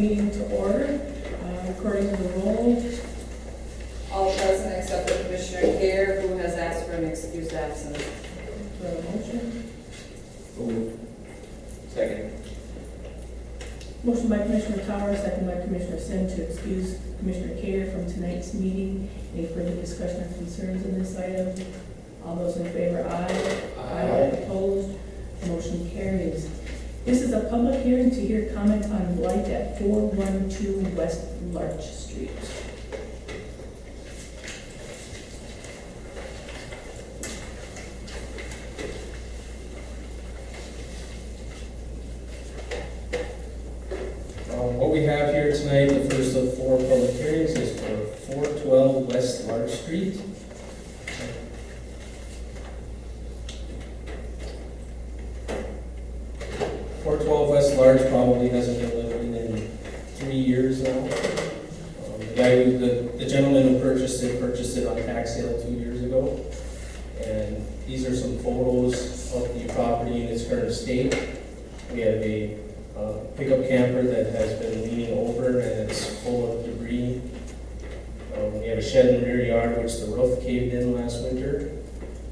meeting to order. According to the roll, All present except for Commissioner Gare, who has asked for an excused absence. for a motion. Second. Motion by Commissioner Towers, second by Commissioner Sin to excuse Commissioner Cater from tonight's meeting. Any further discussion or concerns in this item? All those in favor, aye. Aye. Opposed? Motion carries. This is a public hearing to hear comment on blight at 412 West Larch Street. What we have here tonight, the first of four public hearings, is for 412 West Larch Street. West Larch probably hasn't been living in 3 years now. The gentleman who purchased it on tax sale 2 years ago. And these are some photos of the property in its current state. We have a pickup camper that has been leaning over and it's full of debris. We have a shed in the rear yard which the roof caved in last winter.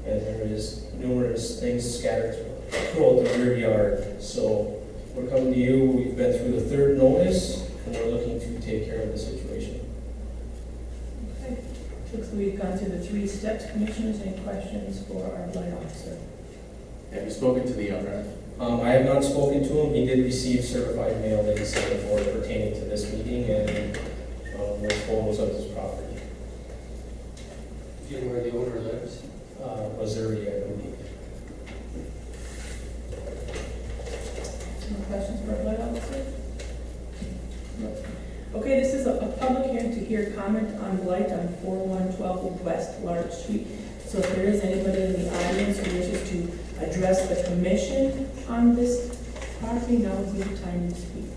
And there is numerous things scattered throughout the rear yard. So we're coming to you, we've been through the third notice, and we're looking to take care of the situation. Okay. Looks like we've gone through the 3 steps. Commissioners, any questions for our blight officer? Have you spoken to the owner? I have not spoken to him. He did receive certified mail that he sent for pertaining to this meeting, and with photos of his property. Do you know where the owner lives? Missouri, I believe. Any questions for our blight officer? No. Okay, this is a public hearing to hear comment on blight on 4112 West Larch Street. So if there is anybody in the audience who wishes to address the commission on this property, now is the time to speak.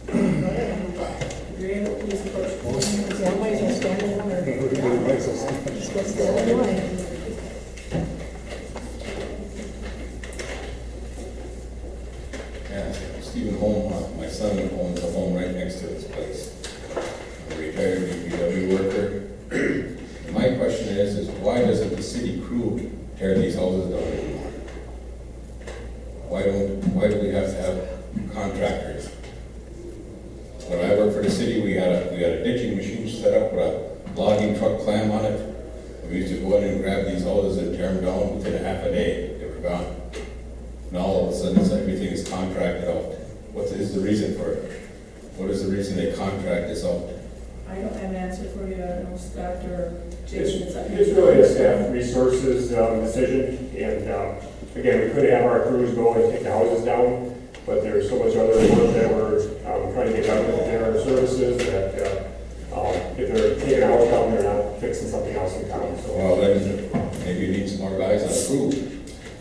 If you're able, please approach the podium. Is there anybody who's standing on or? What's the other one? Yeah, Stephen Holm, my son owns a home right next to this place. I'm a retired DPW worker. My question is why doesn't the city crew tear these houses down anymore? Why do we have to have contractors? When I worked for the city, we had a ditching machine set up with a logging truck clam on it. We used to go in and grab these houses and tear them down within a half a day. They were gone. Now all of a sudden everything is contracted out. What is the reason for it? What is the reason they contract this out? I don't have an answer for you. I don't know, Scott or Jason. It's really a staff resources decision, and again, we could have our crews go and take the houses down, but there's so much other work that we're trying to get done with their services that if they're taking a house down, they're not fixing something else in town. So, Well, then maybe you need some more guys on the crew.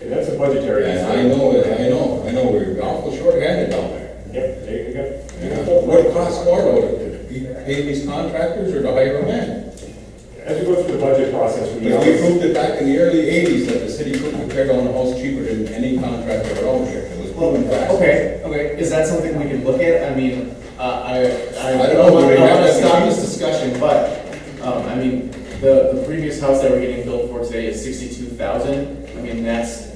and that's a budgetary. And I know, we're awful short-handed down there. Yep, they got. Yeah. What costs more though, to pay these contractors or to hire a man? As we go through the budget process, we Because we proved it back in the early 80s that the city couldn't tear down a house cheaper than any contractor around here. It was proven fact. Okay, is that something we can look at? I mean, I don't know, want we have to that stop machine. this discussion, but, I mean, the previous house that we're getting built for today is 62,000. I mean, that's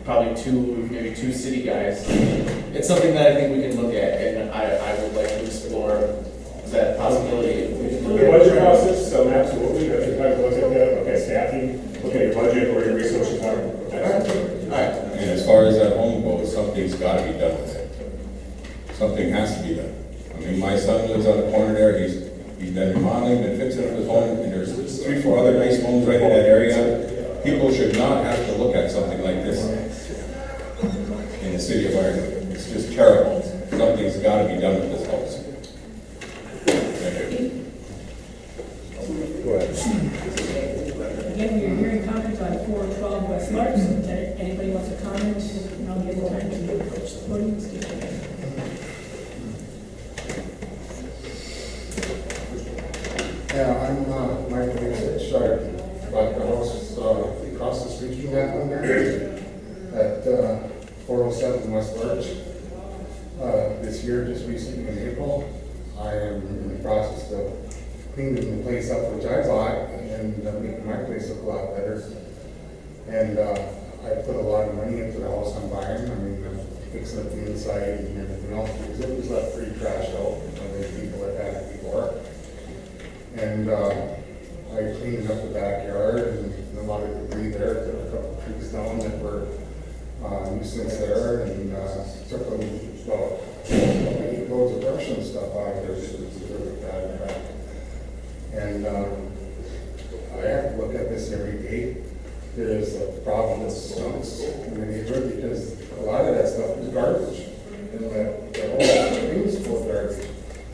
probably maybe two city guys. It's something that I think we can look at, and I would like to explore that possibility. through the budget process, absolutely, that's the time to look at that, okay, staffing, look at your budget, where your resources are. All right. And as far as that home goes, something's got to be done with it. Something has to be done. I mean, my son lives on the corner there. He's been remodeling, been fixing up his home, and there's 3 or 4 other nice homes right in that area. People should not have to look at something like this in the city of Ireland. It's just terrible. Something's got to be done with this house. Thank you. Again, we are hearing comments on 412 West Larch. If anybody wants to comment, I'll give the time to approach the podium. Yeah, I'm Michael Research. Sorry, bought the house across the street from that one there at 407 West Larch. this year, just recently in April, I am in the process of cleaning the place up, which I bought, and making my place look a lot better. And I put a lot of money into the house I'm buying. I mean, fixing up the inside and everything else, because it was left pretty trashed out by the people that had it before. And I cleaned up the backyard and a lot of debris there, took a couple trees down that were nuisance there, and took about 8 loads of brush and stuff out of there, so it was really bad in the back. And I have to look at this every day. There is a problem with stumps in the neighborhood because a lot of that stuff is garbage. And the whole thing is full of garbage.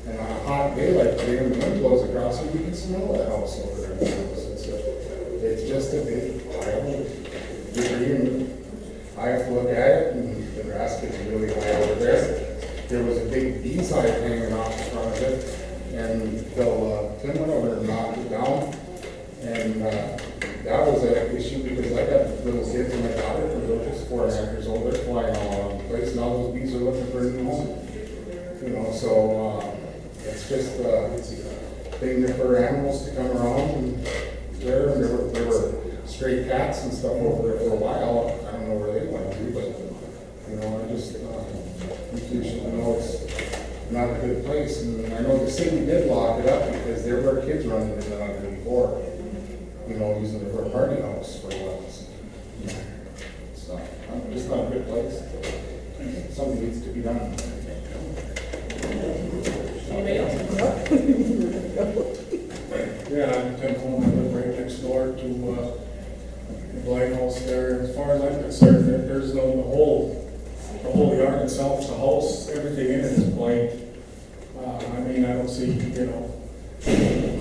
And on a hot day like today, when the wind blows across it, you can smell that house over there. It's just a big pile of debris, and I have to look at it, and the grass gets really high over there. There was a big bee's hive hanging off the front of it, and Tim went over and knocked it down. And that was an issue because I got little kids and my daughter, who was 4.5 years old, they're flying all over the place. Now those bees are looking for a new home. You know, so it's just a thing for animals to come around and there were stray cats and stuff over there for a while. I don't know where they went to, but you know, I just think you should know it's not a good place. And I know the city did lock it up because there were kids running in and out of it before, you know, using it for a party house for a while. So it's not a good place. Something needs to be done. Anybody else? Yeah, I'm Tim Holman, I live right next door to the Blight House there. As far as I'm concerned, there's no, the whole yard itself, the house, everything in it is blight. I mean, I don't see, you know,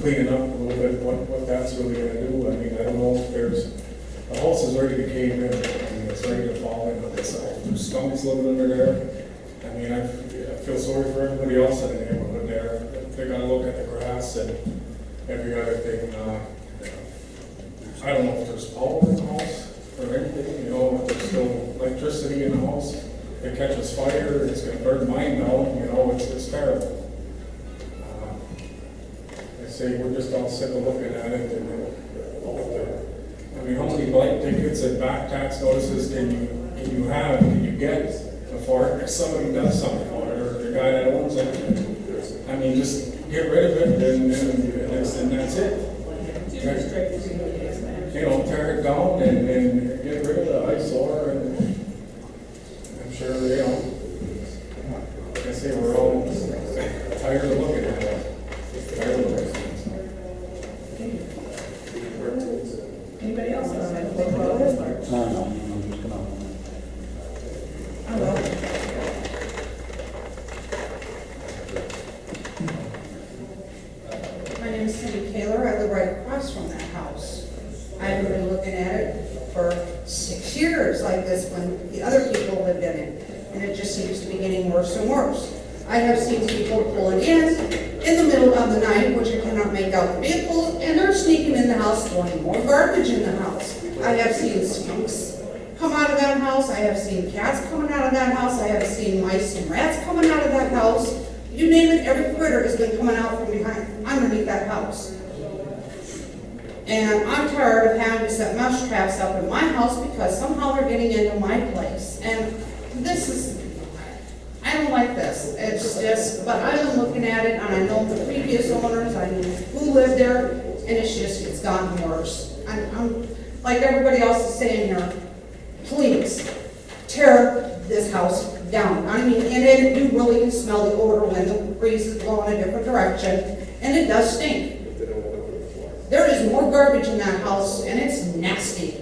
cleaning up a little bit, what that's really gonna do. I mean, I don't know if the house is ready to cave in. I mean, it's ready to fall in, but it's there's stumps living under there. I mean, I feel sorry for everybody else in the neighborhood there. They gotta look at the grass and every other thing. I don't know if there's power in the house or anything, you know, if there's still electricity in the house. If it catches fire, it's gonna burn mine down, you know, it's terrible. I say we're just all sick of looking at it and, I mean, how many blight tickets and back tax notices can you have, can you get before somebody does something for it, or the guy that owns it? I mean, just get rid of it and that's it. You know, tear it down and get rid of the eyesore, and I'm sure, you know, like I say, we're all tired of looking at it. Tired of looking at it. Anybody else? No, I'm just gonna. I don't know. My name is Cindy Kaler. I live right across from that house. I've been looking at it for 6 years like this when the other people lived in it, and it just seems to be getting worse and worse. I have seen people pulling in the middle of the night, which I cannot make out the vehicles, and they're sneaking in the house, throwing more garbage in the house. I have seen skunks come out of that house. I have seen cats coming out of that house. I have seen mice and rats coming out of that house. You name it, every critter has been coming out from behind, underneath that house. And I'm tired of having to set mouse traps up in my house because somehow they're getting into my place. And this is, I don't like this. It's just, but I've been looking at it, and I know the previous owners, I know who lived there, and it's gotten worse. I'm like everybody else is saying here, please tear this house down. I mean, and then you really can smell the odor when the breeze is blowing a different direction, and it does stink. There is more garbage in that house, and it's nasty.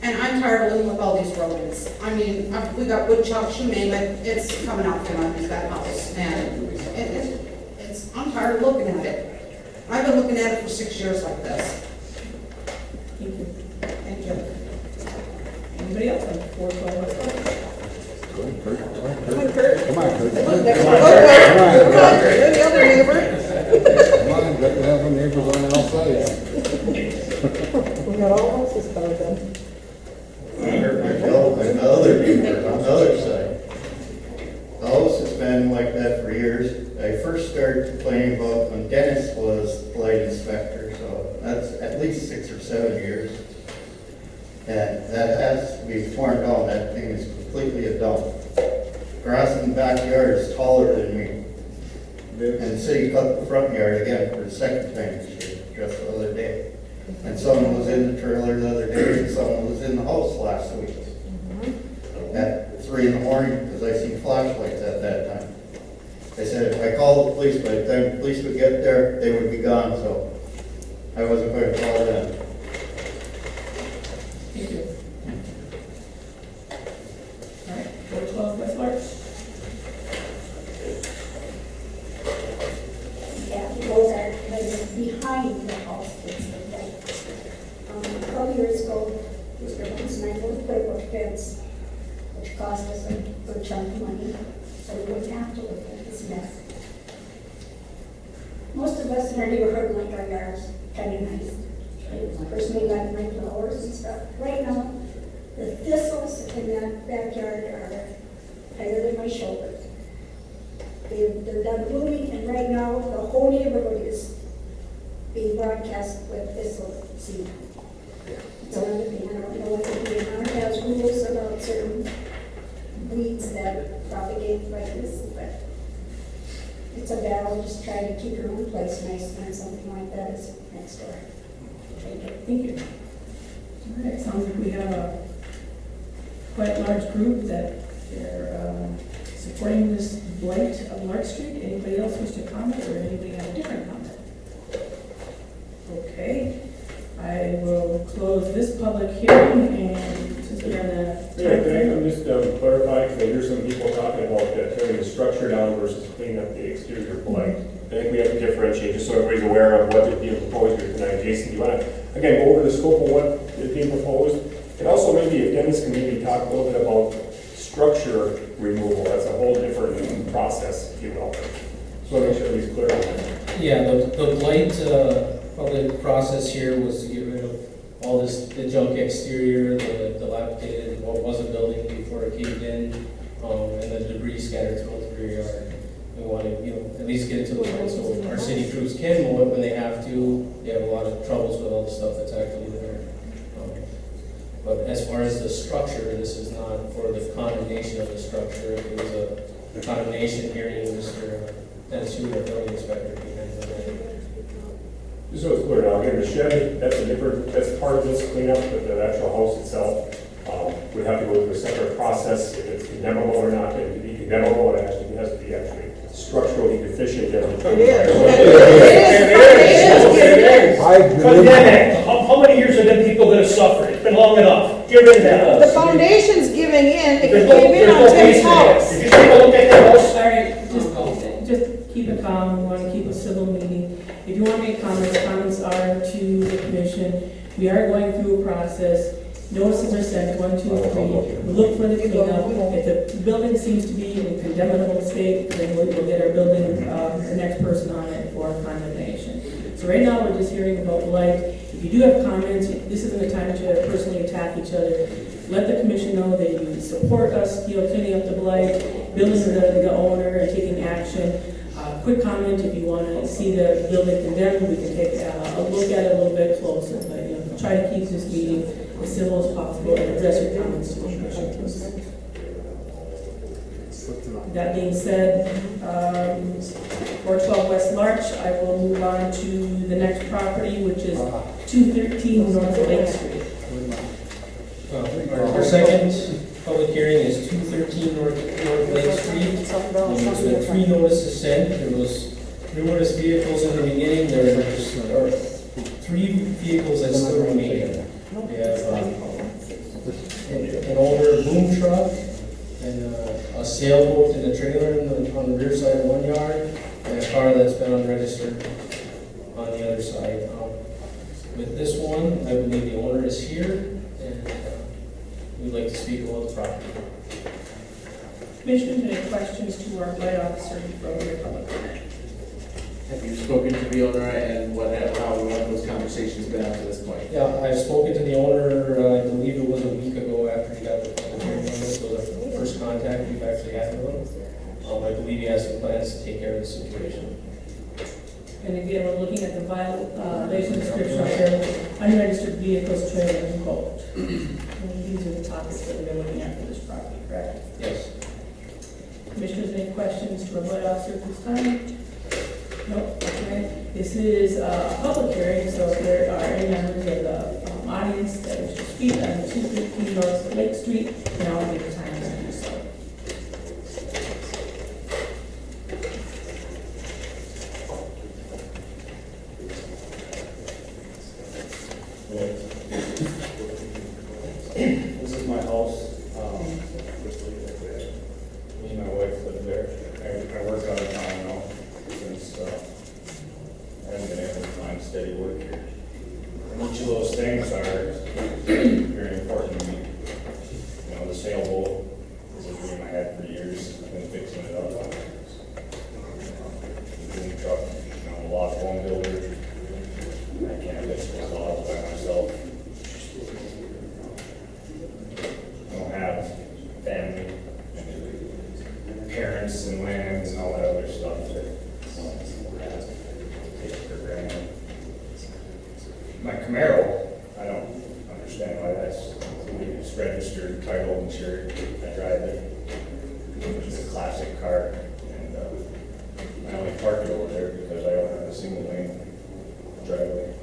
And I'm tired of living with all these rodents. I mean, we got woodchucks, you name it, it's coming out from underneath that house. And I'm tired of looking at it. I've been looking at it for 6 years like this. Thank you. Thank you. Anybody else on 412 West Clark? Come on, Kurt. Come on, Kurt. Come on, Kurt. Look, there's one over there. Come on, you're the other neighbor. Come on, good to have the neighbors on the outside. We got all houses covered then. I know another neighbor on the other side. The house has been like And that has to be torn down, that thing is completely a dump. Grass in the backyard is taller than me. And the city cut the front yard again for the second time this year, just the other day. And someone was in the trailer the other day, and someone was in the house last week. At 3 in the morning, because I seen flashlights at that time. They said if I called the police, by the time the police would get there, they would be gone, so I wasn't going to call them. Thank you. All right, 412 West Larch. Yeah, those are like behind the house, it's like, a couple years ago, Mr. Holmes and I both put up a fence, which cost us a good chunk of money, so we wouldn't have to look at this mess. Most of us in our neighborhood like our yards kind of nice. I personally like my flowers and stuff. Right now, the thistles in that backyard are higher than my shoulders. They're done blooming, and right now, the whole neighborhood is being broadcast with thistle seed. It's another thing, I don't know what the DNR has rules about certain weeds that propagate like this, but it's a battle, just trying to keep your own place nice when something like that is next door. Thank you. Thank you. All right, sounds like we have a quite large group that they're supporting this blight of Lark Street. Anybody else wish to comment, or anybody have a different comment? Okay, I will close this public hearing, and since we're on Yeah, can I the just clarify, because I hear some people talking about tearing the structure down versus cleaning up the exterior blight. I think we have to differentiate, just so everybody's aware of what is being proposed here tonight. Jason, do you want to, again, go over the scope of what is being proposed? And also maybe, if Dennis can maybe talk a little bit about structure removal. That's a whole different process, if you will. So make sure he's clear on that. Yeah, the blight, public process here was to get rid of all this, the junk exterior, the dilapidated, what was a building before it caved in, and the debris scattered throughout the rear yard. We want to, at least get it to the point so our city crews can mow it when they have to. They have a lot of troubles with all the stuff that's actually there. But as far as the structure, this is not for the condemnation of the structure. If it was a condemnation hearing, Mr. Dennis, our building inspector, can handle that. Just so it's clear now, again, the shed, that's part of this cleanup, but the actual house itself would have to go through a separate process if it's condemnable or not. And to be condemnable, it has to be actually structurally deficient. Condemn it. How many years have them people going to suffer? It's been long enough. Get rid of that The house. foundation's giving in, it There's came in on no Tim's peace there. house. If you take a look at that house, All right, just keep it calm, we want to keep a civil meeting. If you want to make comments are to the commission. We are going through a process. Notices are sent, 1, 2, 3. We look for the cleanup. If the building seems to be in a condemnable state, then we'll get our building, the next person on it for condemnation. So right now, we're just hearing about blight. If you do have comments, this isn't a time to personally attack each other. Let the commission know that you support us, cleaning up the blight, building the owner, and taking action. Quick comment, if you want to see the building condemned, we can take a look at it a little bit closer, but try to keep this meeting as civil as possible and address your comments to the commission. That being said, 412 West Larch, I will move on to the next property, which is 213 North Lake Street. Our second public hearing is 213 North Lake Street. There's been 3 notices sent. There was numerous vehicles in the beginning. There are 3 vehicles that still remain. We have an older boom truck and a sailboat in the trailer on the rear side of one yard, and a car that's been unregistered on the other side. With this one, I believe the owner is here, and we'd like to speak about the property. Commissioners, any questions to our blight officer before we public comment? Have you spoken to the owner and how those conversations been up to this point? Yeah, I've spoken to the owner, I believe it was a week ago after he got the public hearing on this, so the first contact we've actually had with him. I believe he has some plans to take care of the situation. And again, we're looking at the violation description of unregistered vehicles, trailer, and boat. And these are the topics that we've been looking at for this property, correct? Yes. Commissioners, any questions to our blight officer at this time? Nope, okay. This is a public hearing, so if there are any members of the audience that wish to speak on 215 North Lake Street, now would be the time to do so. This is my house. Me and my wife live there. I work out of town now since I haven't been able to find steady work here. And each of those things are very important to me. You know, the sailboat is a dream I had for years. I've been fixing it up. The boom truck, you know, I'm a log home builder. I can't fix those logs by myself. I don't have family, and parents and land and all that other stuff that take for granted. My Camaro, I don't understand why it's registered, titled, insured. I drive it. It's a classic car, and I only park it over there because I don't have a single lane driveway.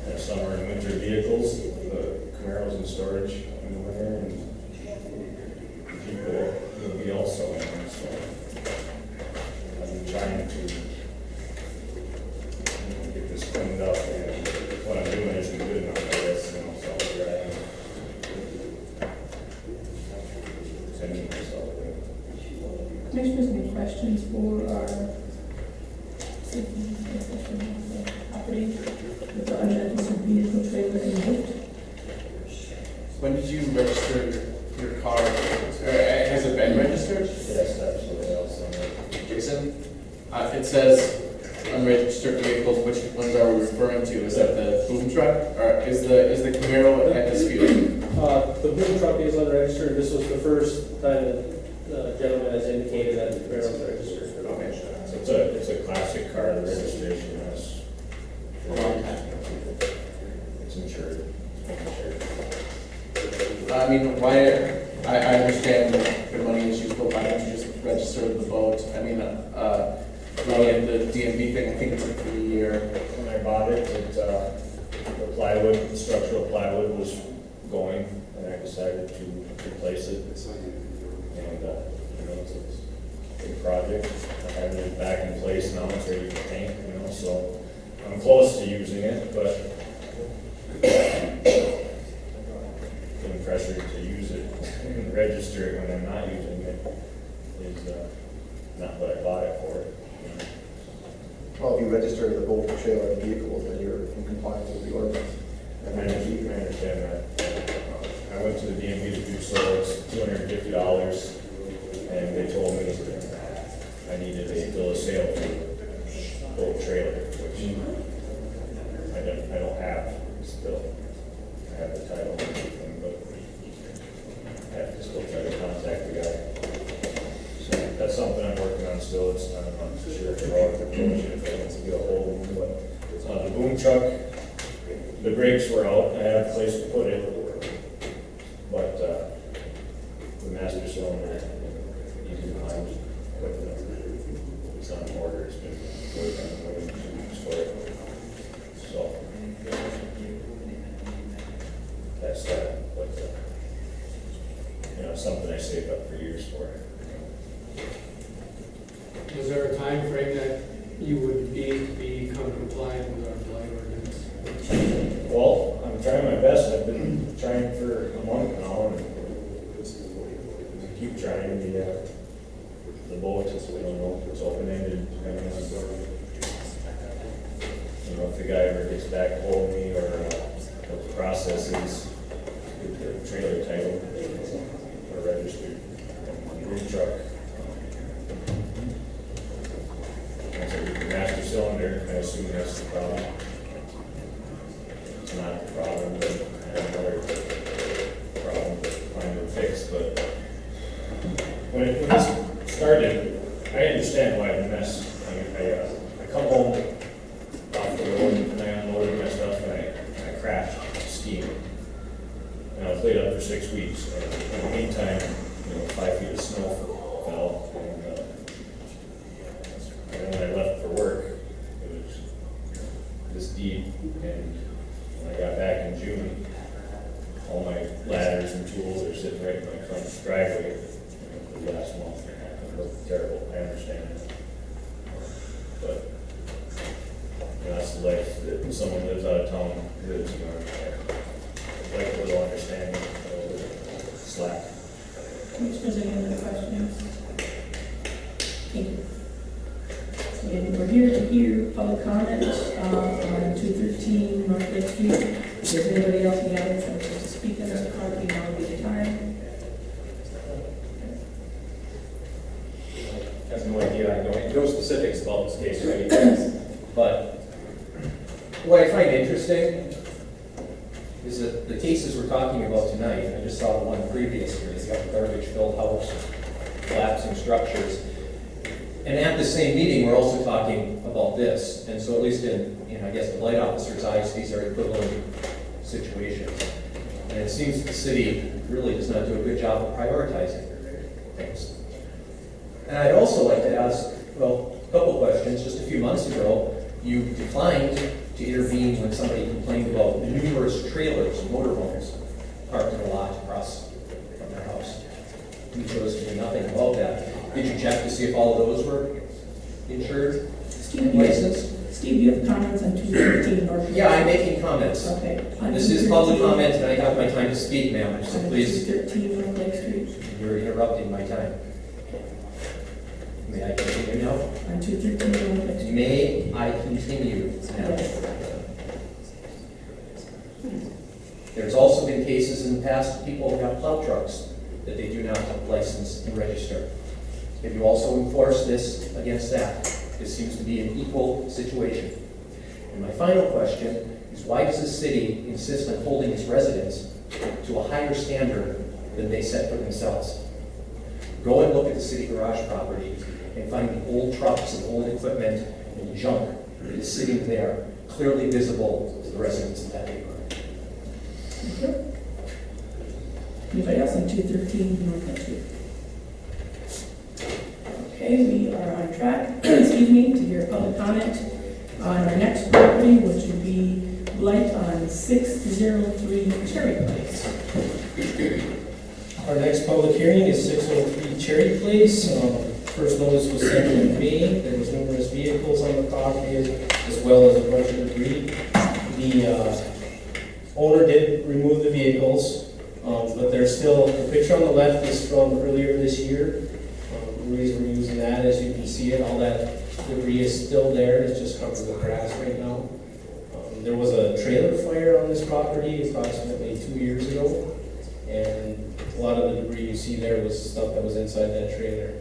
And summer and winter vehicles, the Camaro's in storage in the winter, and the Jeep will be also in there, so I've been trying to get this cleaned up, and what I'm doing isn't good enough, I guess, you know, so here I am. Sending myself in. Commissioners, any questions for our property with the unregistered vehicle trailer and boat? When did you register your car? Has it been registered? Yes, absolutely, also. Jason? It says unregistered vehicles, which ones are we referring to? Is that the boom truck, or is the Camaro at dispute? The boom truck is unregistered. This was the first time that the gentleman has indicated that the Camaro is registered. So it's a classic car, the registration is A long time. it's insured. I mean, why, I understand the money issues, but why don't you just register the boat? I mean, the DMV thing, I think it's a 3-year. When I bought it, the plywood, the structural plywood was going, and I decided to replace it. And, you know, it's a big project. I have it back in place now, it's ready to paint, you know, so I'm close to using it, but getting pressured to use it and register it when I'm not using it is not what I bought it for. You know. Well, if you register the boat, trailer, and vehicle, then you're in compliance with the ordinance. I understand that. I went to the DMV to do so, it's $250, and they told me I needed a bill of sale for the boat trailer, which I don't have still. I have the title, and everything, but I have to still try to contact the guy. So that's something I'm working on still. I'm not sure if they're all if I want to get a hold of them, but the boom truck, the brakes were out. I have a place to put it, but the master cylinder, easy to find, but it's on order. It's been waiting 2 weeks for it. So that's that. But you know, something I saved up for years for. Was there a time frame that you would become compliant with our blight ordinance? Well, I'm trying my best. I've been trying for a month now, and keep trying. The boat is, we don't know if it's open-ended, depending on, you know, if the guy ever gets back to hold me, or what the process is, get the trailer title, or registered, boom truck. And so the master cylinder, I assume that's the problem. It's not the problem, but I have another problem finding it fixed, but when this started, I understand why the mess. I come home off the road and I unload I played up for 6 weeks, and in the meantime, 5 feet of snow fell, and when I left for work, it was this deep, and when I got back in June, all my ladders and tools are sitting right in my front driveway. The last month it looked terrible, I understand. But that's the life that someone lives out of town lives, I'd like a little understanding, a little slack. Commissioners, any other questions? Thank you. And we're here to hear public comment on 213 North Lake Street. If there's anybody else in the audience that wants to speak on this property, now would be the time. I have no idea, I know no specifics about this case or anything, but what I find interesting is that the cases we're talking about tonight, I just saw the one previous here, it's got the garbage-filled house, collapsing structures. And at the same meeting, we're also talking about this. And so at least in I guess the blight officer's eyes, these are equivalent situations. And it seems the city really does not do a good job of prioritizing things. And I'd also like to ask, well, a couple questions. Just a few months ago, you declined to intervene when somebody complained about numerous trailers, motorhomes, parked in a lot across from their house. You chose to do nothing about that. Did you check to see if all of those were insured, licensed? Steve, do you have comments on 213 North? Yeah, I'm making comments. Okay. This is public comment, and I have my time to speak, ma'am, so please. 213 North Lake Street. You're interrupting my time. May I continue now? On 213 North Lake Street. May I continue now? Yes. There's also been cases in the past of people who have plow trucks that they do not license and register. Have you also enforced this against that? This seems to be an equal situation. And my final question is, why does the city insist on holding its residents to a higher standard than they set for themselves? Go and look at the city garage property and find the old trucks and old equipment and junk that is sitting there, clearly visible to the residents of that neighborhood. Thank you. Anybody else on 213 North Lake Street? Okay, we are on track, excuse me, to hear public comment on our next property, which would be blight on 603 Cherry Place. Our next public hearing is 603 Cherry Place. First notice was sent in May. There was numerous vehicles on the property as well as a bunch of debris. The owner did remove the vehicles, but there's still, the picture on the left is from earlier this year. The reason we're using that, as you can see it, all that debris is still there. It's just covered with grass right now. There was a trailer fire on this property approximately 2 years ago, and a lot of the debris you see there was stuff that was inside that trailer.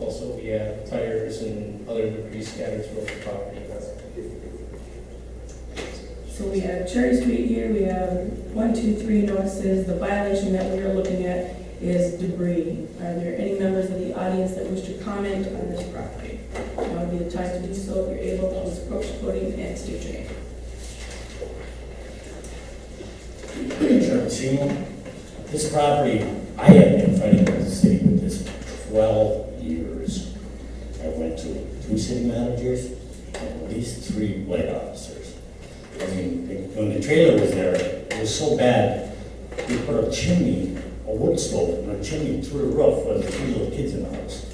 Also, we have tires and other debris scattered throughout the property. So we have Cherry Street here, we have 1, 2, 3 notices. The violation that we are looking at is debris. Are there any members of the audience that wish to comment on this property? Now would be the time to do so. If you're able, please approach the podium and state your name. Sure, see, this property, I have been fighting with the city with this for 12 years. I went to 2 city managers and at least 3 blight officers. I mean, when the trailer was there, it was so bad, we put a chimney, a wood stove, and a chimney through the roof with 3 little kids in the house.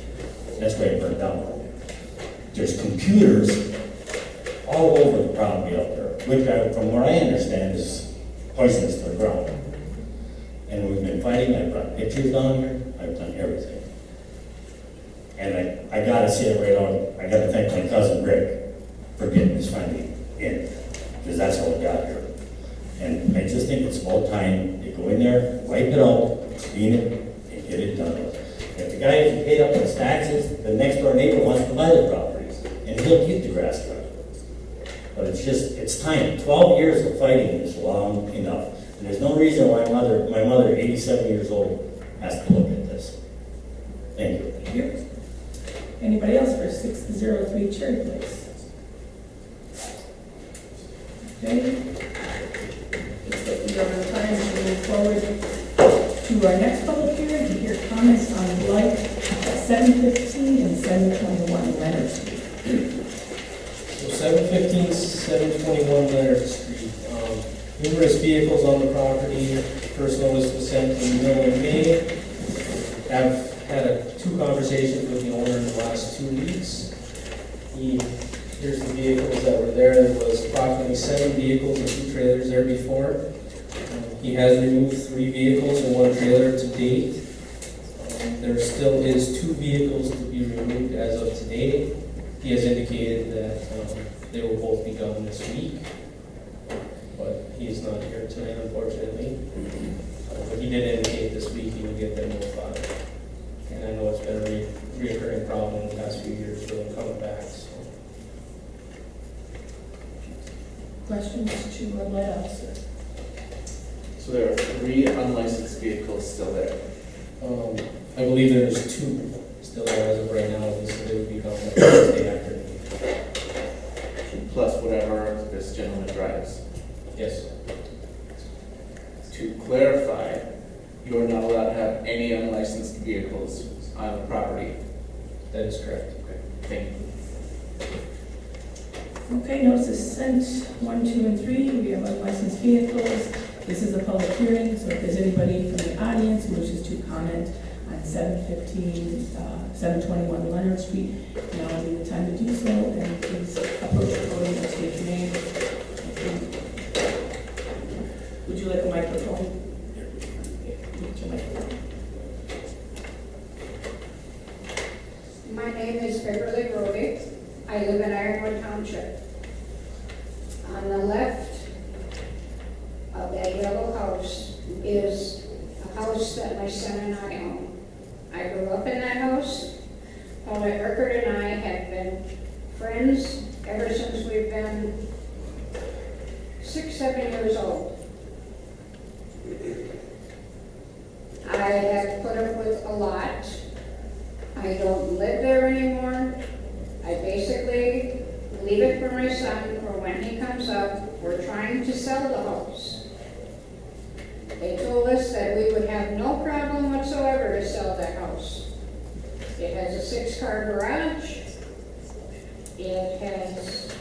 That's why it burned down. There's computers all over the property up there, which from what I understand is poisonous to the ground. And we've been fighting. I brought pictures down here. I've done everything. And I gotta say it right on. I gotta thank my cousin Rick for getting this finally in, because that's how it got here. And I just think it's about time they go in there, wipe it out, clean it, and get it done. If the guy hasn't paid up his taxes, the next door neighbor wants to buy the property, and he'll keep the grass cut. But it's time. 12 years of fighting is long enough. And there's no reason why my mother, 87 years old, has to look at this. Thank you. Thank you. Anybody else for 603 Cherry Place? Okay. Looks like we are on time to move forward. to our next public hearing to hear comments on blight at 715 and 721 Leonard Street. So 715, 721 Leonard Street. Numerous vehicles on the property. First notice was sent in the middle of May. I've had two conversations with the owner in the last 2 weeks. Here's the vehicles that were there. There was approximately 7 vehicles and 2 trailers there before. He has removed 3 vehicles and 1 trailer to date. There still is 2 vehicles to be removed as of today. He has indicated that they will both be gone this week, but he is not here tonight, unfortunately. But he did indicate this week he would get them notified. And I know it's been a reoccurring problem in the past few years for them coming back. So. Questions to our light officer? So there are 3 unlicensed vehicles still there. I believe there's 2 still there as of right now, so they would be gone the day after. Plus whatever this gentleman drives. Yes. To clarify, you are not allowed to have any unlicensed vehicles on the property. That is correct. Okay, thank you. Okay, notice is sent 1, 2, and 3. We have unlicensed vehicles. This is a public hearing, so if there's anybody from the audience who wishes to comment on 715, 721 Leonard Street, now would be the time to do so, and please approach the podium and state your name. Would you like a microphone? Get your microphone. My name is Beverly Brody. I live in Ironwood Township. On the left of that yellow house is a house that my son and I own. I grew up in that house. Paulette Urquhart and I have been friends ever since we've been 6, 7 years old. I have put up with a lot. I don't live there anymore. I basically leave it for my son for when he comes up. We're trying to sell the house. They told us that we would have no problem whatsoever to sell that house. It has a 6-car garage. It has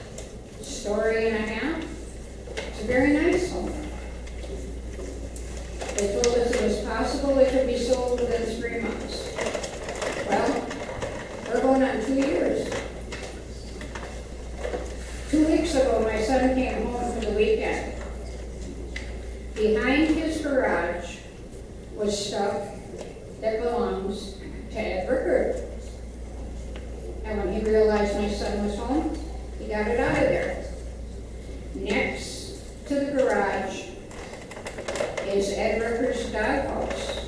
a story and a half. It's a very nice home. They told us it was possible it could be sold within 3 months. Well, we're going on 2 years. 2 weeks ago, my son came home for the weekend. Behind his garage was stuff that belongs to Ed Rickard. And when he realized my son was home, he got it out of there. Next to the garage is Ed Rickard's doghouse.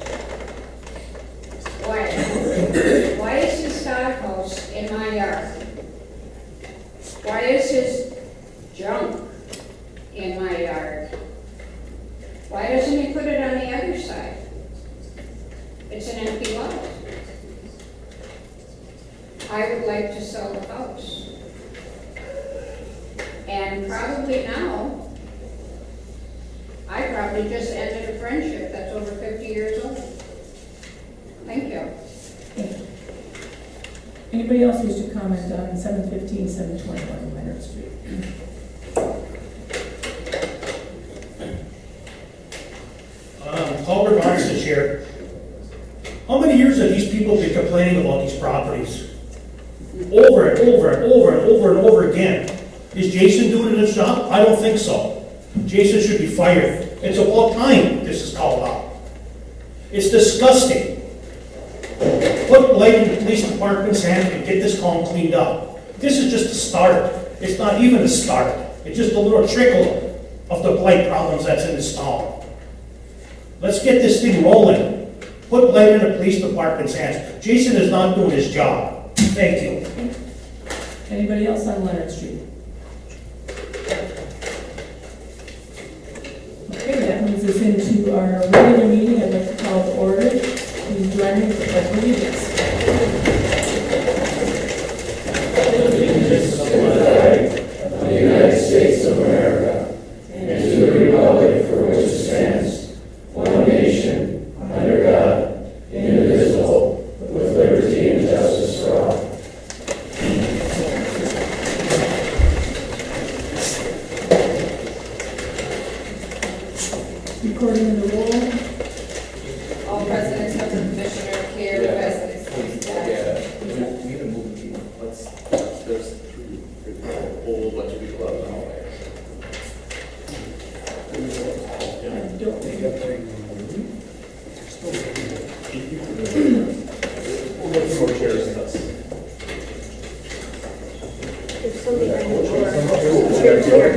Why is his doghouse in my yard? Why is his junk in my yard? Why doesn't he put it on the other side? It's an empty lot. I would like to sell the house. And probably now, I probably just ended a friendship that's over 50 years old. Thank you. Anybody else wish to comment on 715, 721 Leonard Street? Culver Boxes here. How many years have these people been complaining about these properties? Over and over and over and over and over again. Is Jason doing his job? I don't think so. Jason should be fired. It's about time this is called out. It's disgusting. Put light in the police department's hand and get this town cleaned up. This is just a start. It's not even a start. It's just a little trickle of the blight problems that's in this town. Let's get this thing rolling. Put light in the police department's hands. Jason is not doing his job. Thank you. Anybody else on Leonard Street? Okay, that moves us into our regular meeting. I'd like to call to order. Please join me with the pledge of allegiance. Allegiance to the flag of the United States of America and to the republic for which it stands, one nation, under Recording in the roll. All present except for Commissioner Care, who has an excused absence. We need to move people. There's a whole bunch of people out in the hallway. I don't think. Four chairs and us. There's somebody on the door.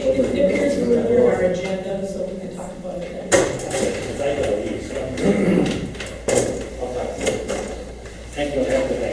It appears to be under our agenda, so we can talk about it then. Thank you, have a good day.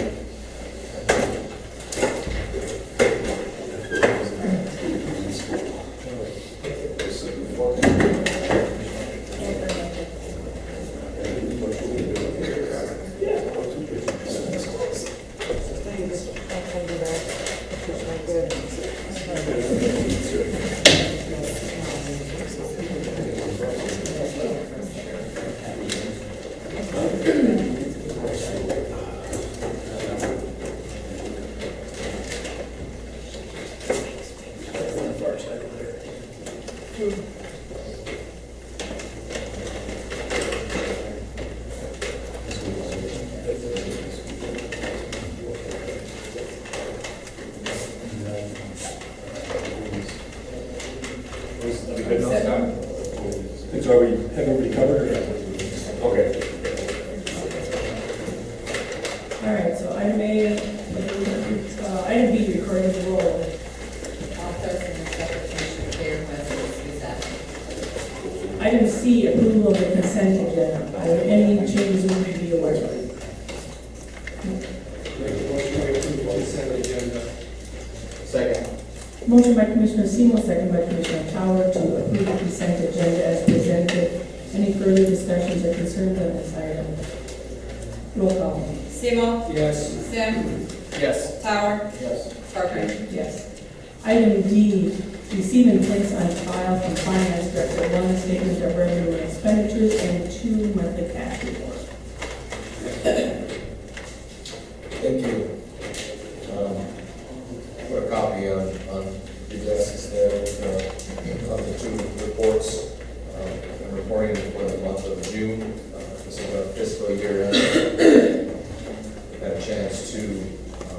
And so we have everybody covered or not? Okay. All right, so item A, item B, recording in the roll. All present except for Commissioner Care, who has an excused absence. Item C, approval of the consent agenda. Are there any changes we need to be aware of? Second. Motion by Commissioner Seymour, second by Commissioner Tower to approve the consent agenda as presented. Any further discussions or concerns on this item? Roll call. Seymour? Yes. Sim? Yes. Tower? Yes. Parker? Yes. Item D, receive and place on file from Finance Director, one statement of revenue and expenditures and two monthly cash reports. Thank you. Put a copy on your desks there of the two reports. I'm reporting for the month of June. This is our fiscal year end. We've had a chance to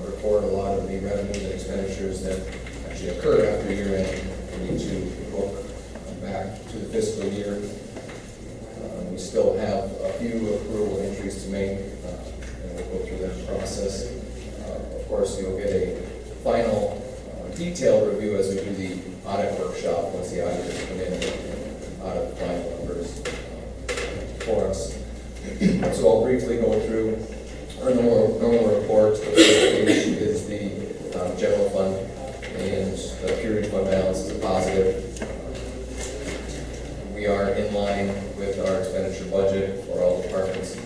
report a lot of the revenues and expenditures that actually occurred after year end. We need to look back to the fiscal year. We still have a few accrual entries to make, and we'll go through that process. Of course, you'll get a final detailed review as we do the audit workshop, once the auditors come in and audit the final numbers for us. So I'll briefly go through our normal report. The first page is the general fund, and the period fund balance is a positive. We are in line with our expenditure budget for all departments.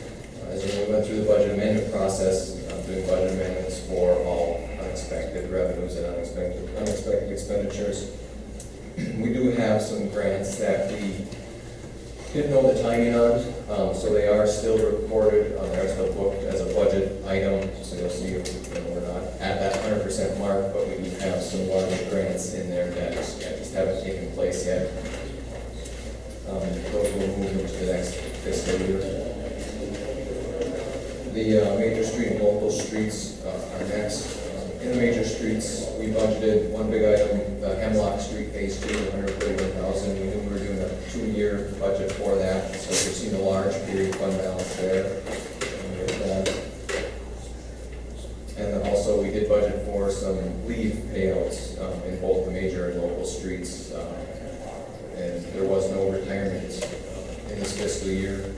As you know, we went through the budget amendment process, doing budget amendments for all unexpected revenues and unexpected expenditures. We do have some grants that we didn't know the timing on, so they are still recorded, they're still booked as a budget item, so you'll see we're not at that 100% mark, but we do have some large grants in there that just haven't taken place yet. Those will move into the next fiscal year. The major street and local streets are next. In the major streets, we budgeted one big item, the Hemlock Street Phase 2, $131,000. We knew we were doing a 2-year budget for that, so we've seen a large period fund balance there. And then also we did budget for some leave payouts in both the major and local streets. And there was no retirement in this fiscal year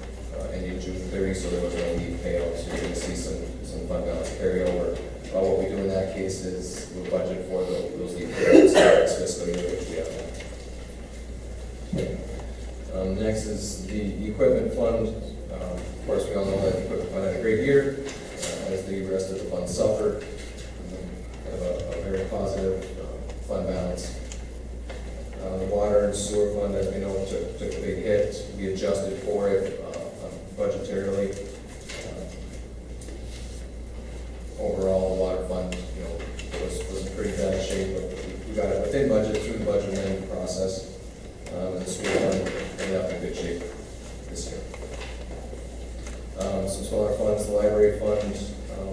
ending June 30, so there was no leave payouts. So you're going to see some fund balance carryover. What we do in that case is we budget for those leave payouts next fiscal year, which we have. Next is the equipment fund. Of course, we all know that the equipment fund had a great year, as the rest of the fund suffered. kind of a very positive fund balance. The water and sewer fund, as we know, took a big hit. We adjusted for it budgetarily. Overall, the water fund, was in pretty bad shape, but we got it within budget through the budget amendment process. And the sewer fund ended up in good shape this year. Some smaller funds, the library fund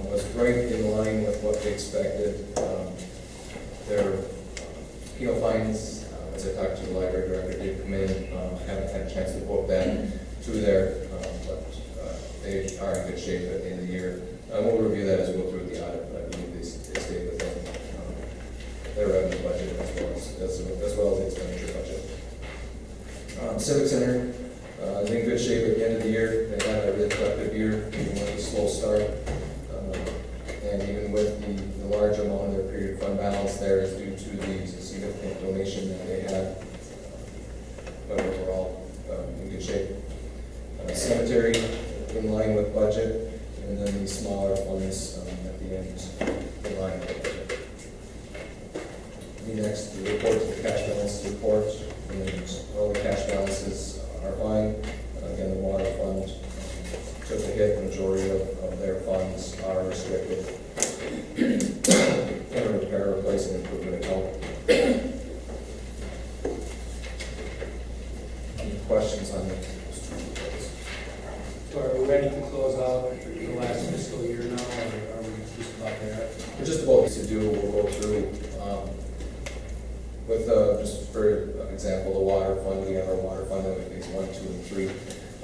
was right in line with what we expected. Their appeal fines, as I talked to the library director, did come in. I haven't had a chance to quote that to there, but they are in good shape at the end of the year. We'll review that as we go through the audit, but I believe they stay within their revenue budget as well as the expenditure budget. Civic Center is in good shape at the end of the year. They had a really productive year, even with a slow start. And even with the large amount of their period fund balance there is due to the significant donation that they had. But overall, in good shape. Cemetery in line with budget. And then the smaller funds at the end in line with the budget. Next, the report to the cash balance report. And all the cash balances are fine. Again, the water fund took a hit. The majority of their funds are restricted. And repair, replace, and improvement account. Any questions on those two reports? So are we ready to close out the last fiscal year now, or are we just about there? We're just about to do, we'll go through, with, just for example, the water fund, we have our water fund that we phase 1, 2, and 3,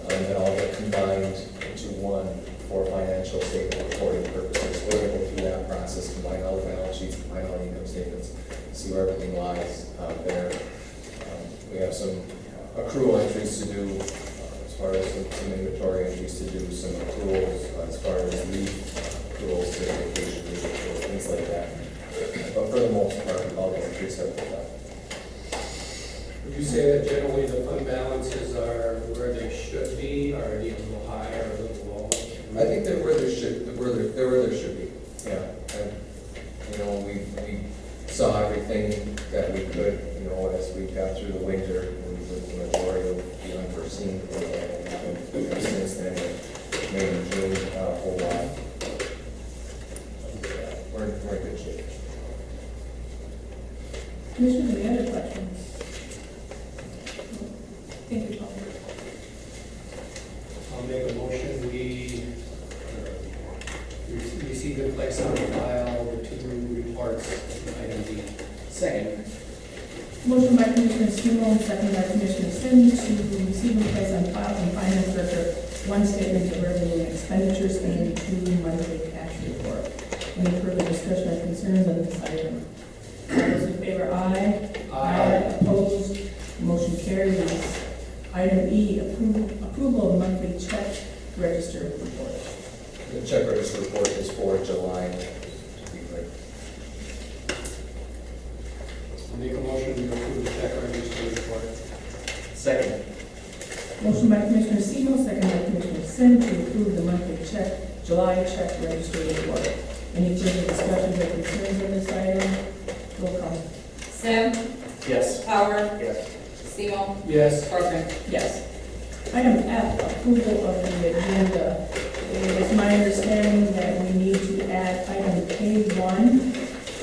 that all get combined into one for financial statement reporting purposes. We're going to go through that process, combine all the balance sheets, combine all the income statements, see where everything lies there. We have some accrual entries to do, as far as some inventory entries to do, some accruals as far as leave accruals, to vacation leave accruals, things like that. But for the most part, all the entries have been done. Would you say that generally the fund balances are where they should be, or are they a little higher or a little low? I think they're where they should, they're where they should be. Yeah. And, we saw everything that we could, as we got through the winter, with the majority of the unforeseen things that happened since then, May and June, a whole lot. We're in good shape. Commissioner, any other questions? Thank you, Paul. I'll make a motion, we receive and place on file the two reports, item D. Second. Motion by Commissioner Simo, second by Commissioner Sin, to receive and place on file from Finance Director one statement of revenue and expenditures and two monthly cash report. Any further discussion or concerns on this item? All those in favor, aye. Aye. Opposed, motion carries. Item E, approval of monthly check register report. The check register report is for July, to be clear. I'll make a motion to approve the check register report. Second. Motion by Commissioner Simo, second by Commissioner Sin, to approve the monthly July check register report. Any further discussions or concerns on this item? Roll call. Sim, Yes. Howard, Yes. Seymour, Yes. Corcoran. Yes. Item F, approval of the agenda. It is my understanding that we need to add item K1,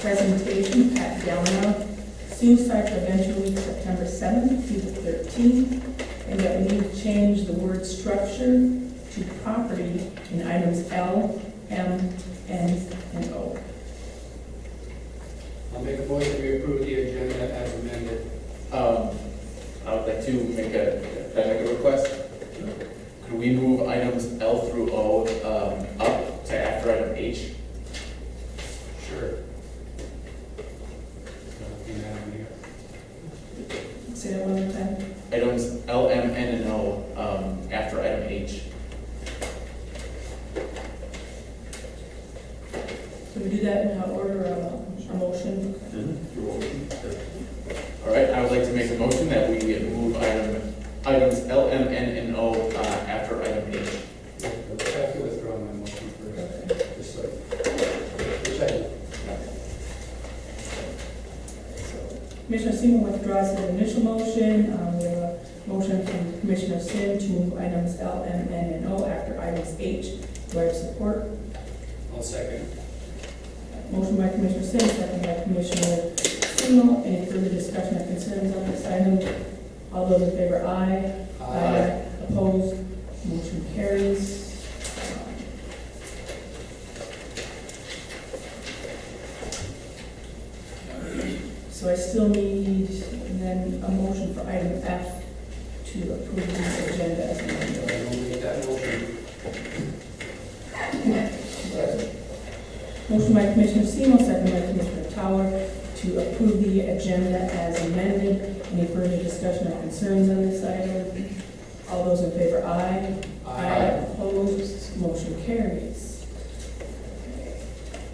presentation, Pat Gallo, Suicide Prevention Week, September 7th through the 13th, and that we need to change the word structure to property in items L, M, N, and O. I'll make a motion to approve the agenda as amended. I would like to make a request. Could we move items L through O up to after item H? Sure. Say that one more time. Items L, M, N, and O after item H. Can we do that in order of a motion? All right, I would like to make a motion that we move items L, M, N, and O after item H. I have to withdraw my motion first. Just like, which I Commissioner Seymour withdraws his initial motion. We have a motion from Commissioner Sin to move items L, M, N, and O after items H. Do I have support? I'll second. Motion by Commissioner Sin, second by Commissioner Seymour. Any further discussion or concerns on this item? All those in favor, aye. Aye. Opposed? Motion carries. So I still need then a motion for item F to approve the agenda as amended. I will make that motion. Motion by Commissioner Seymour, second by Commissioner Tower to approve the agenda as amended. Any further discussion or concerns on this item? All those in favor, aye. Aye. Opposed? Motion carries.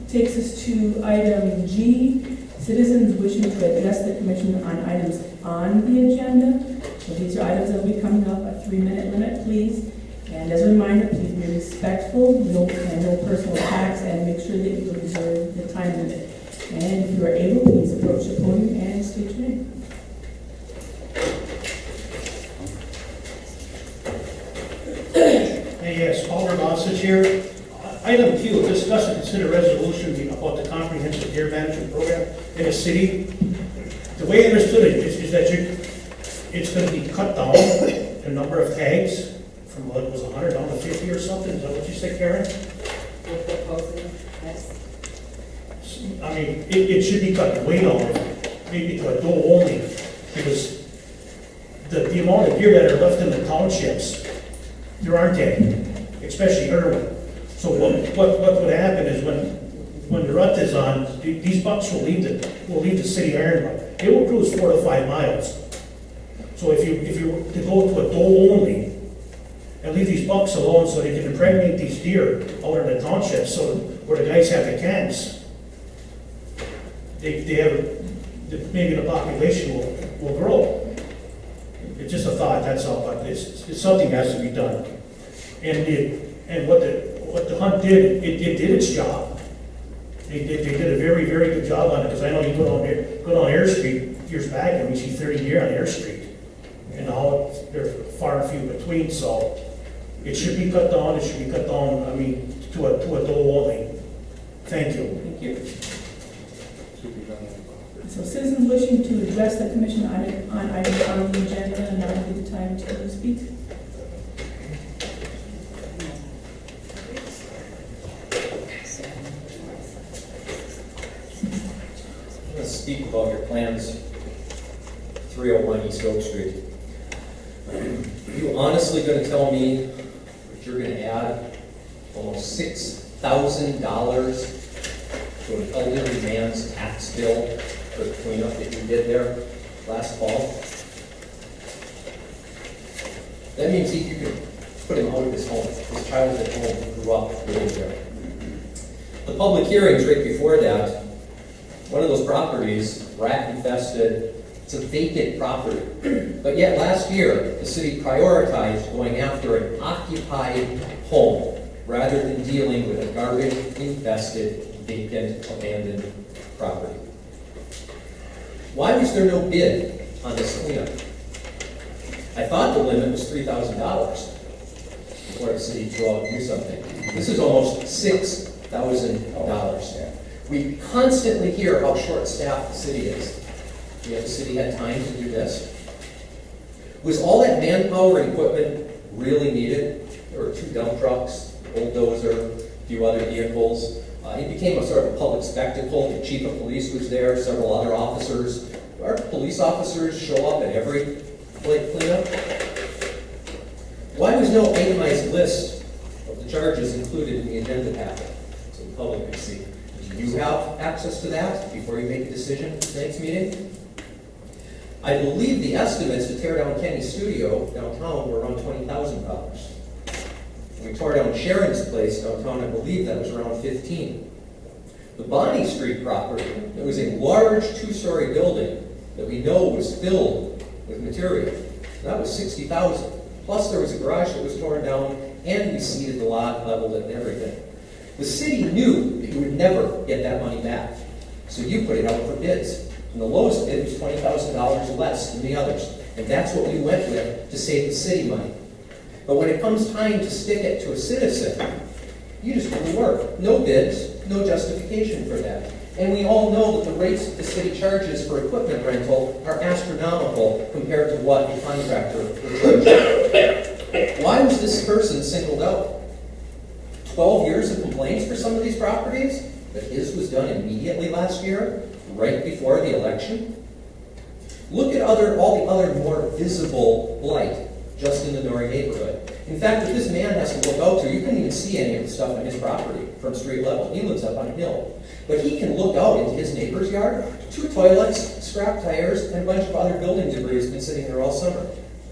Takes us to item G, citizens wishing to address the commission on items on the agenda. So these are items that will be coming up, a 3-minute limit, please. And as a reminder, please be respectful, no personal attacks, and make sure that you observe the time limit. And if you are able, please approach the podium and state your name. Hey, yes, Alder Gossett here. Item Q, discuss and consider resolution about the comprehensive deer management program in the city. The way I understood it is that it's going to be cut down, the number of tags, from what was 100 down to 50 or something. Is that what you said, Karen? We're proposing, yes. I mean, it should be cut way down, maybe to a doe only, because the amount of deer that are left in the townships, there aren't any, especially Irwin. So what would happen is when the rut is on, these bucks will leave the city iron rut. They will cruise 4 to 5 miles. So if you were to go to a doe only and leave these bucks alone so they can impregnate these deer out in the townships, so where the guys have the cans, they have maybe the population will grow. It's just a thought, that's all, but it's something that has to be done. And what the hunt did, it did its job. They did a very, very good job on it, because I know you go down Air Street years back, and we see 30 deer on Air Street. And now they're far and few between, so it should be cut down, I mean, to a doe only. Thank you. Thank you. So citizens wishing to address the commission on items on the agenda, and now would be the time to speak. I'm going to speak about your plans, 301 East Oak Street. Are you honestly going to tell me that you're going to add almost $6,000 to an elderly man's tax bill for the cleanup that you did there last fall? That means you could put him out of his home. His child is at home, grew up living there. The public hearings right before that, one of those properties, rat infested, it's a vacant property. But yet last year, the city prioritized going after an occupied home rather than dealing with a garbage infested, vacant, abandoned property. Why was there no bid on this cleanup? I thought the limit was $3,000 before the city could go out and do something. This is almost $6,000. We constantly hear how short-staffed the city is. Yet the city had time to do this. Was all that manpower and equipment really needed? There were 2 dump trucks, a bulldozer, a few other vehicles. It became a sort of a public spectacle. The chief of police was there, several other officers. Our police officers show up at every cleanup. Why was no itemized list of the charges included in the agenda packet so the public could see? Do you have access to that before you make a decision at tonight's meeting? I believe the estimates to tear down Kenny's studio downtown were around $20,000. When we tore down Sharon's place downtown, I believe that was around $15,000. The Bonnie Street property, it was a large 2-story building that we know was filled with material. That was $60,000. Plus there was a garage that was torn down, and we seeded the lot, leveled it, and everything. The city knew that you would never get that money back, so you put it out for bids. And the lowest bid was $20,000 less than the others. And that's what we went with to save the city money. But when it comes time to stick it to a citizen, you just wouldn't work. No bids, no justification for that. And we all know that the rates that the city charges for equipment rental are astronomical compared to what a contractor would charge. Why was this person singled out? 12 years of complaints for some of these properties, but his was done immediately last year, right before the election. Look at all the other more visible blight just in the Norrie neighborhood. In fact, if this man has to look out to, you couldn't even see any of the stuff on his property from street level. He lives up on a hill. But he can look out into his neighbor's yard, 2 toilets, scrap tires, and a bunch of other building debris has been sitting there all summer.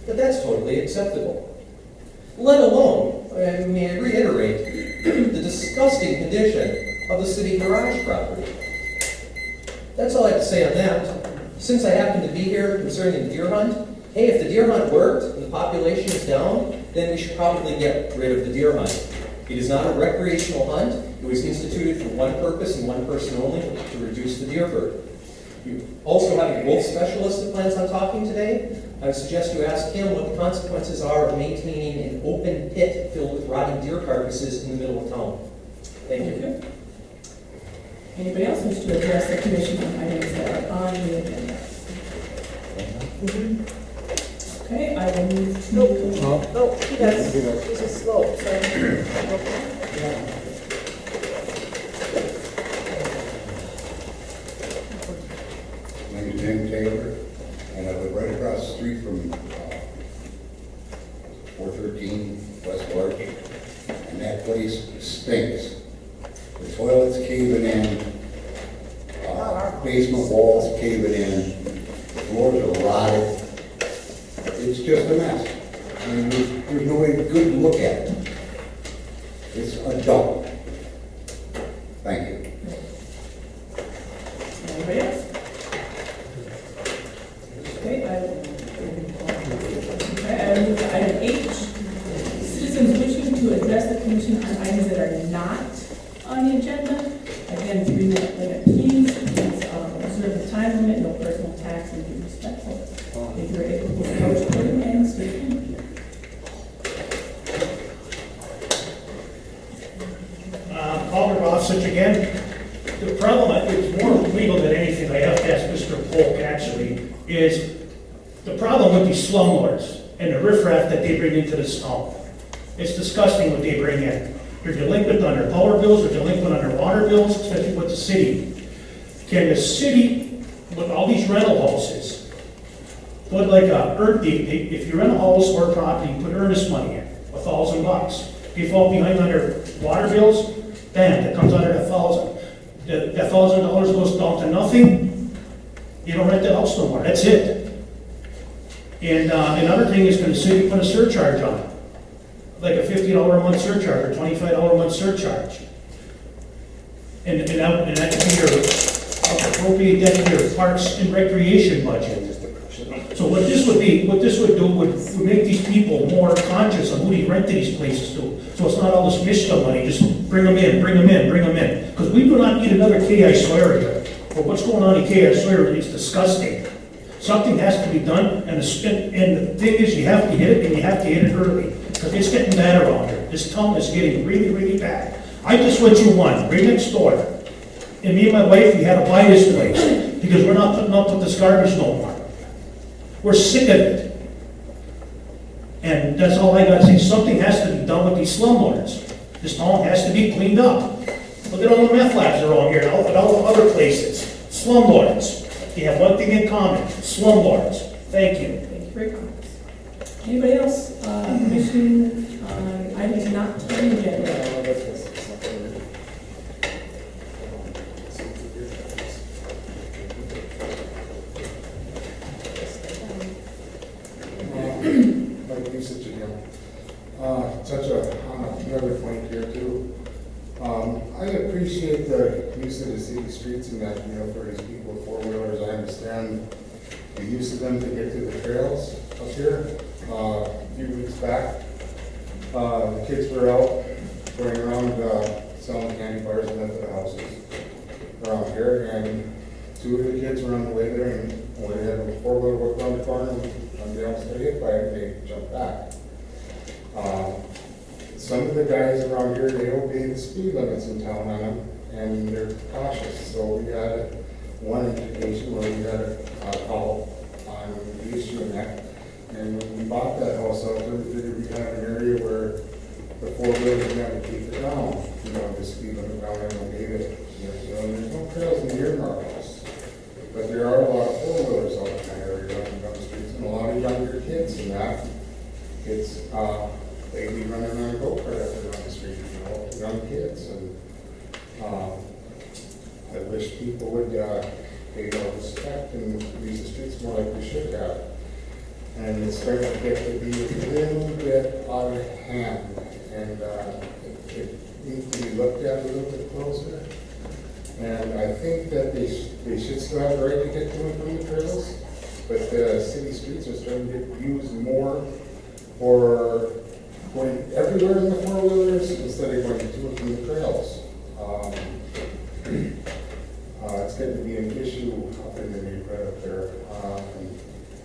But that's totally acceptable. Let alone, I reiterate, the disgusting condition of the city garage property. That's all I have to say on that. Since I happen to be here concerning the deer hunt, hey, if the deer hunt worked and the population is down, then we should probably get rid of the deer hunt. It is not a recreational hunt. It was instituted for one purpose and one person only, to reduce the deer herd. You also have a wolf specialist that plans on talking today. I would suggest you ask him what the consequences are of maintaining an open pit filled with rotting deer carcasses in the middle of town. Thank you. Anybody else wish to address the commission on items that are on the agenda? Okay, I will move to... No, he does. He's just slow, so. My name is Jim Taylor, and I live right across the street from 413 West Larch, and that place stinks. The toilet's caving in, basement walls caving in, the floors are rotted. It's just a mess. I mean, there's no way good to look at it. It's a dump. Thank you. Anybody else? Okay, I will move to item H. Citizens wishing to address the commission on items that are not on the agenda. Again, 3-minute limit, please. Please observe the time limit, no personal attacks, and be respectful. If you're able to approach the podium and state your name. Alder Rossich again. The problem, it's more legal than anything, I have to ask Mr. Polk actually, is the problem with these slumlords and the riffraff that they bring into this town. It's disgusting what they bring in. They're delinquent on their power bills, they're delinquent on their water bills, especially with the city. Can the city, with all these rental houses, put like if you rent a house or a property, put earnest money in, $1,000. If you fall behind on their water bills, bam, that comes out of that $1,000. That $1,000 goes down to nothing, you don't rent the house no more, that's it. And another thing is, can the city put a surcharge on it? Like a $50 a month surcharge or $25 a month surcharge. And that can be your, appropriate that to your parks and recreation budget. So what this would do would make these people more conscious of who they rent these places to. So it's not all this Michigan money, just bring them in. Because we do not need another K.I. Sawyer here. But what's going on in K.I. Sawyer is disgusting. Something has to be done, and the thing is, you have to hit it, and you have to hit it early. Because it's getting bad around here. This town is getting really, really bad. I just went to one, right next door. And me and my wife, we had to buy this place because we're not putting up with this garbage no more. We're sick of it. And that's all I gotta say. Something has to be done with these slumlords. This town has to be cleaned up. Look at all the meth labs around here and all the other places. Slumlords. They have one thing in common. Slumlords. Thank you. Thank you for your comments. Anybody else wishing on items not on the agenda? Like usage again. Touch on another point here too. I appreciate the use of the city streets and that, for these people with four-wheelers. I understand the use of them to get to the trails up here. A few weeks back, the kids were out going around selling candy bars and that to the houses around here, and two of the kids were on the way there, and when they had a four-wheeler work around the corner, and they almost got hit by it, and they jumped back. Some of the guys around here, they obey the speed limits in town on them, and they're cautious. So we had one indication where we had a call on the issue of that. And when we bought that house out there, we have an area where the four-wheelers have to keep it down, the speed limit down and obey it. And there's no trails near our house. But there are a lot of four-wheelers out in that area, on the streets, and a lot of younger kids in that. It's, they be running on a go-kart out there on the street, young kids, and I wish people would pay more respect and use the streets more like we should have. And it's starting to get to be a little bit out of hand, and it needs to be looked at a little bit closer. And I think that they should still have the right to get to and from the trails, but the city streets are starting to get used more for going everywhere in the four-wheelers instead of going to and from the trails. It's getting to be an issue up in the neighborhood up there.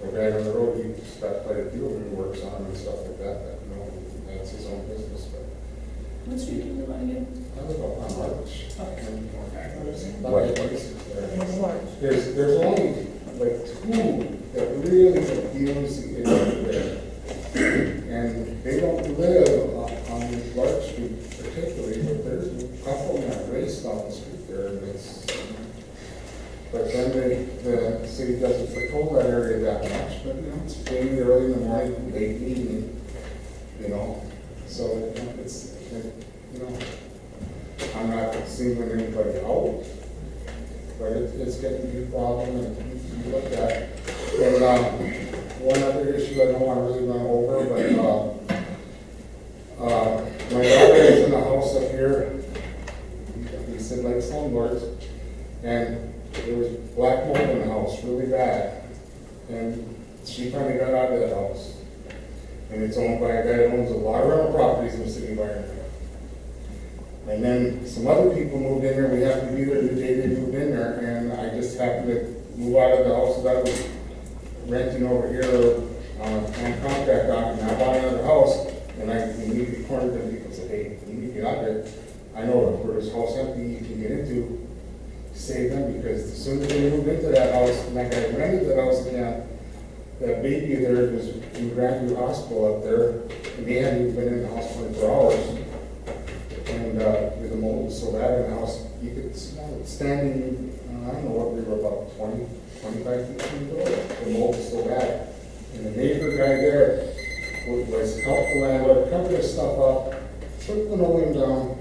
The guy on the road, he's got quite a few of them he works on and stuff like that, that's his own business. But What street do you live on again? I live up on March. Right. There's only like two that really abuse the area there. And they don't live on Lark Street particularly, but there's a couple that race down the street there, and but then the city doesn't patrol that area that much, but it's maybe early in the morning, late evening, so it's, I'm not singling anybody out, but it's getting to be a problem and it needs to be looked at. And one other issue I don't want to really run over, but my daughter is in a house up here. He said like slumlords, and there was black mold in the house, really bad. And she finally got out of that house. And it's owned by a guy that owns a lot of rental properties in the city environment. And then some other people moved in there. We happened to be there the day they moved in there, and I just happened to move out of the house that I was renting over here on contract on, and I bought another house, and I immediately cornered them. People said, "Hey, you need to get out there. I know where this house empty you can get into." Save them, because as soon as they moved into that house, and that guy rented that house again, that baby there was in Grandview Hospital up there, and they hadn't even been in the house 24 hours. And the mold was so bad in the house, you could smell it standing, I don't know what, we were about 20, 25 feet from the door. The mold was so bad. And the neighbor guy there was helped the landlord cover this stuff up, took the molding down,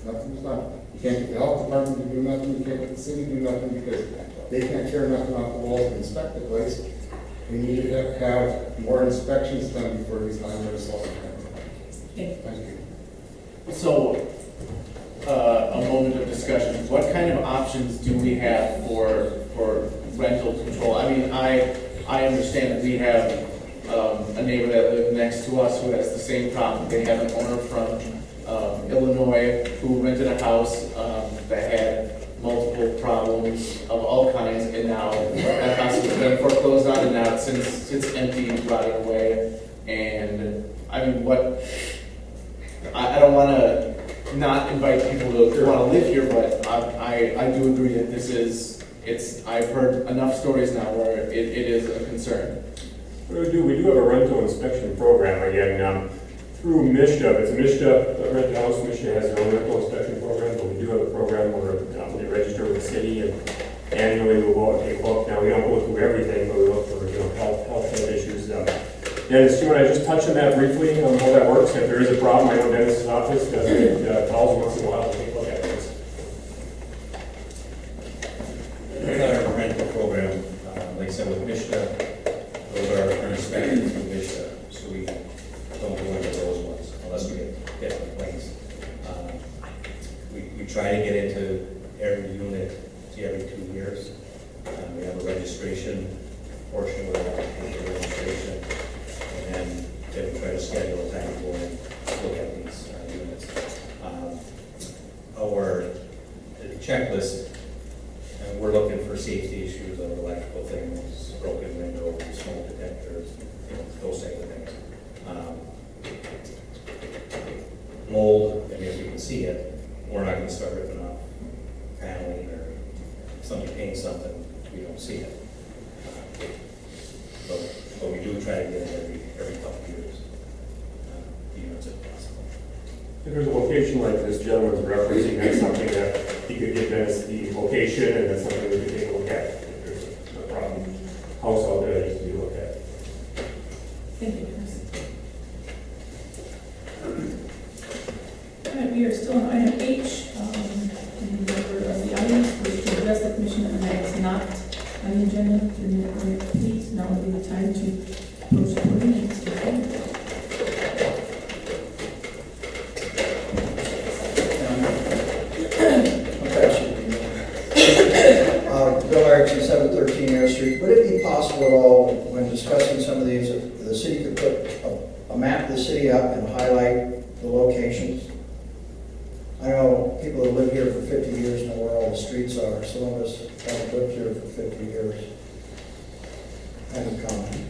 nothing was done. You can't get the health department to do nothing, you can't get the city to do nothing, because they can't tear nothing off the walls and inspect the place. We need to have more inspections done before these landlords sell it. Okay. Thank you. So, a moment of discussion. What kind of options do we have for rental control? I mean, I understand that we have a neighbor that lives next to us who has the same problem. They have an owner from Illinois who rented a house that had multiple problems of all kinds, and now that house has been foreclosed on, and now it's sits empty, rotting away. And I mean, I don't want to not invite people to want to live here, but I do agree that I've heard enough stories now where it is a concern. We do have a rental inspection program, again, through MISHDA. It's a MISHDA rent house. MISHDA has their own rental inspection program, but we do have a program where we register with the city, and annually we'll go out and take a look. Now, we don't go through everything, but we look for health issues. Dennis, do you want to just touch on that briefly, on how that works? If there is a problem, I know Dennis's office does get calls once in a while to take a look at this. With our rental program, like I said, with MISHDA, those are our inspections with MISHDA, so we don't go into those ones unless we get complaints. We try to get into every unit every 2 years. We have a registration portion where we have to take the registration, and then we try to schedule a time to go and look at these units. Our checklist And we're looking for safety issues of electrical things, broken windows, smoke detectors, those type of things. Mold, I mean, if you can see it, we're not gonna start ripping off paneling, or if somebody paints something, we don't see it. But we do try to get it every couple of years, even if it's possible. If there's a location like this gentleman's referencing, that's something that he could give us the location, and that's something we could take a look at. If there's a problem, house out there that needs to be looked at. Thank you, Chris. All right, we are still on item H. Any member of the audience wish to address the commission on items not on the agenda, please, now would be the time to approach the podium and speak. Bill Erickson, 713 Air Street. Would it be possible at all, when discussing some of these, if the city could put a map of the city up and highlight the locations? I know people that live here for 50 years know where all the streets are. Some of us haven't lived here for 50 years. Any comment?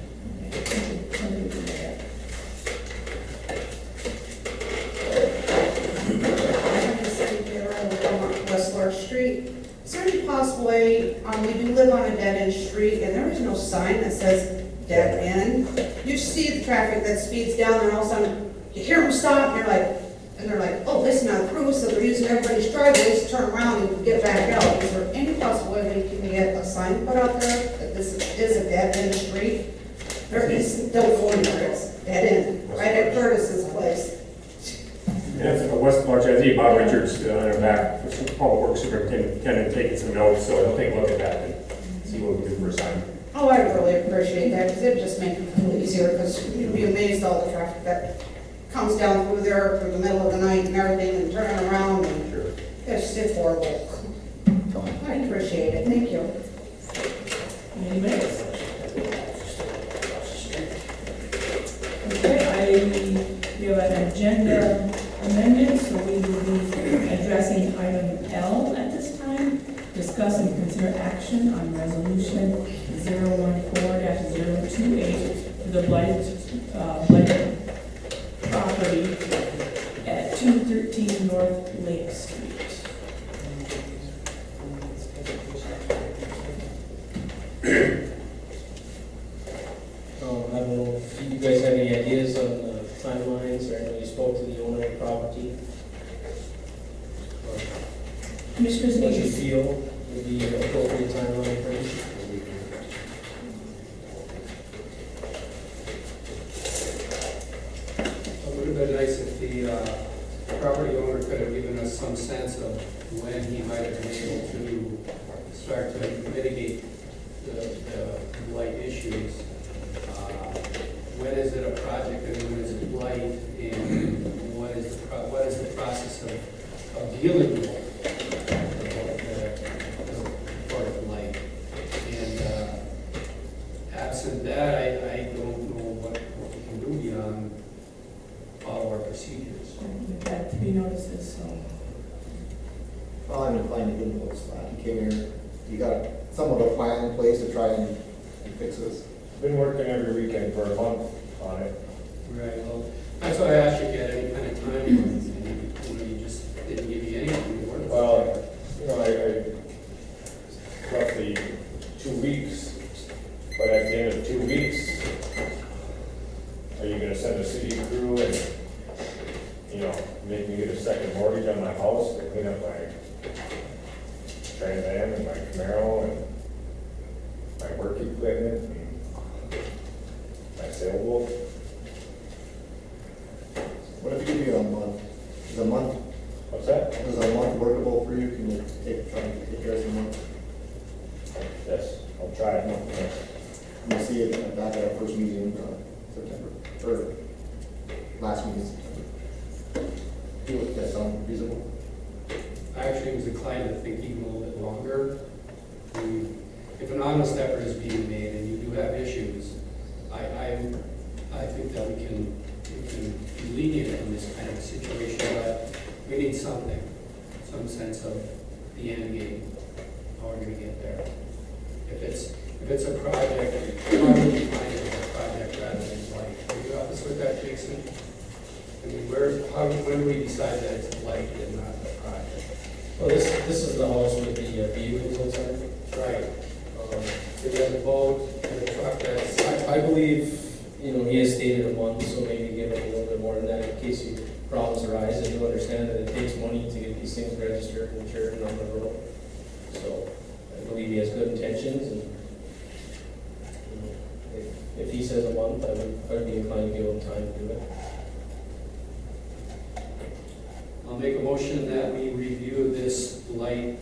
West Larch Street. Is there any possible way, we do live on a dead-end street, and there is no sign that says dead end. You see the traffic that speeds down there, and all of a sudden, you hear them stop, and they're like, oh, this is not approved, so they're using everybody's driveways to turn around and get back out. Is there any possible way we can get a sign put out there that this is a dead-end street? There is, don't go anywhere, it's dead-end, right at Curtis's place. Yeah, it's West Larch, I see Bob Richards in our back, Public Works Superintendent, taking some notes, so I'll take a look at that and see what we can do for a sign. Oh, I really appreciate that, because it'd just make it a little easier, because you'd be amazed all the traffic that comes down through there through the middle of the night and everything, and turning around, and it's horrible. I appreciate it, thank you. Anybody else? Okay, we have an agenda amendment, so we will be addressing item L at this time. Discuss and consider action on resolution 014-028 to the blighted property at 213 North Lake Street. I don't know if you guys have any ideas on timelines, or I know you spoke to the owner of the property. Commissioners, What you feel would be an appropriate timeline for you? It would have been nice if the property owner could have given us some sense of when he might have been able to start to mitigate the blight issues. When is it a project and when is it blight, and what is the process of dealing with the blight? And absent that, I don't know what we can do beyond follow our procedures. we've had 3 notices, so. Well, I'm inclined to give it a slap. You came here, you got somewhat of a plan in place to try and fix this. Been working every weekend for a month on it. Right, well, that's why I asked you if you had any kind of time, and you just didn't give me anything to work with. Well, I roughly 2 weeks, but at the end of 2 weeks, are you gonna send a city crew and, make me get a second mortgage on my house to clean up my Trans Am and my Camaro and my work equipment and my sailboat? What if you give you a month? Is a month? What's that? Is a month workable for you? Can you try and take care of some month? Yes, I'll try it. We'll see it back at our first meeting in September, or last meeting in September. Does that sound reasonable? I actually was inclined to think even a little bit longer. If an honest effort is being made and you do have issues, I think that we can be lenient in this kind of situation, but we need something, some sense of the end game, how we're going to get if it's a project, how would you define it as a project rather than blight? Are you up with that, Jason? I mean, when do we decide that it's blight and not a project? Well, this is the house with the vehicles inside. Right. So you have the boat and the truck that's, I believe, he has stated a month, so maybe give it a little bit more than that in case problems arise, and you understand that it takes money to get these things registered and insured and on the road. So I believe he has good intentions, and if he says a month, I would be inclined to give him time to do it. I'll make a motion that we review this blight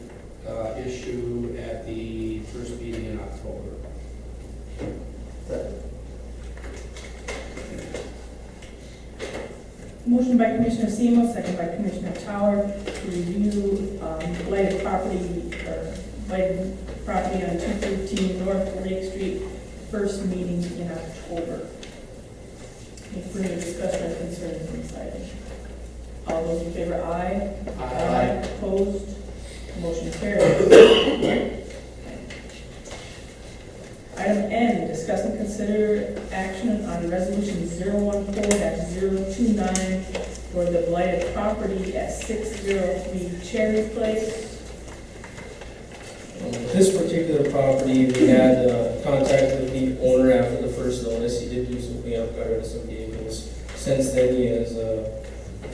issue at the first meeting in October. Motion by Commissioner Semo, second by Commissioner Tower to review blighted property on 213 North Lake Street, first meeting in October. Any further discussion or concerns on this item? All those in favor, aye. Aye. Opposed? Motion carries. Item N, discuss and consider action on resolution 014-029 for the blighted property at 603 Cherry Place. This particular property, we had contact with the owner after the first notice. He did do some cleanup, got rid of some vehicles. Since then, he has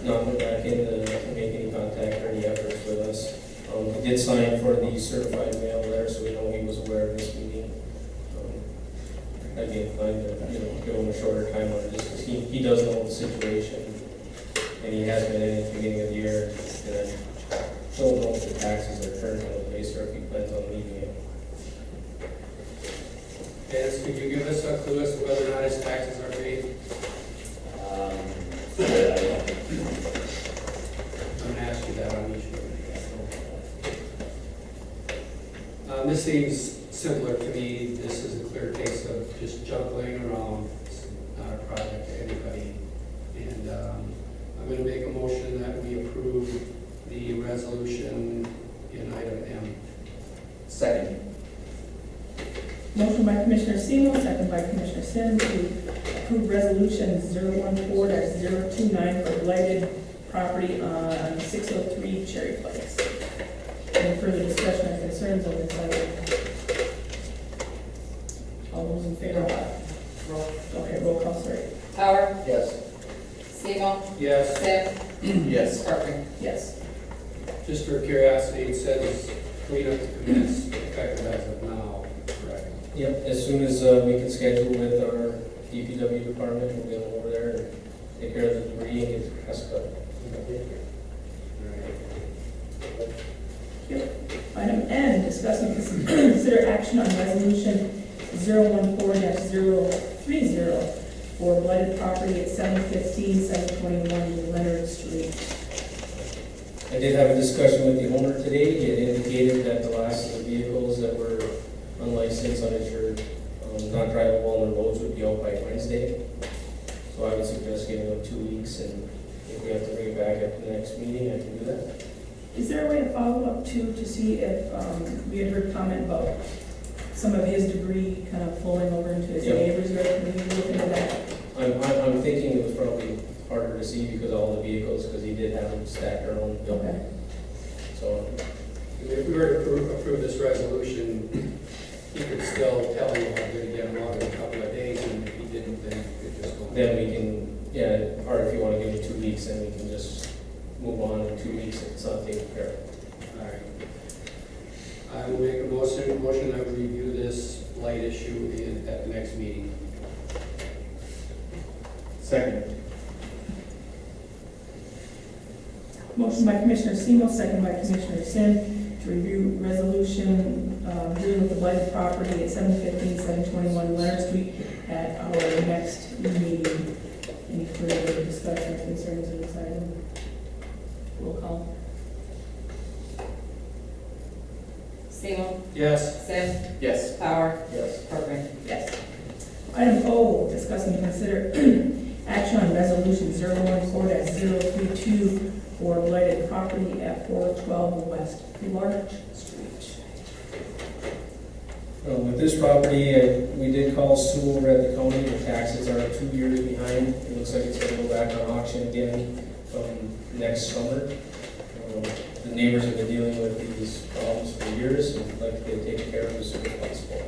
not been back in to make any contact or any efforts with us. He did sign for the certified mail there, so we know he was aware of this meeting. I'd be inclined to, give him a shorter time on it, just because he does know the situation, and he has been in the beginning of the year, and I don't know if the taxes are currently in place or if he plans on leaving it. Dennis, could you give us a clue as to whether or not his taxes are paid? I'm gonna ask you that on each one. This seems similar to me. This is a clear case of just juggling around. It's not a project to anybody. And I'm gonna make a motion that we approve the resolution in item M. Second. Motion by Commissioner Semo, second by Commissioner Sin to approve resolution 014-029 for blighted property on 603 Cherry Place. Any further discussion or concerns on this item? All those in favor? Roll call, sorry. Howard, Yes. Semo, Yes. Sam, Yes. Parker. Yes. Just for curiosity, it says cleanup to commence effective as of now, correct? Yep, as soon as we can schedule with our DPW department, we'll get over there and take care of the debris and get the grass cut. Item N, discuss and consider action on resolution 014-030 for blighted property at 715, 721 Leonard Street. I did have a discussion with the owner today. He had indicated that the last of the vehicles that were unlicensed, uninsured, not drivable on the roads would be out by Wednesday. So I would suggest giving them 2 weeks, and if we have to bring it back at the next meeting, I can do that. Is there a way to follow up too, to see if, we had heard comment about some of his debris kind of flowing over into his Yep. neighbor's yard? Can we look into that? I'm thinking it was probably harder to see because of all the vehicles, because he did have them stacked around the building. Okay. So, If we were to approve this resolution, he could still tell you I'm gonna get them out in a couple of days, and if he didn't, then you could just go. then we can, or if you want to give me 2 weeks, then we can just move on in 2 weeks if it's not taken care of. All right. I will make a motion that we review this blight issue at the next meeting. Second. Motion by Commissioner Semo, second by Commissioner Sin to review resolution dealing with the blighted property at 715, 721 Leonard Street at our next meeting. Any further discussion or concerns on this item? Roll call. Semo, Yes. Sam, Yes. Power, Yes. Parker. Yes. Item O, discuss and consider action on resolution 014-032 for blighted property at 412 West Larch Street. With this property, we did call Sue over at the county. The taxes are 2 years behind. It looks like it's going to go back on auction again next summer. The neighbors have been dealing with these problems for years, and would like to get it taken care of as soon as possible.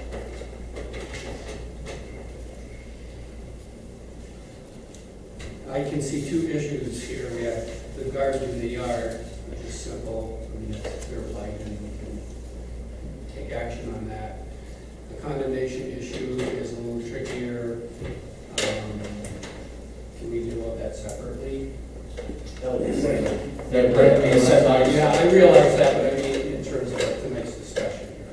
I can see two issues here. We have the garden in the yard, which is simple. I mean, it's their blight, and we can take action on that. The condemnation issue is a little trickier. Can we deal with that separately? That would be a separate. Yeah, I realize that, but I mean, in terms of tonight's discussion here.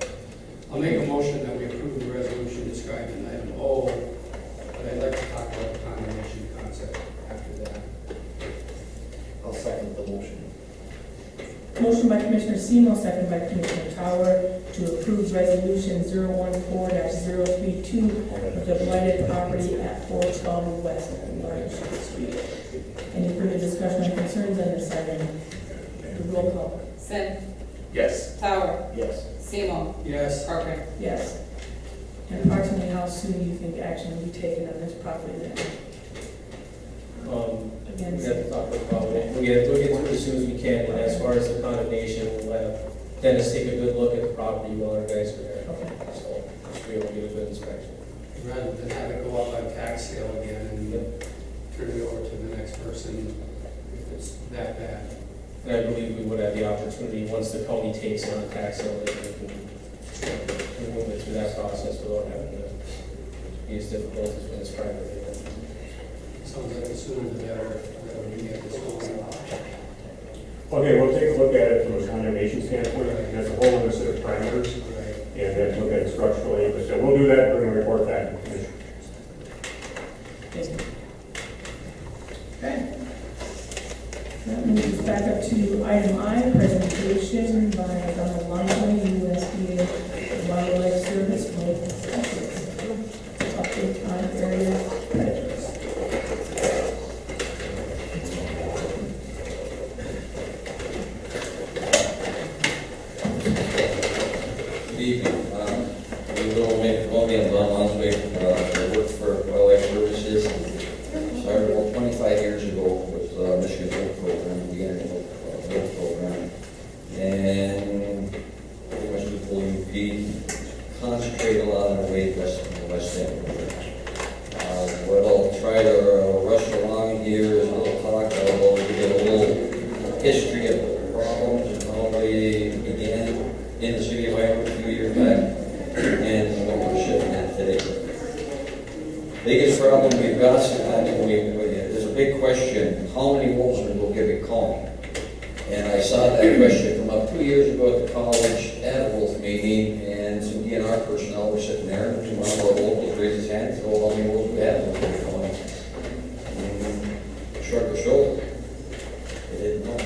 I'll make a motion that we approve the resolution described in item O, but I'd like to talk about the condemnation concept after that. I'll second the motion. Motion by Commissioner Semo, second by Commissioner Tower, to approve resolution 014-032 of the blighted property at 412 West Large Street. Any further discussion or concerns on this item? Roll call. Sin. Yes. Tower. Yes. Seymour. Yes. Parker. Yes. And approximately how soon do you think action will be taken on this property then? We have to talk about it. We'll get through it as soon as we can, and as far as the condemnation, we'll have Dennis take a good look at the property while our guys are there. Okay. So, just be able to get a good inspection. Rather than have it go up on tax sale again and turn it over to the next person if it's that bad. And I believe we would have the opportunity, once the county takes it on tax sale, that we can move it through that process without having to be as difficult as when it's private. Sounds like the sooner the better, that we get this going. Okay, we'll take a look at it from a condemnation standpoint, and that's a whole other set of parameters, and then look at it structurally, but so we'll do that and bring a report back to the commission. Okay. That moves us back up to item I, presentation by Donald Longley, USDA Wildlife Service, update on area predators. Good evening. I'm Don Lonsway. I work for Wildlife Services. Started about 25 years ago with Michigan Wolf Program, the beginning of the Wolf Program. And pretty much with full UP, concentrate a lot on the way west in the West End. What I'll try to rush along here is a little talk about, we get a little history of the problems and how they began in the city of Iowa a few years back, and what we're shifting at today. Biggest problem we've got, there's a big question, how many wolves are in Gilgit County? And I saw that question come up 2 years ago at the college at a wolf meeting, and some DNR personnel were sitting there, and one of our locals raised his hand and said, "Oh, how many wolves we have in Gilgit County?" And shrugged their shoulder. They didn't know.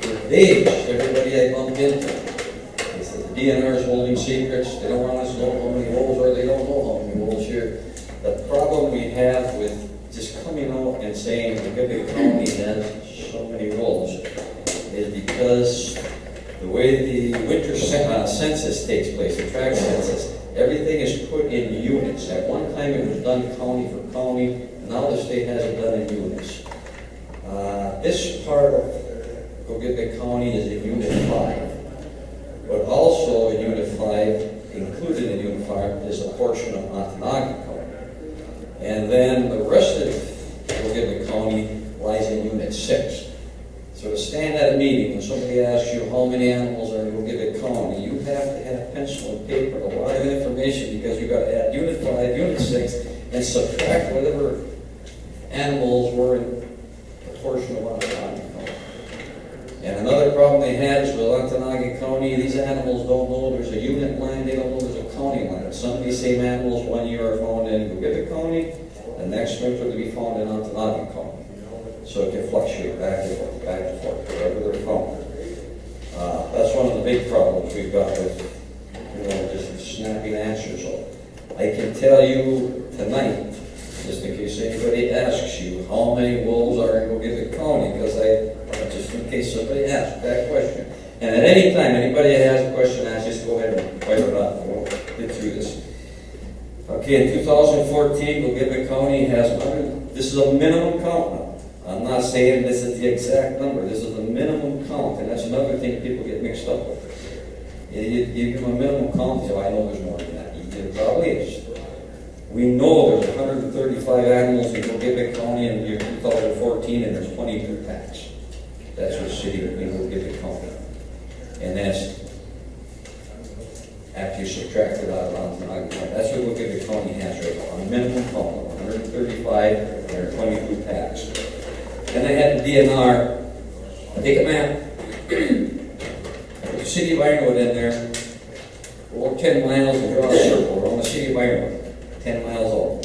For days, everybody I bumped into, they said the DNR is holding secrets, they don't want us to know how many wolves, or they don't know how many wolves here. The problem we have with just coming out and saying the Gilgit County has so many wolves is because the way the winter census takes place, the tract census, everything is put in units. At one time it was done county for county, and now the state has it done in units. This part of Gilgit County is in Unit 5, but also in Unit 5, included in Unit 5, is a portion of Ontonagon County. And then the rest of Gilgit County lies in Unit 6. So to stand at a meeting, when somebody asks you how many animals are in Gilgit County, you have to have pencil and paper and a lot of information, because you've got to add Unit 5, Unit 6, and subtract whatever animals were in a portion of Ontonagon County. And another problem they had is with Ontonagon County, these animals don't know there's a unit line, they don't know there's a county line. Some of these same animals one year are found in Gilgit County, the next winter they'll be found in Ontonagon County. So it can fluctuate back and forth, wherever they're found. That's one of the big problems we've got with, just snapping answers. I can tell you tonight, just in case anybody asks you how many wolves are in Gilgit County, because just in case somebody asks that question. And at any time, anybody that has a question, just go ahead and fire it up. Okay, in 2014, Mogillic County has 100, this is a minimum count now. I'm not saying this is the exact number, this is the minimum count, and that's another thing people get mixed up with. You give them a minimum count, so I know there's more than that. It probably is. We know there's 135 animals in Mogillic County in the year 2014, and there's 22 packs. That's what city of Mogillic County. And that's after you subtract it out of that's what Mogillic County has right now, a minimum count of 135 and there are 22 packs. Then I had the DNR take a map, put the city of Ironwood in there, go 10 miles and draw a circle around the city of Ironwood, 10 miles over.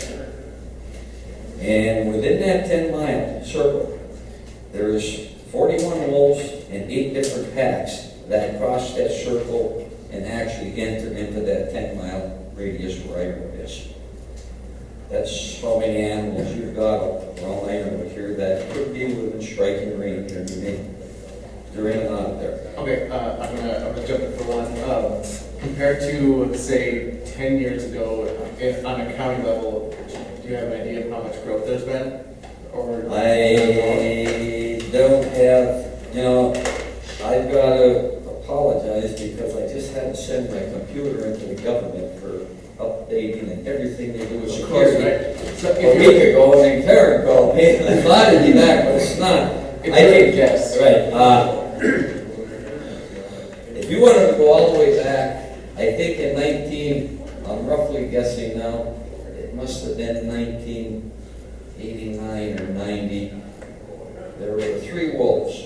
And within that 10-mile circle, there's 41 wolves and 8 different packs that cross that circle and actually enter into that 10-mile radius where Ironwood is. That's how many animals you've got around Ironwood here that could be within striking range or they're in and out of there. Okay, I'm gonna jump in for one. Compared to, say, 10 years ago, on a county level, do you have an idea of how much growth there's been? Or I don't have, I've got to apologize because I just had to send my computer into the government for updating and everything they do with security. Right. So A week ago, and then Karen called me, and I thought it'd be back, but it's not. I think yes. Right. If you wanted to go all the way back, I think in I'm roughly guessing now, it must have been 1989 or 90. There were 3 wolves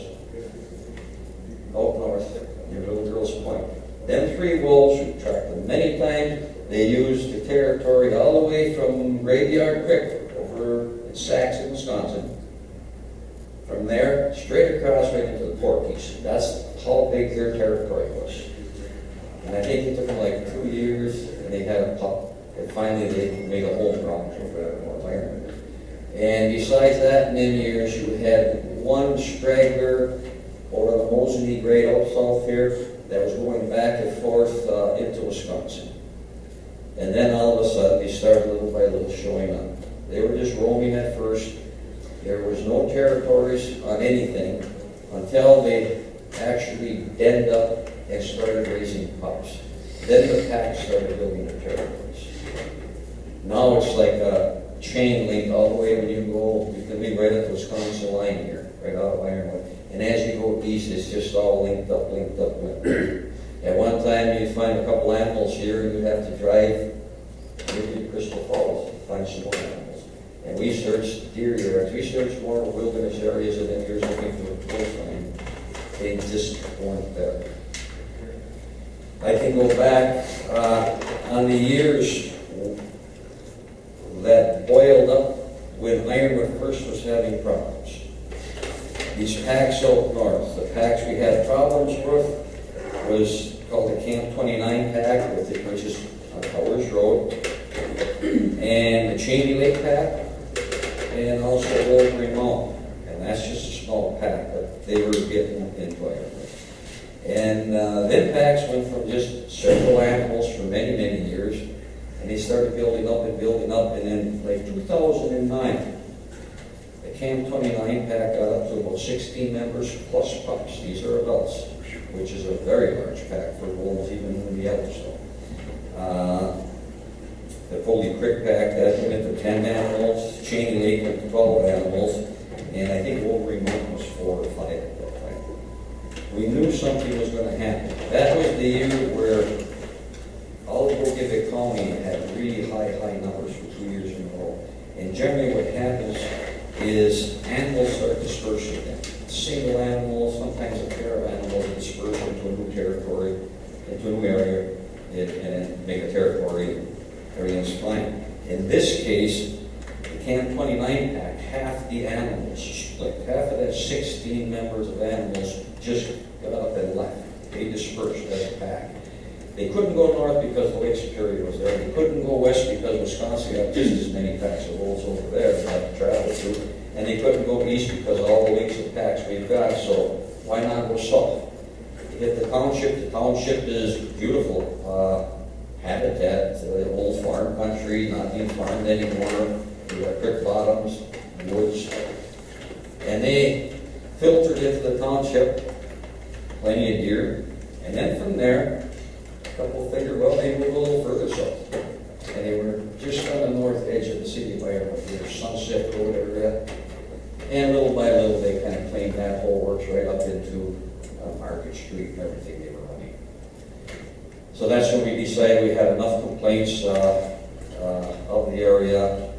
out north near Little Girls Point. Them 3 wolves, we tracked them many times. They used the territory all the way from Graveyard Creek over in Saxon, Wisconsin. From there, straight across right into the Porkies. That's how big their territory was. And I think it took them like 2 years, and they had a pup. And finally, they made a home run over that environment. And besides that, in them years, you had 1 straggler over the Mosney Grade out south here that was going back and forth into Wisconsin. And then all of a sudden, they started little by little showing up. They were just roaming at first. There was no territories on anything until they actually denned up and started raising pups. Then the pack started building their territories. Now it's like a chain link all the way when you go, you can be right at the Wisconsin line here, right out of Ironwood. And as you go east, it's just all linked up. At one time, you'd find a couple animals here, and you'd have to drive maybe to Crystal Falls to find some more animals. And we searched deer yards, we searched more wilderness areas, and then you're looking for wolfland. They just weren't there. I can go back on the years that boiled up when Ironwood first was having problems. These packs out north, the packs we had problems with was called the Camp 29 pack, which is on Powers Road, and the Cheney Lake pack, and also Old Green Mountain. And that's just a small pack, but they were getting into Ironwood. And then packs went from just several animals for many, many years, and they started building up, and then like 2009, the Camp 29 pack got up to about 16 members plus pups. These are adults, which is a very large pack for wolves, even in the Yellowstone. The Foley Creek pack, that went into 10 animals, Cheney Lake went to 12 animals, and I think Old Green Mountain was 4 or 5 at that time. We knew something was going to happen. That was the year where all of Mogillic County had really high numbers for 2 years in a row. And generally what happens is animals start dispersing again. Single animals, sometimes a pair of animals disperse into a new territory, into a new area, and make a territory, and everything's fine. In this case, the Camp 29 pack, half the animals split. Half of that 16 members of animals just got up and left. They dispersed as a pack. They couldn't go north because the Lake Superior was there. They couldn't go west because Wisconsin got just as many packs of wolves over there they had to travel through. And they couldn't go east because of all the lakes and packs we've got, so why not go south? You hit the township is beautiful. habitat, old farm country, not being farmed anymore. We got creek bottoms, woods. And they filtered into the township, plenty of deer. And then from there, a couple figured, well, they move a little further south. And they were just on the north edge of the city by their Sunset Road area. And little by little, they kind of claimed that whole works right up into Market Street and everything they were running. So that's when we decided we had enough complaints of the area,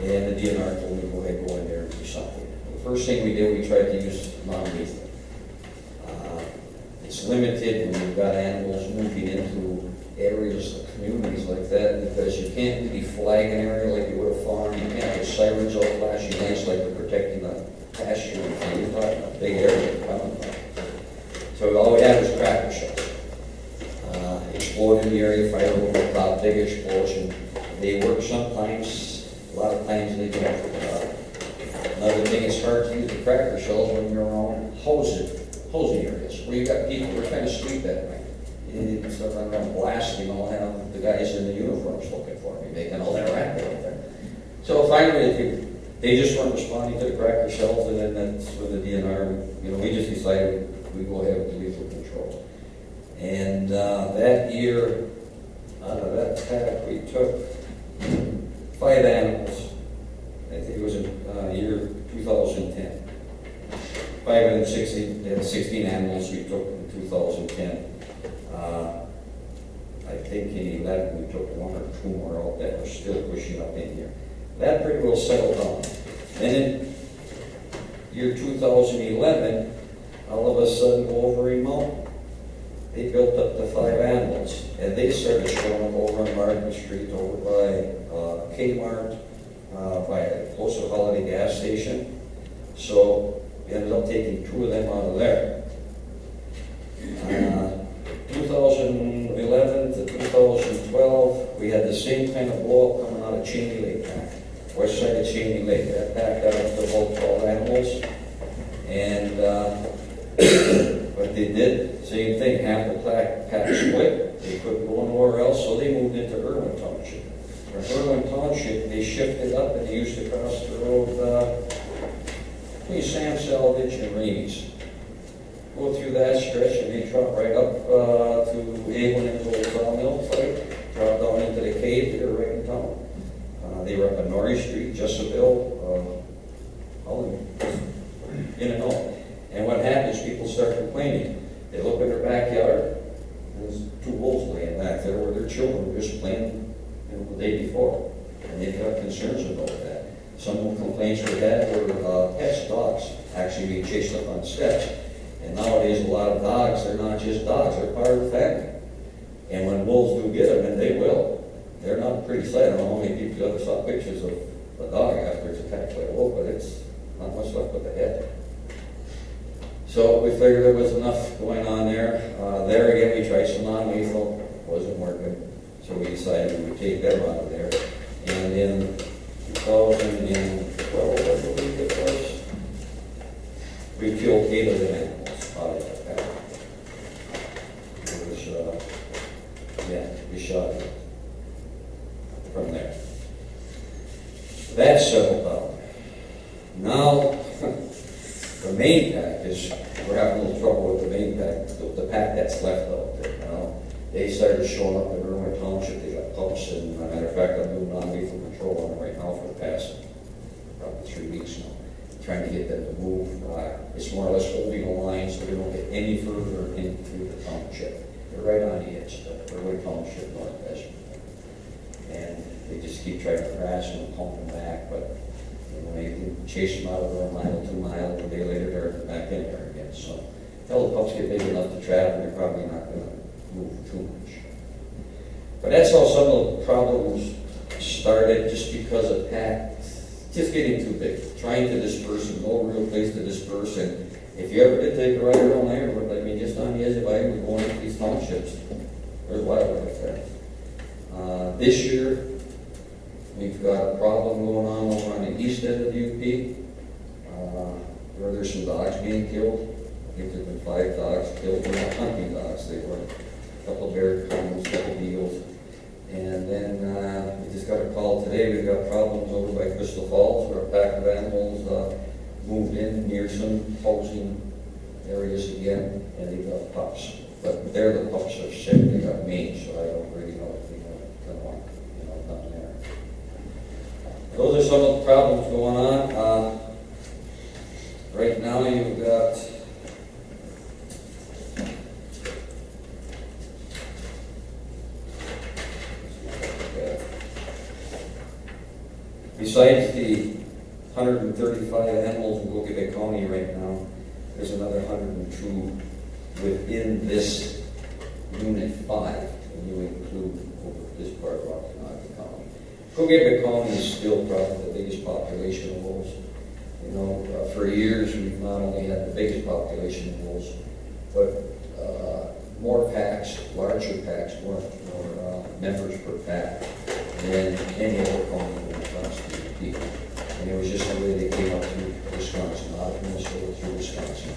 and the DNR told me to go ahead and go in there and do something. The first thing we did, we tried to use non-lethal. It's limited when you've got animals moving into areas, communities like that, because you can't really flag an area like you would a farm. You can't have sirens all flashing lights like they're protecting a pasture. You're talking a big area coming from. So all we had was cracker shells. Explode in the area, fire over the top, big explosion. They work sometimes, a lot of times they don't. Another thing, it's hard to use the cracker shells when you're around housing areas, where you got people who are kind of asleep that night. You start running around blasting, all have the guys in the uniforms looking for me, making all that racket out there. So finally, they just weren't responding to the cracker shells, and then that's when the DNR, we just decided we'd go ahead with lethal control. And that year, out of that pack, we took 5 animals. I think it was in year 2010. 16 animals we took in 2010. I think in 11 we took 1 or 2 more out that were still pushing up in here. That pretty well settled down. Then in year 2011, all of a sudden Wolverine Mountain, they built up to 5 animals, and they started showing up over on Martin Street, over by Kmart, by close to Holiday gas station. So we ended up taking 2 of them out of there. 2011 to 2012, we had the same kind of blow up coming out of Cheney Lake pack. West side of Cheney Lake. That pack got up to about 12 animals. And what they did, same thing, half the pack split. They couldn't go nowhere else, so they moved into Irwin Township. From Irwin Township, they shifted up and they used to cross the road between Sam Salvage and Rainey's. Go through that stretch and they drop right up to Avon into the sawmill site, drop down into the cave, they're right in town. They were up on Norrie Street, Jesseville, all in and out. And what happens, people start complaining. They look in their backyard, and there's 2 wolves laying back there where their children were just playing the day before. And they've got concerns about that. Some complaints we had were pets, dogs, actually being chased up on steps. And nowadays, a lot of dogs, they're not just dogs, they're part of the family. And when wolves do get them, and they will, they're not pretty sight. I don't know how many people ever saw pictures of a dog after it's attacked by a wolf, but it's not much left but the head. So we figured there was enough going on there. There again, we tried some non-lethal, wasn't working. So we decided we would take them out of there. And in 2012, I believe it was, we killed 8 of the animals out of that pack. It was, we shot it from there. That settled down. Now, the main pack is, we're having a little trouble with the main pack, the pack that's left out there now. They started showing up in Irwin Township, they got pumps, and as a matter of fact, I'm doing non-lethal control on it right now for the past probably 3 weeks now, trying to get them to move. It's more or less holding a line so they don't get any further into the township. They're right on the edge of the Irwin Township, northwest. And they just keep trying to harass them and pump them back, but you can chase them out of a mile, 2 miles, a day later they're back in there again. So until the pups get big enough to travel, they're probably not going to move too much. But that's how some of the problems started, just because of pack just getting too big, trying to disperse and no real place to disperse. And if you ever did take a ride around there, I mean, just on the edge of Iron, we're going into these townships. There's wildlife there. This year, we've got a problem going on over on the east end of the UP, where there's some dogs being killed. I think there's been 5 dogs killed. They're not hunting dogs. They were a couple of bear cones, a couple of eagles. moved in near some housing areas again, and they got pups. But there the pups are sick, they got mange, so I don't really know if they don't want, nothing there. Those are some of the problems going on. Right now you've got besides the 135 animals in Quebec County right now, there's another 102 within this Unit 5, when you include this part of Rocky County. Quebec County is still probably the biggest population of wolves. For years we've not only had the biggest population of wolves, but more packs, larger packs, more members per pack than any other county when it comes to people. And it was just the way they came up through Wisconsin, not Minnesota, through Wisconsin.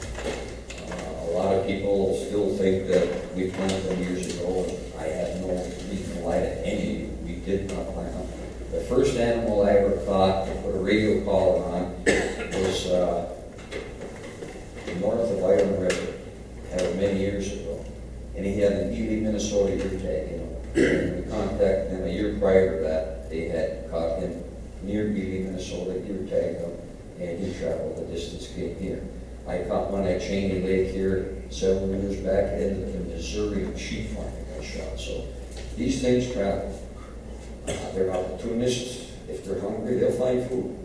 A lot of people still think that we planted them years ago. I have no reason to lie to any of you. We did not plant them. The first animal I ever caught to put a radio collar on was north of Iron River. That was many years ago. And he had an Ely, Minnesota ear tag. And we contacted them a year prior to that. They had caught him near Ely, Minnesota, ear tagged him, and he traveled the distance, came here. I caught one at Cheney Lake here several years back, ended up in Missouri, and sheep farm got shot. So these things travel. They're opportunists. If they're hungry, they'll find food.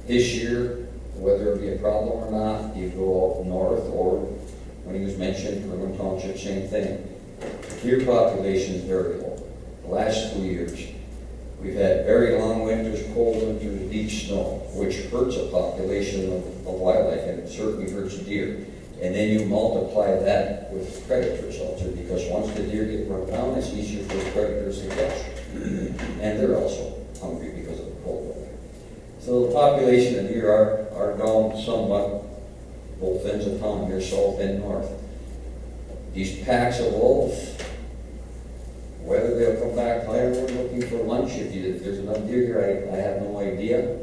This year, whether it be a problem or not, you go up north, or when he was mentioned, Irwin Township, same thing. The deer population is very low. The last 2 years, we've had very long winters, cold winters, deep snow, which hurts a population of wildlife, and it certainly hurts deer. And then you multiply that with predators also, because once the deer get run down, it's easier for the predators to catch. And they're also hungry because of the cold weather. So the population of deer are down somewhat, both ends of town, here south and north. These packs of wolves, whether they'll come back later looking for lunch, if there's enough deer here, I have no idea.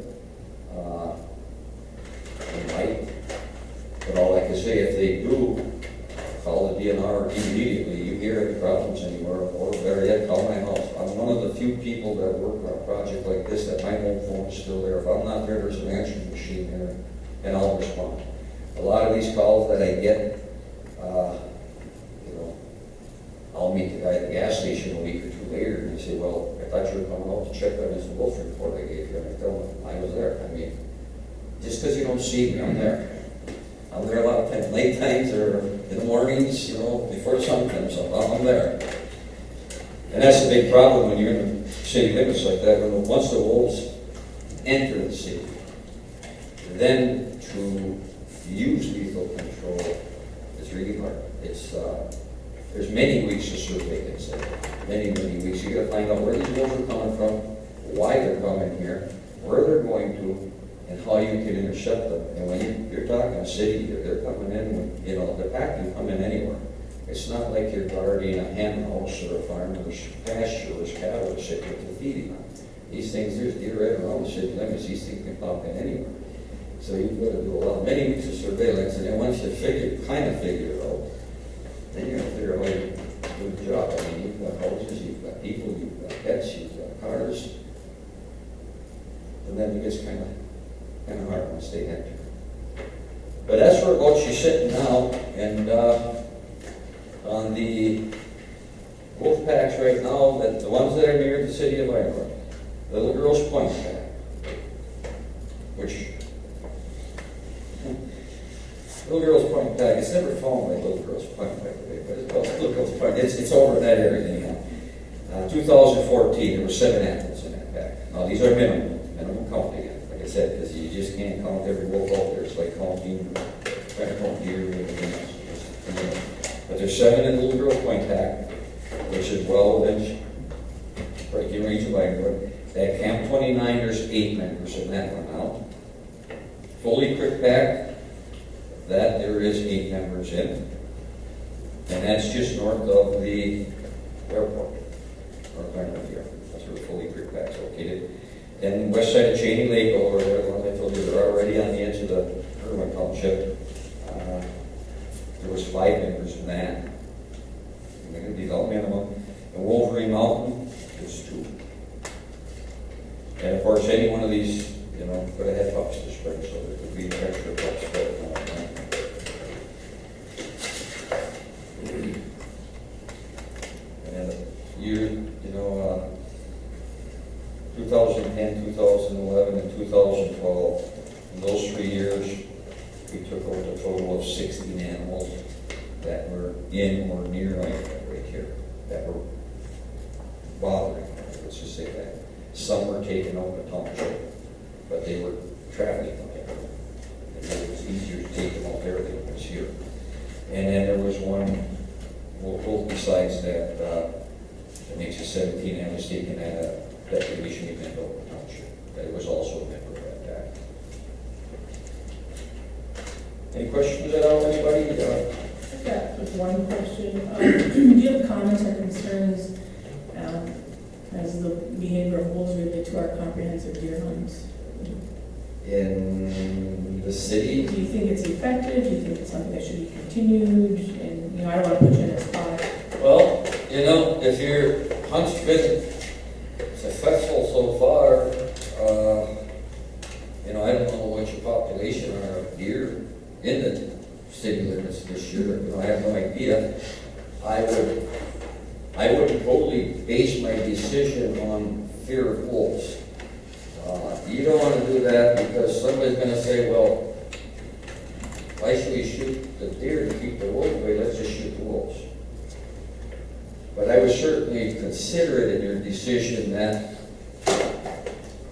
They might. But all I can say, if they do, call the DNR immediately. You hear any problems anywhere, or better yet, call my house. I'm one of the few people that work on a project like this that my home phone is still there. If I'm not there, there's an answering machine there, and I'll respond. A lot of these calls that I get, I'll meet the guy at the gas station a week or two later, and they say, well, I thought you were coming out to check on this wolf report I gave you. And I tell them, I was there. I mean, just because you don't see me, I'm there. I'm there a lot of times, late times or in the mornings, before the sun comes up, I'm there. And that's a big problem when you're in the city limits like that. Once the wolves enter the city, then to use lethal control is really hard. There's many weeks of survey, they say. Many weeks. You got to find out where these wolves are coming from, why they're coming here, where they're going to, and how you can intercept them. And when you're talking a city, they're coming in, the pack can come in anywhere. It's not like you're guarding a hen house or a farmer's pasture where cattle are sitting with the feeding on. These things, there's deer right around the city limits. These things can pop in anywhere. So you've got to do many weeks of surveillance, and then once you kind of figure it out, then you're going to figure out how to do the job. I mean, you've got houses, you've got people, you've got pets, you've got cars, and then it gets kind of hard once they enter. But that's where about she's sitting now, and on the wolf packs right now, that the ones that are near the city of Iowa, Little Girls Point pack, which Little Girls Point pack, it's never fallen by Little Girls Point, by the way, but it's called Little Girls Point. It's over in that area anyhow. 2014, there were 7 animals in that pack. Now these are minimum count again, like I said, because you just can't count every wolf out there. It's like counting, trying to count deer and everything else. But there's 7 in the Little Girls Point pack, which is well within striking range of Ironwood. At Camp 29, there's 8 members in that one now. Fully Creek pack, that there is 8 members in, and that's just north of the airport, North Ironwood Airport. That's where Fully Creek pack's located. and west side of Cheney Lake over there, the one I told you, they're already on the edge of the Irwin Township. There was 5 members in that. And they're going to be the minimum. And Wolverine Mountain, there's 2. And of course, any one of these, you know, could have had pups this spring, so there could be extra pups. And year, 2010, 2011, and 2012, in those 3 years, we took out a total of 16 animals that were in or near right here, that were bothering, let's just say that. Some were taken out of the township, but they were traveling from there. And it was easier to take them out there than it was here. And then there was one wolf besides that, that makes it 17, and was taken at a declaration event over the township. That was also a member of that act. Any questions at all, anybody? I've got just one question. Do you have comments or concerns as the behavior of wolves related to our comprehensive deer hunts? In the city? Do you think it's effective? Do you think it's something that should be continued? And, I don't want to put you in a spot. Well, if your hunt's been successful so far, I don't know what your population are of deer in the city limits this year. I have no idea. I wouldn't totally base my decision on fear of wolves. You don't want to do that because somebody's going to say, well, why should we shoot the deer to keep the wolves away? Let's just shoot the wolves. But I would certainly consider it in your decision that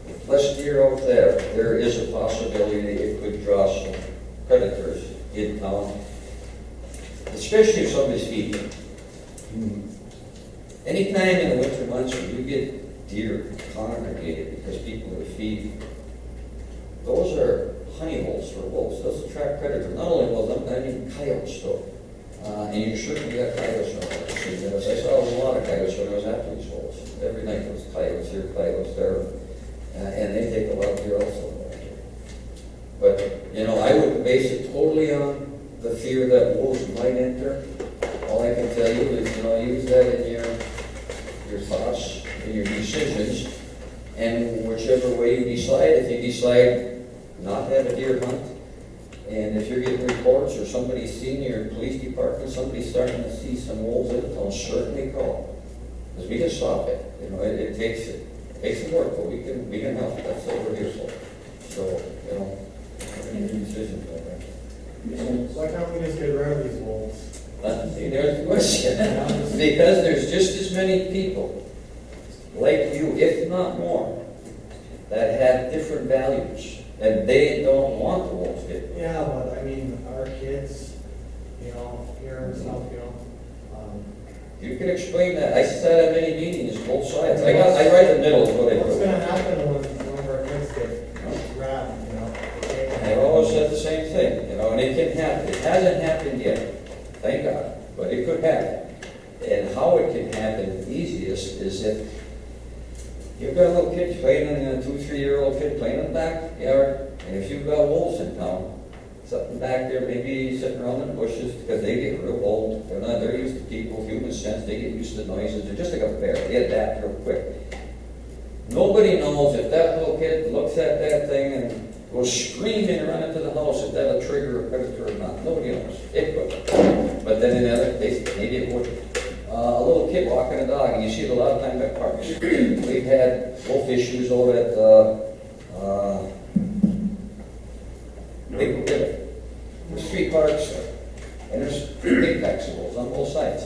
with less deer out there is a possibility it could draw some predators in town, especially if somebody's feeding. Anytime in the winter months when you get deer congregated because people are feeding, those are honey holes for wolves. Those attract predators. Not only wolves, I mean coyotes though. And you certainly got coyotes around there. I saw a lot of coyotes when I was after these wolves. Every night there was coyotes here, coyotes there. And they take a lot of deer also. But, I wouldn't base it totally on the fear that wolves might enter. All I can tell you is, use that in your thoughts, in your decisions, and whichever way you decide, if you decide not to have a deer hunt, and if you're getting reports or somebody's seen your police department, somebody's starting to see some wolves in town, certainly call. Because we can stop it. It takes some work, but we can help. That's what we're here for. So, make your decisions like that. So why can't we just get rid of these wolves? See, there's the question. Because there's just as many people like you, if not more, that have different values. And they don't want the wolves hit. Yeah, but our kids, here and stuff, You can explain that. I sat at many meetings, both sides. I right in the middle is what I what's do. gonna happen when one of our kids get grabbed, I've always said the same thing, and it can happen. It hasn't happened yet, thank God, but it could happen. And how it can happen easiest is if you've got a little kid playing in a 2-3-year-old kid playing in the backyard, and if you've got wolves in town, something back there, maybe sitting around in the bushes, because they get real bold. They're used to people, human sense, they get used to noises. They're just like a bear, they adapt real quick. Nobody knows if that little kid looks at that thing and goes screaming and run into the house, if that'll trigger a predator or not. Nobody knows. It could. But then in the other case, maybe it would. A little kid walking a dog, and you see it a lot of times at parks. We've had wolf issues over at Big River. There's 3 parks, and there's big packs of wolves on both sides.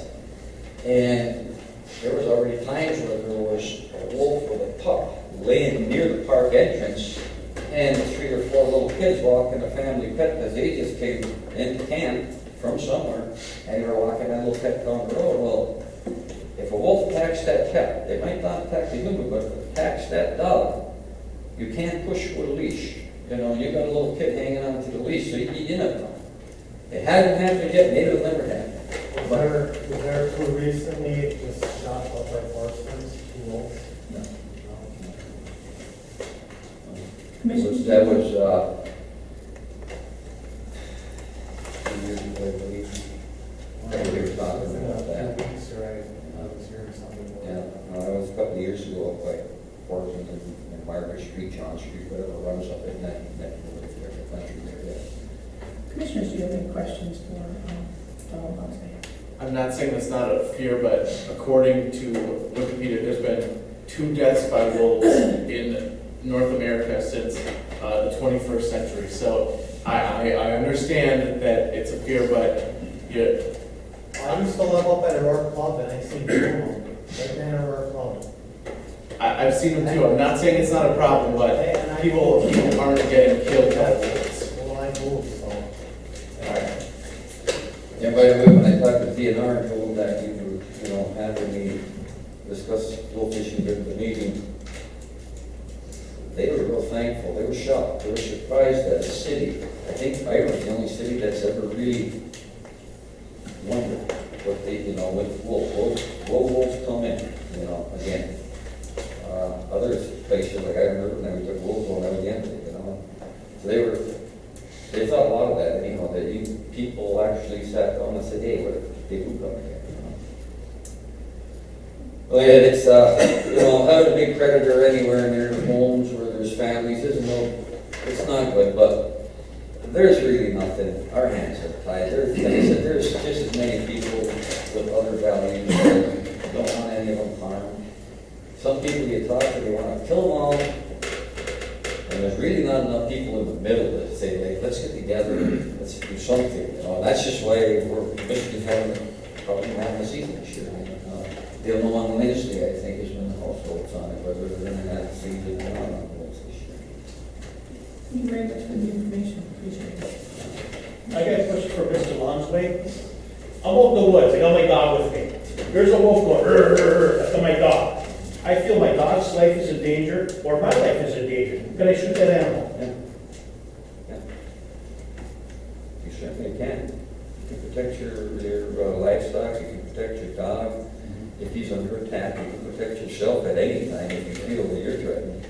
And there was already times where there was a wolf with a pup laying near the park entrance, and 3 or 4 little kids walking a family pet because they just came into camp from somewhere, and they were walking that little pet down the road. Well, if a wolf attacks that pet, they might not attack the human, but if it attacks that dog, you can't push with a leash. You got a little kid hanging on to the leash, so you don't know. It hasn't happened yet, maybe it'll never happen. Was there 2 recently just shot up by foresters, 2 wolves? No. Commissioners? That was, 2 years ago, I believe. That we were talking about that. Yeah, no, that was a couple of years ago, up by Portland and Margaret Street, John Street, whatever runs up in that country there, yeah. Commissioners, do you have any questions for Donald Huxley? I'm not saying that's not a fear, but according to Wikipedia, there's been 2 deaths by wolves in North America since the 21st century. So I understand that it's a fear, but I used to live up at Aurora Club and I seen 2 of them, right there in Aurora Club. I've seen them too. I'm not saying it's not a problem, but people aren't getting killed by wolves. Well, I moved, so. Alright. Yeah, by the way, when I talked to DNR and told them that you know, having me discuss wolf fishing during the meeting, they were real thankful. They were shocked. They were surprised that a city, I think Ireland's the only city that's ever really wondered what they, you know, what wolves come in, you know, again. Other places, like I remember when we took wolves on out again, you know. So they thought a lot of that, you know, that people actually sat down and said, hey, what if they do come again, you know. Well, yeah, it's, you know, having a big predator anywhere near homes where there's families isn't no, it's not good, but there's really nothing. Our hands are tied. There's, like I said, there's just as many people with other values that don't want any of them harmed. Some people you talk to, they want to kill them all, and there's really not enough people in the middle that say, like, let's get together, let's do something, you know. And that's just why Michigan's probably having a season this year. They'll know on Wednesday, I think, is when the house votes on it, whether they're going to have a season or not on votes this year. Thank you very much for the information. Appreciate it. I got a question for Mr. Lonsway. I'm out in the woods, I got my dog with me. There's a wolf going, after my dog. I feel my dog's life is in danger, or my life is in danger. Can I shoot that animal? Yeah. You certainly can. You can protect your livestock, you can protect your dog. If he's under attack, you can protect yourself at any time if you feel that you're threatened.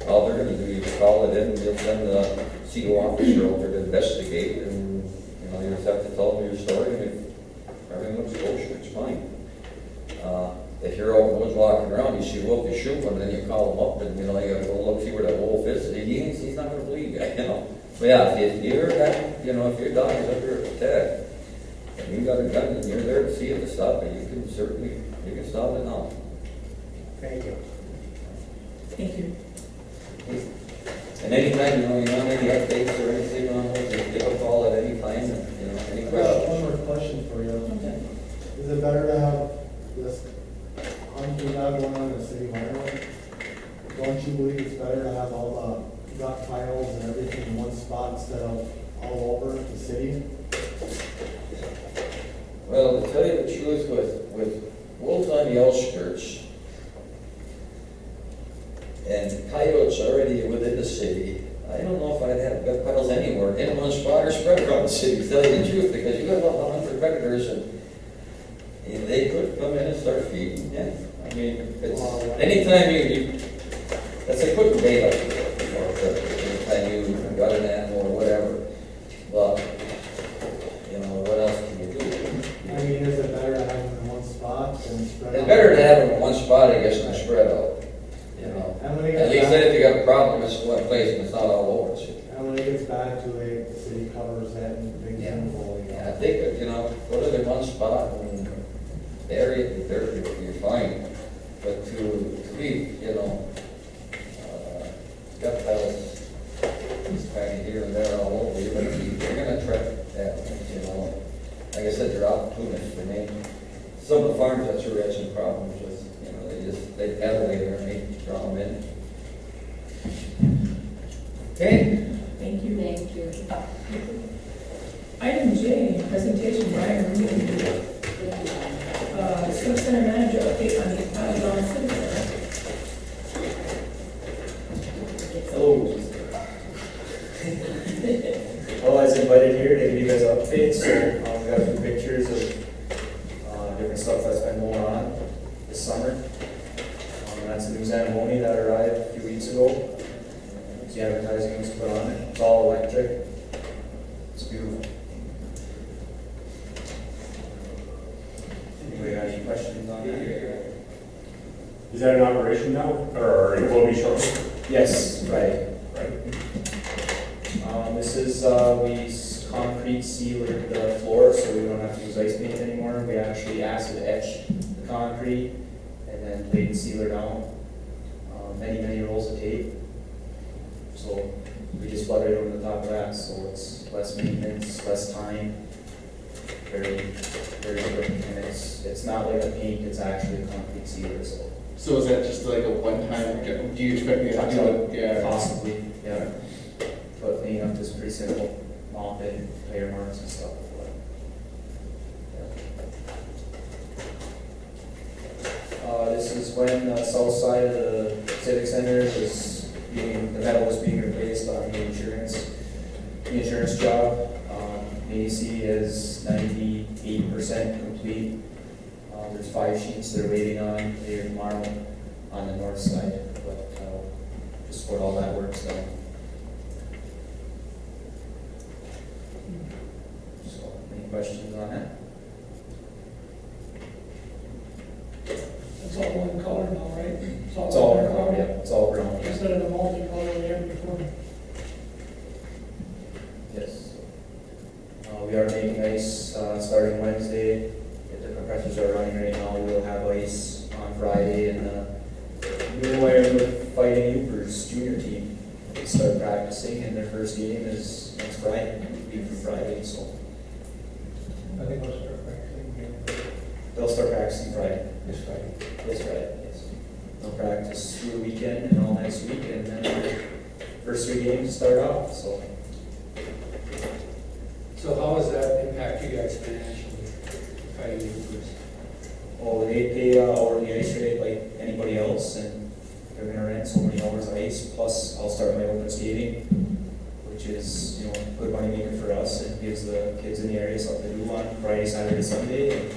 All they're going to do is call it in, you'll send the CO officer over to investigate, and you know, you just have to tell them your story, and if everything looks kosher, it's fine. If you're out in the woods walking around, you see a wolf, you shoot one, and then you call them up, and you know, you gotta go look, see where that wolf is, and he's not gonna believe you, you know. But yeah, if you're that, you know, if your dog is under attack, and you got a gun, and you're there to see it to stop it, you can certainly, you can stop it now. Thank you. Thank you. And anytime, you know, you want any updates or anything on it, just give a call at any time, and, you know, any I got questions. one more question for you. Okay. Is it better to have this hunting dog going on in the city of Ireland? Don't you believe it's better to have all the gut piles and everything in one spot instead of all over the city? Well, to tell you the truth, with wolves on the outskirts and coyotes already within the city, I don't know if I'd have gut piles anywhere in one spot or spread around the city, to tell you the truth, because you got about 100 predators and they could come in and start feeding, yeah. I mean, it's, anytime that's a quick bait up there, anytime you got an animal or whatever, but, you know, what else can you do? I mean, is it better to have them in one spot than spread out? It's better to have them in one spot, I guess, than spread out, you know. At least then if you got a problem, it's one place and it's not all over the city. And when it gets back to it, the city covers that and big symbol, you know. Yeah, I think, you know, go to the one spot and area, you're fine. But to leave, you know, gut piles kind of here and there all over, you're gonna try that, you know. Like I said, they're opportunists. I mean, some of the farms that's where we had some problems with, you know, they paddle there and they draw them in. Okay? Thank you. Thank you. Item J, presentation Brian Reed. Civic Center Manager update on the deposit on Civic Center. Hello. Well, I was invited here to give you guys updates, so we got a few pictures of different stuff that's been going on this summer. That's a new Zamboni that arrived a few weeks ago. the advertising was put on it. It's all electric. It's beautiful. Anybody got any questions on that? Is that in operation now, or it will be shortly? Yes, right. This is, we concrete sealed the floor, so we don't have to use ice paint anymore. We actually acid etch the concrete and then laid sealer down. Many rolls of tape. So we just flood right over the top of that, so it's less maintenance, less time. Very quick, and it's not like a paint, it's actually a concrete sealer, so. So is that just like a one-time, do you expect me to do it? Yeah. Possibly, yeah. But cleaning up is pretty simple, mop it, layer marks and stuff. This is when the south side of the Civic Center was the metal was being replaced on the insurance job. AC is 98% complete. There's 5 sheets they're waiting on later tomorrow on the north side, but just for all that work's done. So, any questions on that? It's all one color now, right? It's all brown, yeah, it's all brown. Instead of the multicolor we had before. Yes. We are making ice starting Wednesday. The compressors are running right now. We will have ice on Friday, and new Ironwood Fighting Upers junior team. They start practicing, and their first game is next Friday, week from Friday, so. I think we'll start practicing. They'll start practicing Friday. This Friday. This Friday, yes. They'll practice through the weekend and all next week, and then first 3 games start off, so. So how does that impact you guys financially, fighting Ubers? Oh, they pay hourly ice rate like anybody else, and they're gonna rent so many hours of ice, plus I'll start my open skating, which is, good money maker for us, and gives the kids in the area something to do on Friday, Saturday, Sunday.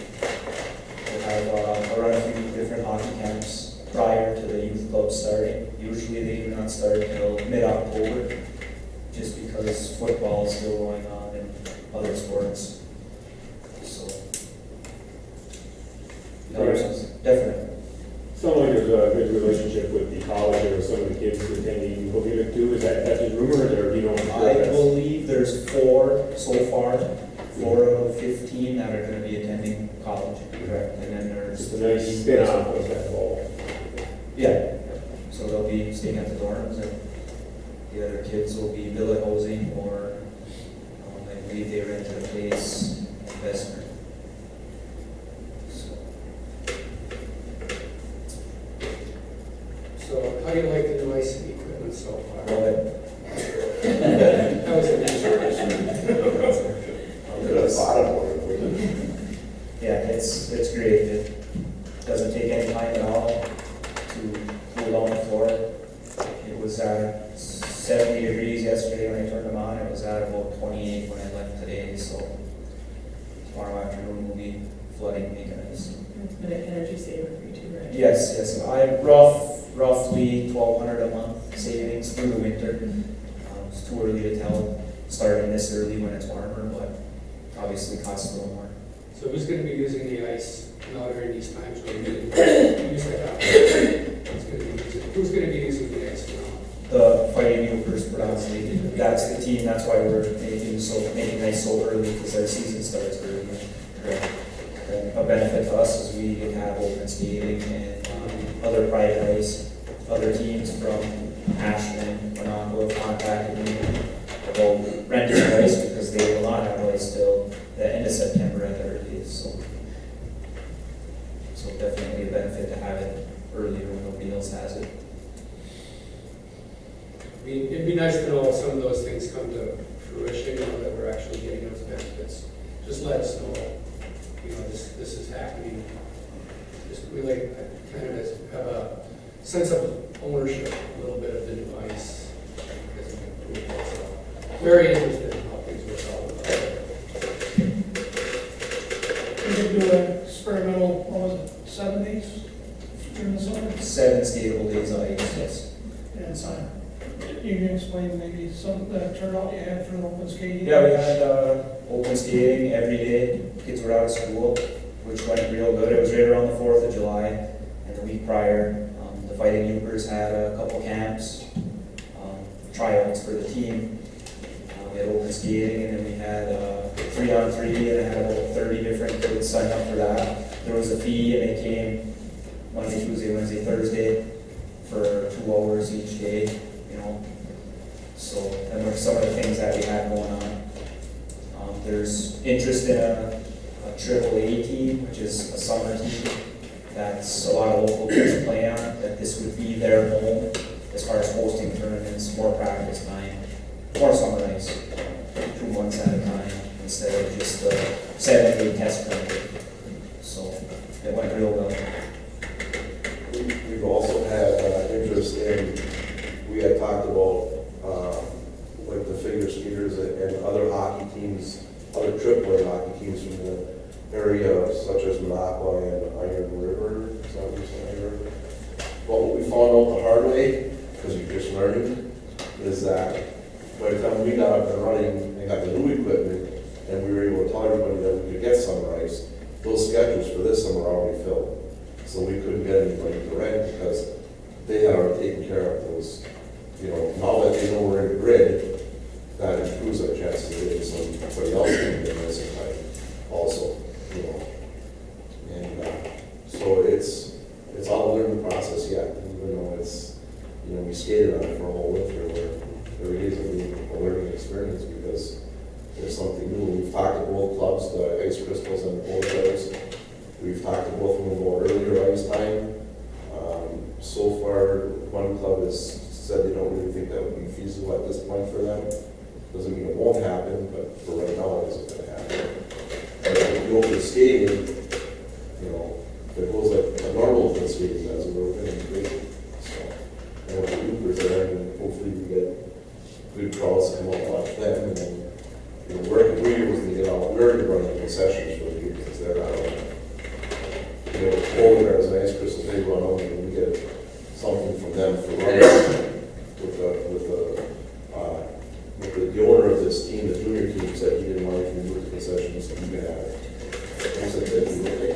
And we'll have, I'll run a few different hockey camps prior to the youth club starting. Usually they do not start until mid-October, just because football is still going on and other sports. So, definitely. Sounds like there's a good relationship with the college or some of the kids attending Covina too. Is that just rumors, or do you know? I believe there's 4 so far, 4 out of 15 that are going to be attending college. Correct. And then there's Just a nice spin-off of that fall. Yeah. So they'll be staying at the dorms, and the other kids will be billet hosing, or I believe they rented a place in Vesper. So how do you like the new ice equipment so far? Love it. That was an interesting. Yeah, it's great. It doesn't take any time at all to cool down the floor. It was at 70 degrees yesterday when I turned them on. It was at about 28 when I left today, so tomorrow afternoon we'll be flooding, making ice. It's been an energy saver for you too, right? Yes. I roughly $1,200 a month savings through the winter. It's too early to tell, starting this early when it's warmer, but obviously costs a little more. So who's going to be using the ice now during these times where we didn't use that out? Who's going to be using the ice now? The Fighting Upers predominantly, that's the team, that's why we're making ice so early, because our season starts early. And a benefit to us is we have open skating and other private ice. Other teams from Ashland, Monaco have contacted me about renting ice because they will not have ice till the end of September at the earliest. So definitely a benefit to have it earlier when nobody else has it. It'd be nice to know if some of those things come to fruition, that we're actually getting those benefits. Just let us know, this is happening. We kind of have a sense of ownership, a little bit of the device. Very interested in how things work out. We could do an experimental, what was it, 7 days during the summer? 7 skatable days of ice, yes. And sign. You can explain maybe some of the turnout you had for the open skating? Yeah, we had open skating every day. Kids were out of school, which went real good. It was right around the 4th of July, and the week prior, the Fighting Yoopers had a couple camps, tryouts for the team. We had open skating, and then we had 3-on-3, and I had about 30 different kids sign up for that. There was a fee, and they came Monday, Tuesday, Wednesday, Thursday for 2 hours each day, you know. So, and were some of the things that we had going on. There's interest in a AAA team, which is a summer team. That's a lot of local kids play on, that this would be their home as far as hosting tournaments, more practice time, more summer ice, 2 months at a time, instead of just 7-8 test period. So it went real well. We've also had interest in, we had talked about like the figure skaters and other hockey teams, other AAA hockey teams from the area, such as Minocqua and Iron River. Is that what you're saying, Iron River? But what we found out the hard way, because you're just learning, is that by the time we got up and running and got the new equipment, and we were able to tell everybody that we could get summer ice, those schedules for this summer are already filled. So we couldn't get anybody to rent because they had already taken care of those. You know, now that they know we're in the grid, that improves our chances of getting somebody else in this time also, you know. And so it's all a learning process yet, even though it's, you know, we skated on it for a whole winter where every day is a learning experience because there's something new. We've talked to both clubs, the Ice Crystals and the Bowl Players. We've talked to both of them about earlier ice time. So far, one club has said they don't really think that would be feasible at this point for them. Doesn't mean it won't happen, but for right now, it isn't going to happen. But if you go for skating, you know, if it goes like a normal open skating does, we're going to be great. So, and with the Loopers there, and hopefully we get good crowds to come up watch them. And then, you know, we're able to get out. We're running concessions for the youth because they're out. You know, Polar Bears and Ice Crystals, they run out and we get something from them for running with the owner of this team, the junior team, said he didn't want to move the concessions, so you can have it. I said, "That's okay."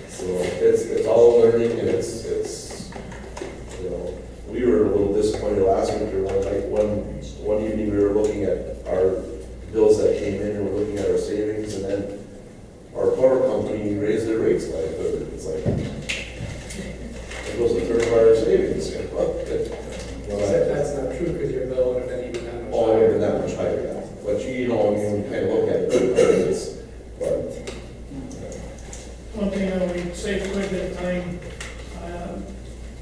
So it's all learning, and it's you know, we were a little disappointed last winter one evening we were looking at our bills that came in and we're looking at our savings, and then our power company raised their rates by a third. It's like it was a third of our savings. That's not true because your bill would have been even that much Oh, higher. even that much higher. But you know, I mean, when you kind of look at it, but One thing I know we saved quite a bit of time, I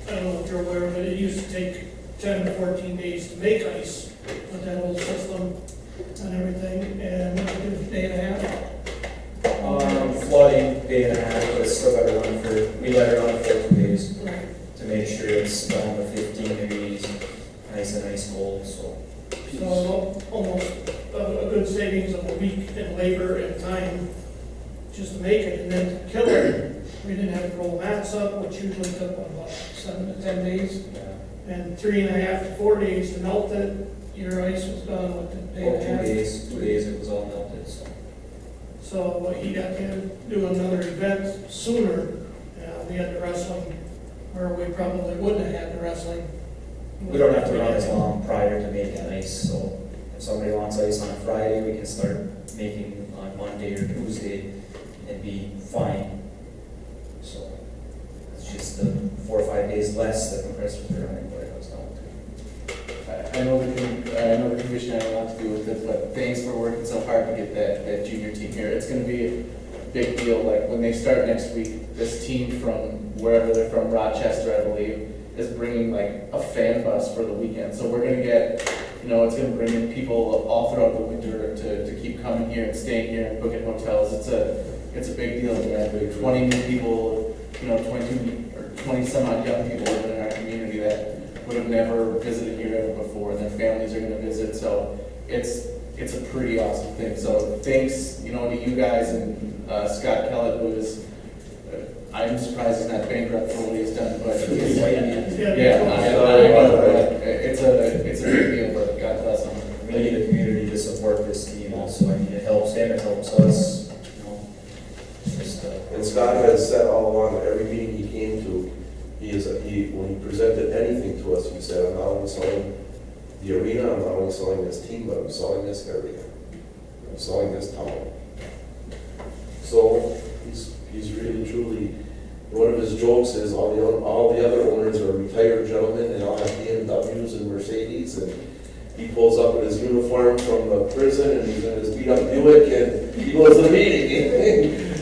don't know if you're aware, but it used to take 10 to 14 days to make ice with that old system and everything, and what we did, a day and a half. Flooding, day and a half, but it's still got to run we let it run for 2 days to make sure it's down to 15 degrees, nice and ice cold, so. So almost a good savings of a week in labor and time just to make it, and then to kill it. We didn't have to roll mats up, which usually took about 7 to 10 days, and 3.5 to 4 days to melt it. Your ice was done with the day and a half. 2 days, 2 days it was all melted, so. So he got to do another event sooner. We had the wrestling, or we probably wouldn't have had the wrestling. We don't have to run as long prior to making ice, so if somebody wants ice on a Friday, we can start making on Monday or Tuesday and be fine. So it's just 4 or 5 days less that the compressors are running, but it goes down to. I know the commissioner had a lot to do with it, but thanks for working so hard to get that junior team here. It's going to be a big deal. Like when they start next week, this team from wherever they're from, Rochester, I believe, is bringing like a fan bus for the weekend. So we're going to get, you know, it's going to bring in people all throughout the winter to keep coming here and staying here and booking hotels. It's a big deal. We have 20 new people, you know, 22 or 20 some odd young people living in our community that would have never visited here ever before, and their families are going to visit. So it's a pretty awesome thing. So thanks, you know, to you guys and Scott Kellett, who is I'm surprised he's not bankrupt for what he's done, but it's, it's a big deal, but God bless him. We need the community to support this team also. I mean, it helps them, it helps us, you know. Just, And Scott has said all along, every meeting he came to, when he presented anything to us, he said, I'm not only selling the arena, I'm not only selling this team, but I'm selling this area. I'm selling this town. So he's really truly, one of his jokes is all the other owners are retired gentlemen and all have BMWs and Mercedes, and he pulls up in his uniform from the prison and he's in his beat up Buick and he goes to the meeting.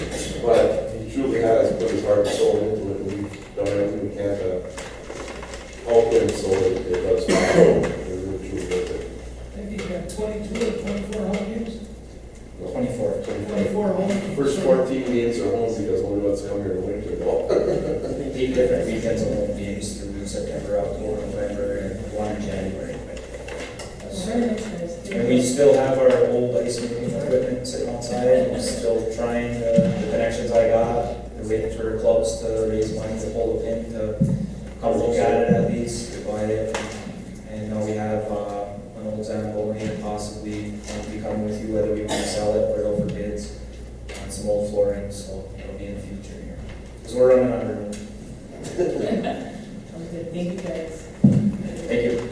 But he truly has put his heart and soul into it, and we've done everything we can to help him so that it does well. We're really truly worth it. I think you got 22 or 24 home games? 24. 24 home. First 14 games are home because nobody wants to come here in the winter. 8 different weekends of home games through September, October, November, and 1 in January. Very nice, guys. And we still have our old ice making equipment sitting outside. I'm still trying the connections I got. We're waiting for clubs to raise money to pull a pin to come look at it at least, to buy it. And now we have an old example, maybe possibly be coming with you whether we want to sell it or go for bids on some old flooring. So it'll be in the future here. Because we're running under. Sounds good. Thank you, guys. Thank you.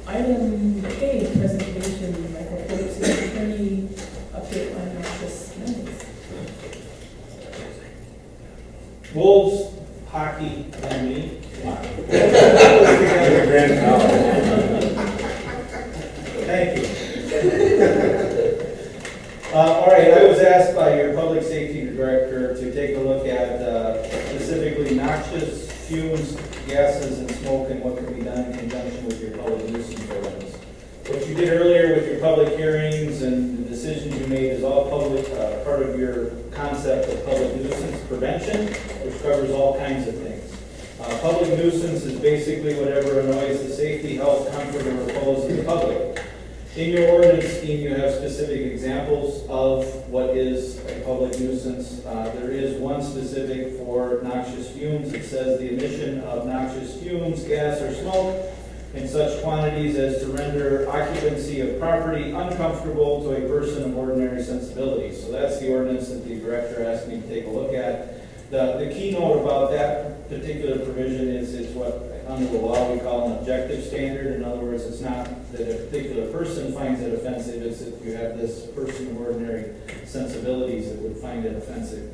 Item K, presentation, Michael Phillips, attorney, update on noxious minutes. Wolves, hockey, and me. Thank you. All right, I was asked by your public safety director to take a look at specifically noxious fumes, gases, and smoke, and what can be done in conjunction with your public nuisance ordinance. What you did earlier with your public hearings and the decisions you made is all public, part of your concept of public nuisance prevention, which covers all kinds of things. Public nuisance is basically whatever annoys the safety, health, comfort, or repose of the public. In your ordinance scheme, you have specific examples of what is a public nuisance. There is one specific for noxious fumes. It says the emission of noxious fumes, gas, or smoke in such quantities as to render occupancy of property uncomfortable to a person of ordinary sensibility. So that's the ordinance that the director asked me to take a look at. The keynote about that particular provision is it's what under the law we call an objective standard. In other words, it's not that a particular person finds it offensive, it's if you have this person of ordinary sensibilities that would find it offensive.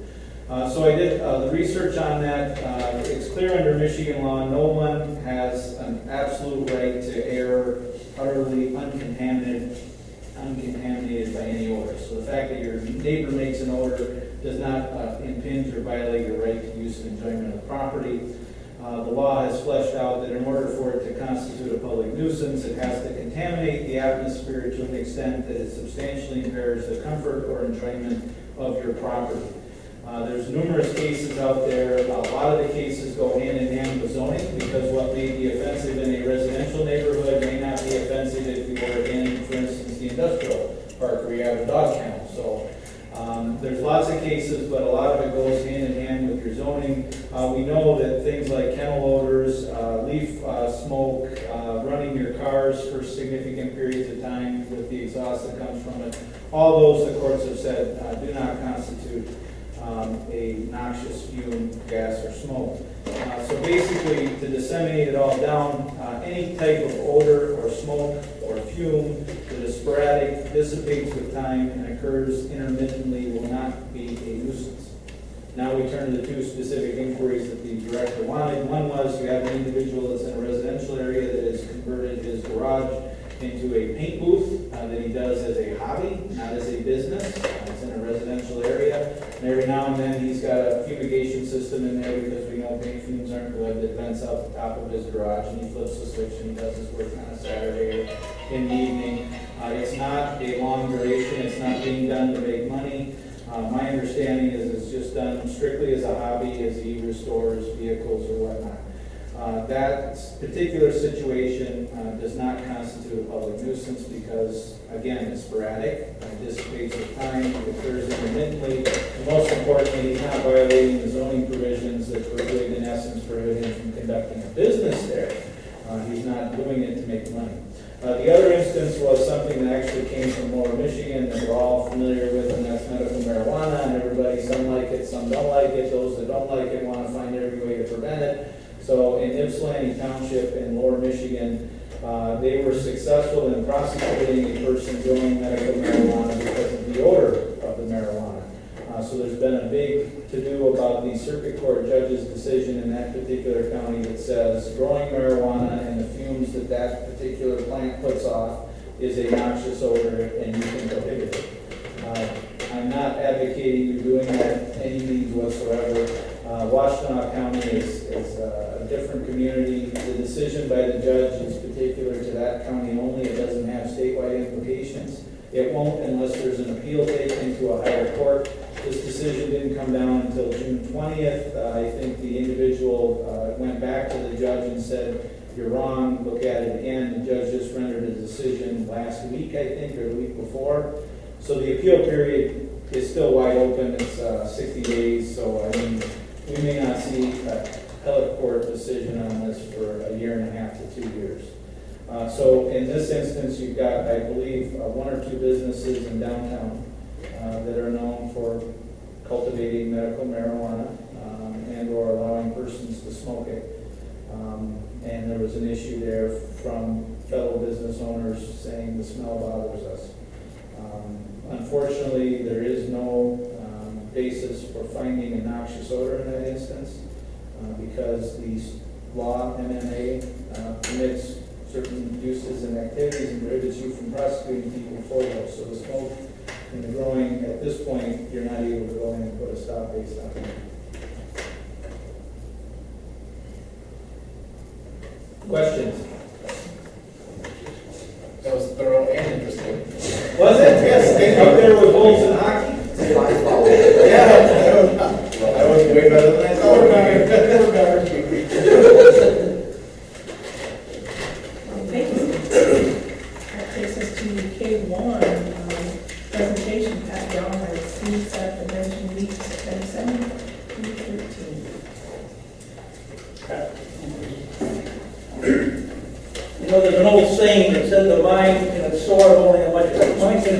So I did the research on that. It's clear under Michigan law, no one has an absolute right to air utterly uncontaminated by any odor. So the fact that your neighbor makes an odor does not impinge or violate your right to use and enjoyment of the property. The law has fleshed out that in order for it to constitute a public nuisance, it has to contaminate the atmosphere to an extent that it substantially impairs the comfort or enjoyment of your property. There's numerous cases out there. A lot of the cases go hand in hand with zoning, because what may be offensive in a residential neighborhood may not be offensive if you were in, for instance, the industrial park where you have a dog kennel. So there's lots of cases, but a lot of it goes hand in hand with your zoning. We know that things like kennel odors, leaf smoke, running your cars for significant periods of time with the exhaust that comes from it, all those the courts have said do not constitute a noxious fume, gas, or smoke. So basically, to disseminate it all down, any type of odor or smoke or fume that is sporadic, dissipates with time, and occurs intermittently will not be a nuisance. Now we turn to the two specific inquiries that the director wanted. One was you have an individual that's in a residential area that has converted his garage into a paint booth that he does as a hobby, not as a business. It's in a residential area. And every now and then he's got a fumigation system in there because we know paint fumes aren't good that vents out the top of his garage, and he flips the switch and he does his work on a Saturday or in the evening. It's not a long duration. It's not being done to make money. My understanding is it's just done strictly as a hobby as he restores vehicles or whatnot. That particular situation does not constitute a public nuisance because, again, it's sporadic, it dissipates with time, it occurs intermittently, and most importantly, he's not violating the zoning provisions that prohibit, in essence, prohibit him from conducting a business there. He's not doing it to make money. The other instance was something that actually came from Lower Michigan that we're all familiar with, and that's medical marijuana, and everybody, some like it, some don't like it. Those that don't like it want to find every way to prevent it. So in Ypsilanti Township in Lower Michigan, they were successful in prosecuting a person growing medical marijuana because of the odor of the marijuana. So there's been a big to-do about the circuit court judge's decision in that particular county that says growing marijuana and the fumes that that particular plant puts off is a noxious odor and you can prohibit it. I'm not advocating you doing that any means whatsoever. Washtenaw County is a different community. The decision by the judge is particular to that county only. It doesn't have statewide implications. It won't unless there's an appeal taken to a higher court. This decision didn't come down until June 20th. I think the individual went back to the judge and said, "You're wrong, look at it again." The judge just rendered a decision last week, I think, or the week before. So the appeal period is still wide open. It's 60 days, so I mean, we may not see a appellate court decision on this for a year and a half to 2 years. So in this instance, you've got, I believe, one or two businesses in downtown that are known for cultivating medical marijuana and or allowing persons to smoke it. And there was an issue there from fellow business owners saying the smell bothers us. Unfortunately, there is no basis for finding a noxious odor in that instance because the law, MMA, permits certain uses and activities and prohibits you from prosecuting people for those. So the smoke and the growing, at this point, you're not able to go in and put a stop based on it. Questions? That was thorough and interesting. Was it? Yes, up there with Bulls and hockey? Yeah. I was way better than I thought. Thank you. That takes us to K1, presentation, Pat Young, our CSAP Prevention Week, September 7th, 2013. You know, there's an old saying that said the mind can absorb only how much the mind can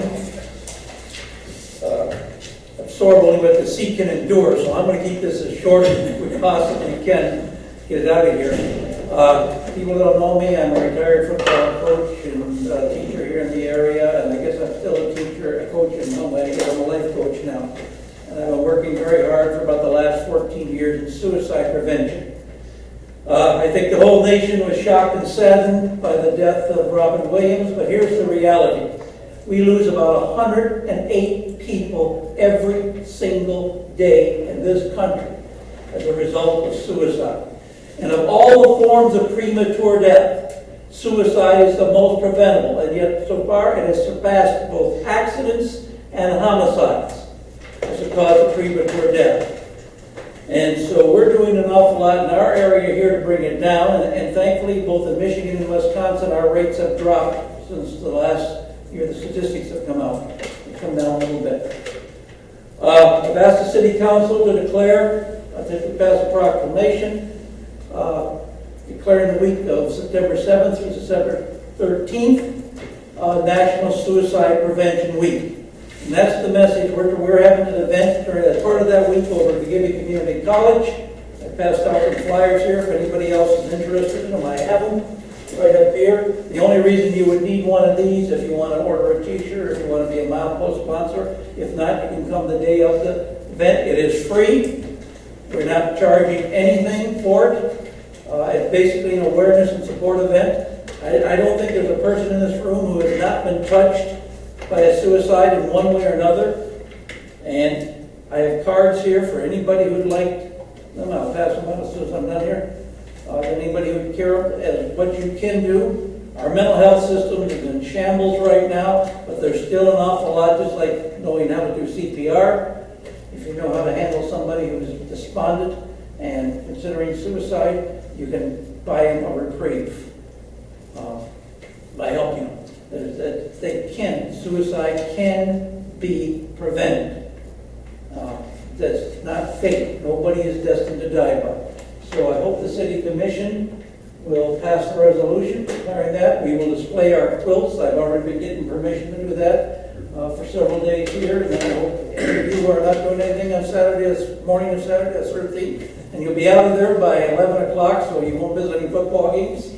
absorb only what the sea can endure. So I'm going to keep this as short as we possibly can. Get it out of here. People that don't know me, I'm a retired football coach and teacher here in the area, and I guess I'm still a teacher, a coach in Mumbai. I guess I'm a life coach now. And I've been working very hard for about the last 14 years in suicide prevention. I think the whole nation was shocked and saddened by the death of Robin Williams, but here's the reality. We lose about 108 people every single day in this country as a result of suicide. And of all the forms of premature death, suicide is the most preventable, and yet so far it has surpassed both accidents and homicides as a cause of premature death. And so we're doing an awful lot in our area here to bring it down, and thankfully both in Michigan and Wisconsin our rates have dropped since the last year the statistics have come out. They've come down a little bit. I've asked the City Council to declare, I think we passed a proclamation, declaring the week of September 7th through September 13th National Suicide Prevention Week. And that's the message. We're having an event as part of that week over at McGibby Community College. I passed out some flyers here if anybody else is interested in them. I have them right up here. The only reason you would need one of these if you want to order a t-shirt, if you want to be a milepost sponsor. If not, you can come the day of the event. It is free. We're not charging anything for it. It's basically an awareness and support event. I don't think there's a person in this room who has not been touched by a suicide in one way or another. And I have cards here for anybody who'd like them. I'll pass them out as soon as I'm done here. Anybody who'd care as what you can do. Our mental health system is in shambles right now, but there's still an awful lot, just like knowing how to do CPR. If you know how to handle somebody who's despondent and considering suicide, you can buy them a reprieve by helping them. That they can, suicide can be prevented. That's not fate. Nobody is destined to die by it. So I hope the city commission will pass the resolution declaring that. We will display our quilts. I've already been getting permission to do that for several days here. And I hope you are not doing anything on Saturday, morning of Saturday, that sort of thing. And you'll be out of there by 11 o'clock, so you won't miss any football games.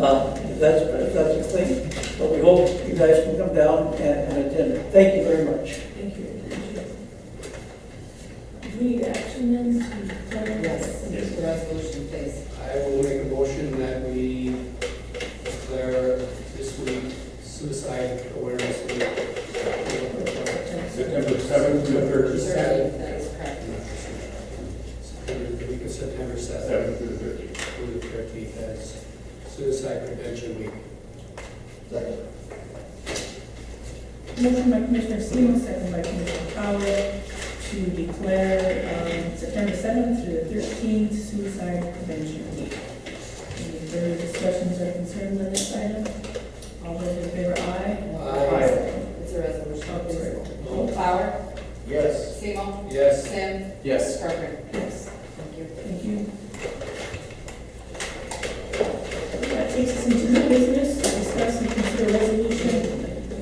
If that's a thing. But we hope you guys can come down and attend. Thank you very much. Thank you. Do we need action then to declare? Yes, the resolution, please. I will make a motion that we declare this week Suicide Awareness Week. September 7th to the 13th. That is correct. The week of September 7th 7th to the 13th. through the 13th as Suicide Prevention Week. Second. Motion by Commissioner Semo, second by Commissioner Powell, to declare September 7th through the 13th Suicide Prevention Week. Any further discussions or concerns on this item? All those in favor, aye. Aye. It's a resolution. Oh, sorry. Roll. Flower, Yes. Semo, Yes. Sim, Yes. Parker. Yes. Thank you. Thank you. That takes us into new business, to discuss and consider resolution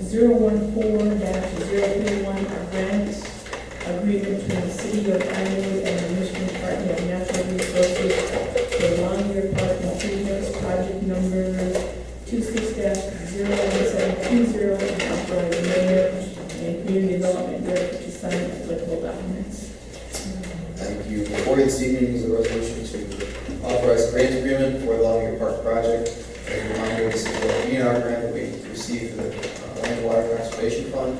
014-031, a grant agreement between the City of Ironwood and the Michigan Department of Natural Resources for Longyear Park improvements, project number 26-01720, and authorize the mayor and community development director to sign applicable documents. Thank you. Before you this evening is a resolution to authorize a grant agreement for the Longyear Park project. As a reminder, this is a DNR grant that we received for the Land Water Conservation Fund.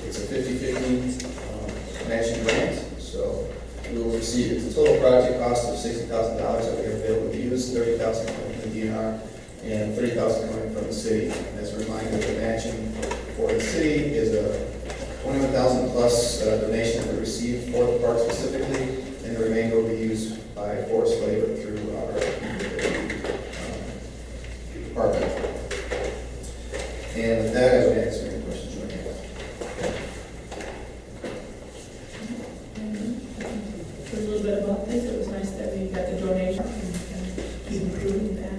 It's a 50/50 matching grant, so we will receive the total project cost of $60,000 that we have available to use, $30,000 coming from the DNR and $30,000 coming from the city. And as a reminder, the matching for the city is a $21,000 plus donation that we received for the park specifically, and the remainder will be used by forced labor through our department. And with that, I would answer any questions you may have. A little bit about this, it was nice that we got the donation and keep improving that.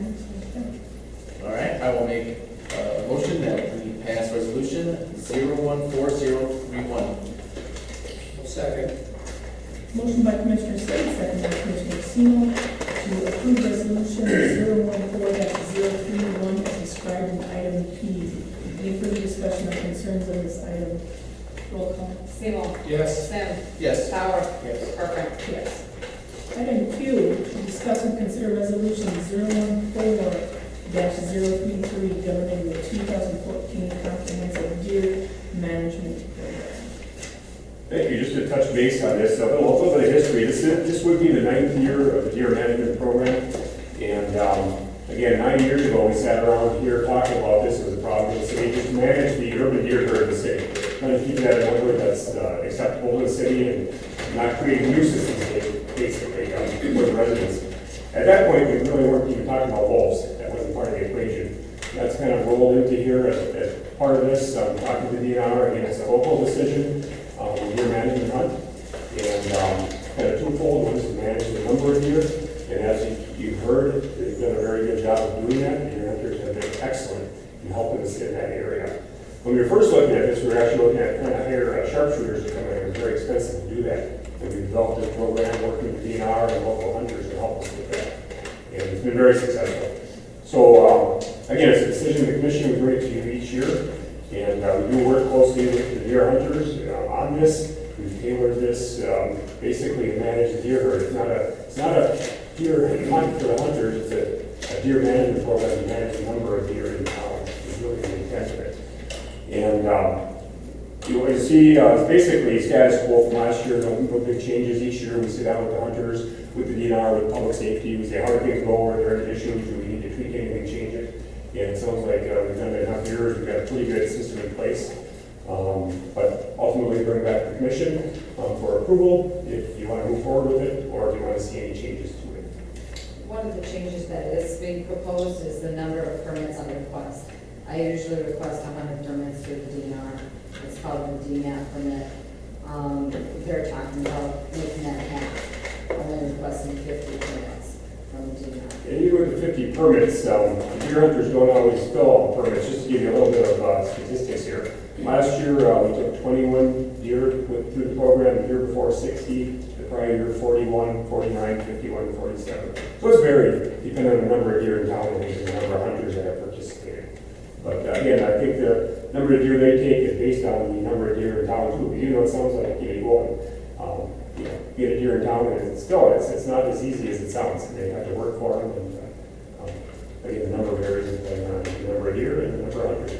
All right, I will make a motion that we pass resolution 014031. Second. Motion by Commissioner Slade, second by Commissioner Semo, to approve resolution 014-031 as described in item P. Any further discussion or concerns on this item? Roll call. Semo. Yes. Sim. Yes. Power. Yes. Parker. Yes. Item Q, to discuss and consider resolution 014-033 governing the 2014 comprehensive deer management program. Thank you. Just to touch base on this, a little bit of history. This would be the 9th year of the deer management program. And again, 9 years ago, we sat around here talking about this as a problem in the city, just to manage the urban deer herd in the city. Trying to keep that in a number that's acceptable to the city and not creating nuisances basically for the residents. At that point, we really weren't even talking about wolves. That wasn't part of the equation. That's kind of rolled into here as part of this. Talking to DNR, again, it's a local decision. Deer management hunt, and kind of twofold. One is to manage the number of deer, and as you've heard, they've done a very good job of doing that. Deer hunters have been excellent in helping us in that area. When we were first looking at this, we were actually looking at trying to hire sharpshooters to come in. It was very expensive to do that, and we developed this program working with DNR and local hunters to help us with that, and it's been very successful. So again, it's a decision the commission would bring to you each year. And we do work closely with the deer hunters on this. We've tailored this basically to manage the deer herd. It's not a deer hunt for the hunters. It's a deer management program to manage the number of deer in town. It's really the intent of it. And what you see is basically status quo from last year. No big changes each year. We sit down with the hunters, with the DNR, with public safety. We say, how do things go? Are there any issues? Do we need to tweak anything, change it? Yeah, it sounds like we've done it enough years, we've got a pretty good system in place. But ultimately, bring it back to the commission for approval if you want to move forward with it, or if you want to see any changes to it. one of the changes that is being proposed is the number of permits on request. I usually request 100 permits through the DNR. It's called the DNAP permit. They're talking about making that half, only requesting 50 permits from the DNR. And even with the 50 permits, deer hunters don't always fill all the permits. Just to give you a little bit of statistics here. Last year, we took 21 deer through the program, the year before 60, the prior year 41, 49, 51, 47. So it's varied, depending on the number of deer in town and the number of hunters that have participated. But again, I think the number of deer they take is based on the number of deer in town too. But it sounds like you go and get a deer in town, and it's not as easy as it sounds. They have to work for them, and again, the number varies depending on the number of deer and the number of hunters.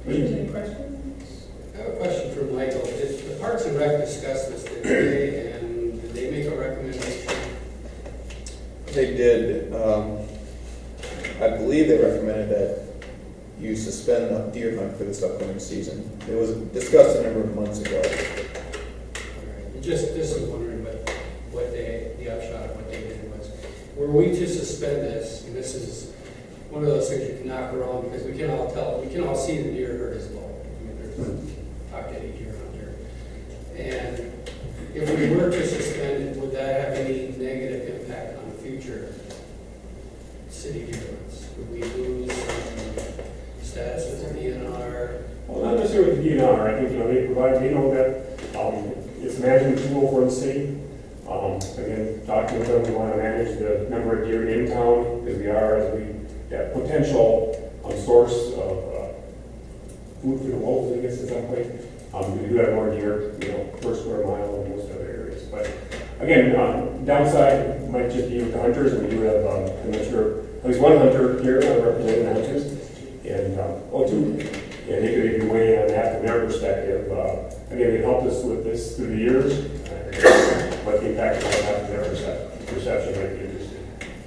Any questions? I have a question for Michael. Did the Parks and Rec discuss this today, and did they make a recommendation? They did. I believe they recommended that you suspend the deer hunt for this upcoming season. It was discussed a number of months ago. Just was wondering what the upshot of what they did was. Were we to suspend this, and this is one of those things you can knock around because we can all tell, we can all see the deer herd is low. I mean, there's talked to any deer hunter. And if we were to suspend it, would that have any negative impact on future city deer hunts? Would we lose status as a DNR? Well, not necessarily with the DNR. I think they provide, that it's a management tool for the city. Again, talking with them, we want to manage the number of deer in town because we are, as we that potential source of food for the wolves, I guess, at some point. We do have more deer, per square mile than most other areas. But again, downside might just be with the hunters. We do have, I'm not sure, at least one hunter here representing the hunters, and two. And they could even weigh in on that from their perspective. Again, they helped us with this through the years. What the impact will have on their perception might be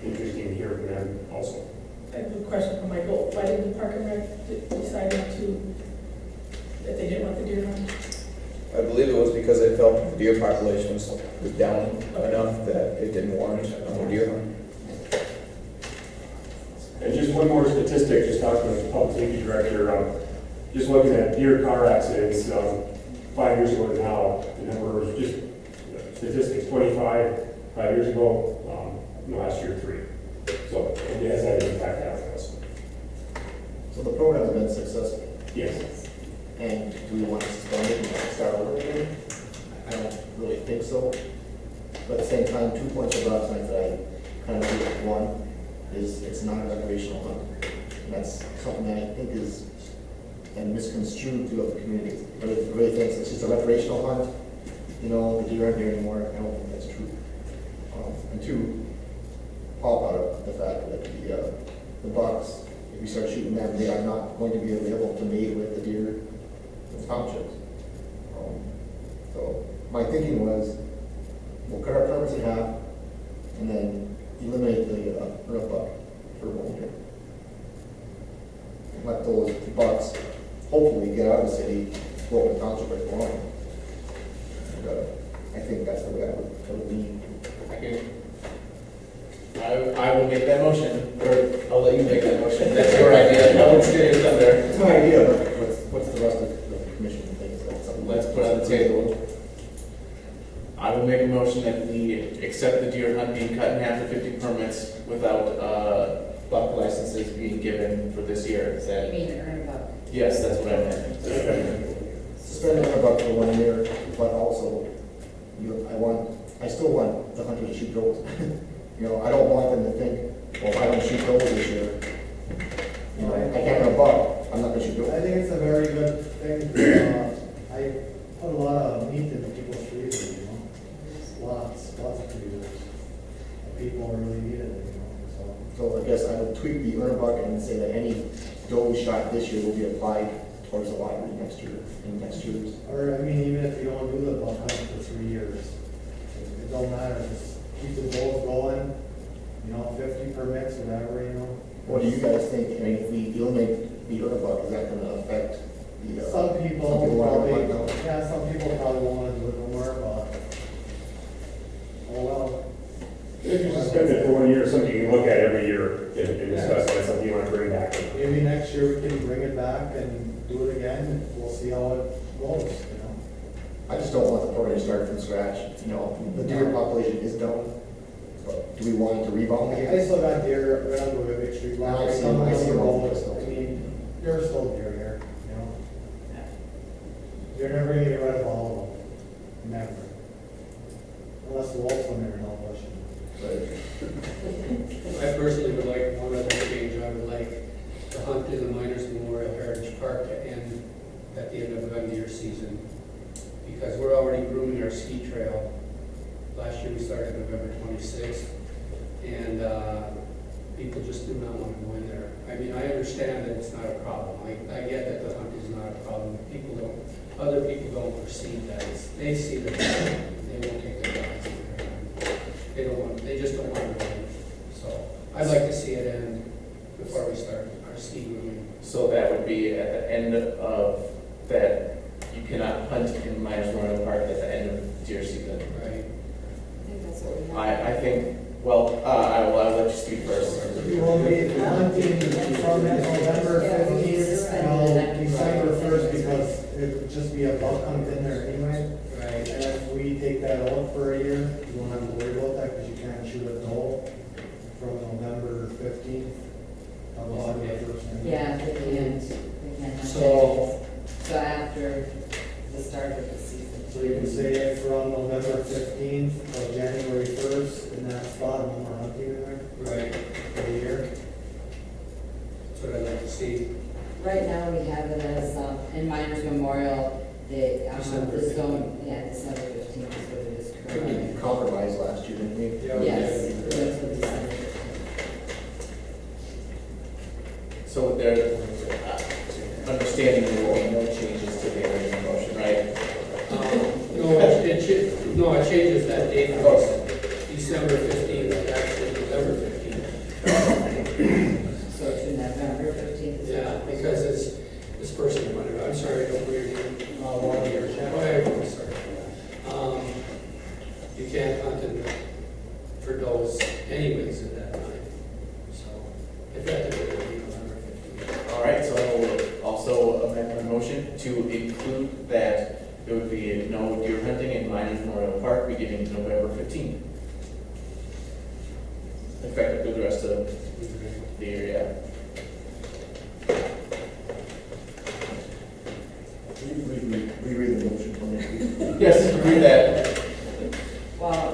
interesting to hear from them also. I have a question for Michael. Why did the Park and Rec decide that they didn't want the deer hunt? I believe it was because they felt the deer population was down enough that it didn't warrant a deer hunt. And just one more statistic, just talking with the public safety director, just looking at deer car accidents 5 years ago to now, the number was just statistics, 25 5 years ago, last year 3. So it has had an impact on us. So the program has been successful? Yes. And do we want to suspend it and start over again? I don't really think so. But at the same time, 2 points are brought tonight that I kind of agree with. One is it's not a recreational hunt. And that's something that I think is misconstrued throughout the community. Everybody really thinks it's just a recreational hunt. The deer aren't there anymore. I don't think that's true. And two, all out of the fact that the bucks, if we start shooting them, they are not going to be available to mate with the deer in the townships. So my thinking was, we'll cut our permits in half and then eliminate the earth buck for 1 year. And let those bucks hopefully get out of the city, go up the township right along. I think that's the way I would lean. I will make that motion, or I'll let you make that motion. That's your idea. No one's getting it there. It's my idea, but what's the rest of the commission think? Is that something? Let's put it on the table. I will make a motion that we accept the deer hunt being cut in half to 50 permits without buck licenses being given for this year. Is that? You mean earn a buck? Yes, that's what I meant. Suspend the buck for 1 year, but also, I still want the hunters to shoot does. I don't want them to think, well, if I don't shoot does this year, I can't have a buck, I'm not gonna shoot does. I think it's a very good thing. I put a lot of meat in people's freezers, lots of freezers. People really need it, So I guess I would tweak the earn a buck and say that any doe shot this year will be applied towards the lottery next year, in next year's. Or, even if you don't do the buck hunt for 3 years, it don't matter, just keep the goals going, 50 permits, whatever, What do you guys think? If we eliminate the earn a buck, is that gonna affect the, some people probably, some people probably won't want to do it no more, but, oh well. suspend it for 1 year, something you can look at every year and discuss, that's something you want to bring back. Maybe next year we can bring it back and do it again, and we'll see how it goes, you know? I just don't want the program to start from scratch, you know, the deer population is down, but do we want it to rebound I again? still got deer right on the Big Street. I see them all over the place. I mean, there's still deer here, you know? You're never gonna get rid of all of them, never. Unless the wolves come here and help us. I personally would like one other change. I would like the hunt in the Miners Memorial Heritage Park to end at the end of gun deer season. Because we're already grooming our ski trail. Last year we started November 26th. And people just do not want to go in there. I mean, I understand that it's not a problem. I get that the hunt is not a problem. Other people don't perceive that. They see that they won't take their dogs in there. They just don't want to go in. So I'd like to see it end before we start our ski grooming. So that would be at the end of that, you cannot hunt in Miners Memorial Park at the end of deer season. Right. I think that's what we have. I think, well, I'll let you speak first. We'll be hunting from November 15th till December 1st, because it would just be a buck hunt in there anyway. Right. And if we take that out for a year, you don't have to worry about that, because you can't shoot at all from November 15th till December 1st. Yeah, they can't have So- so after the start of the season. So you can say from November 15th till January 1st, in that spot, when we're hunting in there Right. for the year. That's what I'd like to see. Right now, we have it as, in Miners Memorial, the December zone, yeah, December 15th is what it is currently. We compromised last year, didn't we? Yeah, we Yes, did. that's what December 15th. So there, understanding there will be no changes to the original motion, right? No, it changes that date from December 15th, actually November 15th. So to November 15th. Yeah, because it's, this person wanted, I'm sorry, I don't know your name. I'm sorry. You can't hunt for does anyways at that time. So effectively, it'll be November 15th. All right, so I will also amend my motion to include that there would be no deer hunting in Miners Memorial Park beginning November 15th. Effective for the rest of the year, yeah. Reread the motion for me. Yes, agree that. Well,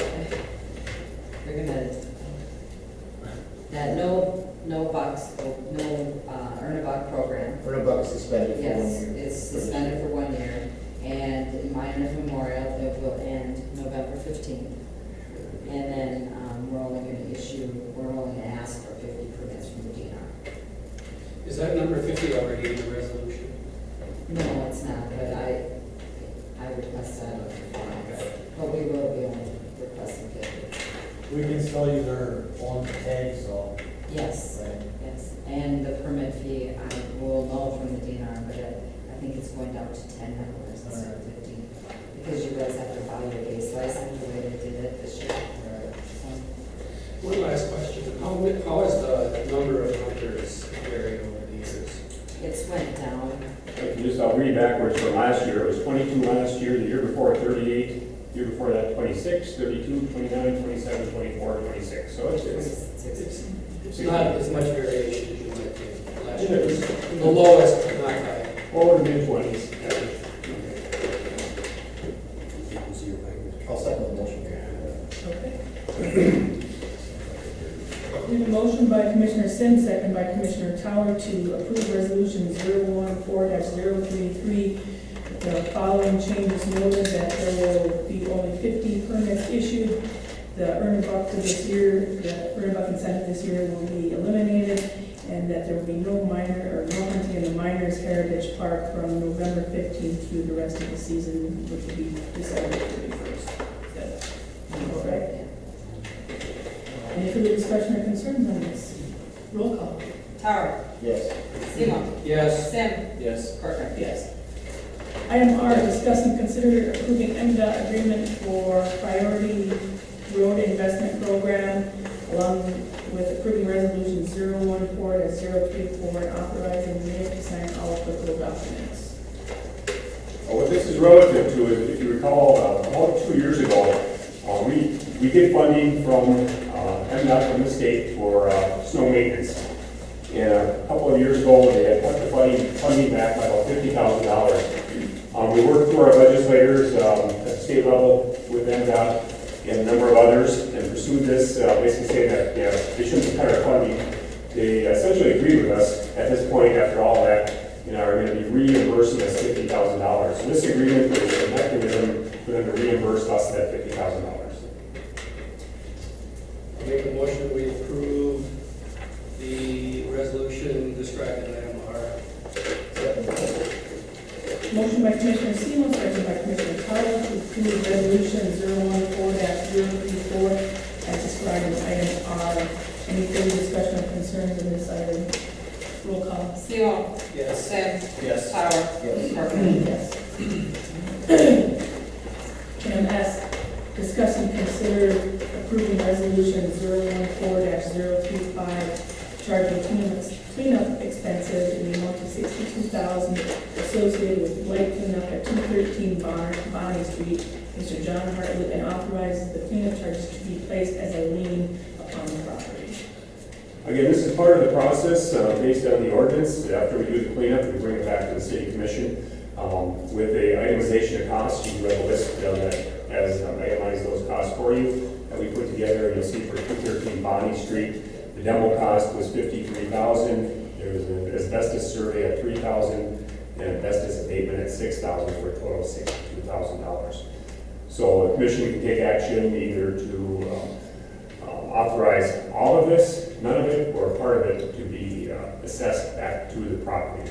we're gonna, that no bucks, no earn a buck program. Earn a buck suspended for 1 Yes, year. it's suspended for 1 year, and in Miners Memorial, it will end November 15th. And then we're only gonna ask for 50 permits from the DNR. Is that number 50 already in the resolution? No, it's not, but I request that of the clients, but we will be only requesting 50. We can still use our own tags, so. Yes, Right. yes, and the permit fee, I will know from the DNR, but I think it's going down to $10 instead of 15, because you guys have to follow your base license, the way they did it this year. So, One last question. How has the number of hunters varied over the years? it's went down. I'll read backwards from last year. It was 22 last year, the year before 38, year before that 26, 32, 29, 27, 24, 26. So It's not as much variation as you might think. Last year was the lowest, but not high. over the mid-20s. I'll second the motion. Okay. We have a motion by Commissioner Sims, second by Commissioner Tower to approve resolution 014-033. The following changes noted that there will be only 50 permits issued. The earn a buck for this year, the earn a buck incentive this year will be eliminated, and that there will be no hunting in the Miners Heritage Park from November 15th through the rest of the season, which will be December 31st. Is that correct? Any further discussion or concerns on this? Roll call. Tower. Yes. Seymour. Yes. Sim. Yes. Corcoran. Yes. Item R, discuss and consider approving MDOT agreement for priority road investment program. along with approving resolution 014-034 and authorizing the mayor to sign all applicable documents. What this is relative to is, if you recall, about 2 years ago, we get funding from MDOT from the state for snow maintenance. And a couple of years ago, they had cut the funding back by about $50,000. We worked through our legislators at the state level with MDOT and a number of others and pursued this, basically saying that they shouldn't cut our funding. They essentially agreed with us at this point after all that, are going to be reimbursing us $50,000. So this agreement is a mechanism for them to reimburse us that $50,000. I'll make a motion that we approve the resolution described in item R. Motion by Commissioner Seymour, second by Commissioner Tara to approve resolution 014-034 as described in item R. Any further discussion or concerns on this item? Roll call. Seymour. Yes. Sam. Yes. Tyler. Yes. Parker. Yes. Item S, discuss and consider approving resolution 014-035, charging cleanup expenses in the amount of $62,000 associated with blight cleanup at 213 Bonnie Street. Mr. John Hartley, and authorizes the cleanup charges to be placed as a lien upon the property. Again, this is part of the process based on the ordinance. After we do the cleanup, we bring it back to the city commission with a itemization of costs. You read the list that has itemized those costs for you that we put together. You'll see for 213 Bonnie Street, the demo cost was $53,000. There was an asbestos survey at $3,000 and asbestos abatement at $6,000 for a total of $62,000. So the commission can take action either to authorize all of this, none of it, or part of it to be assessed back to the property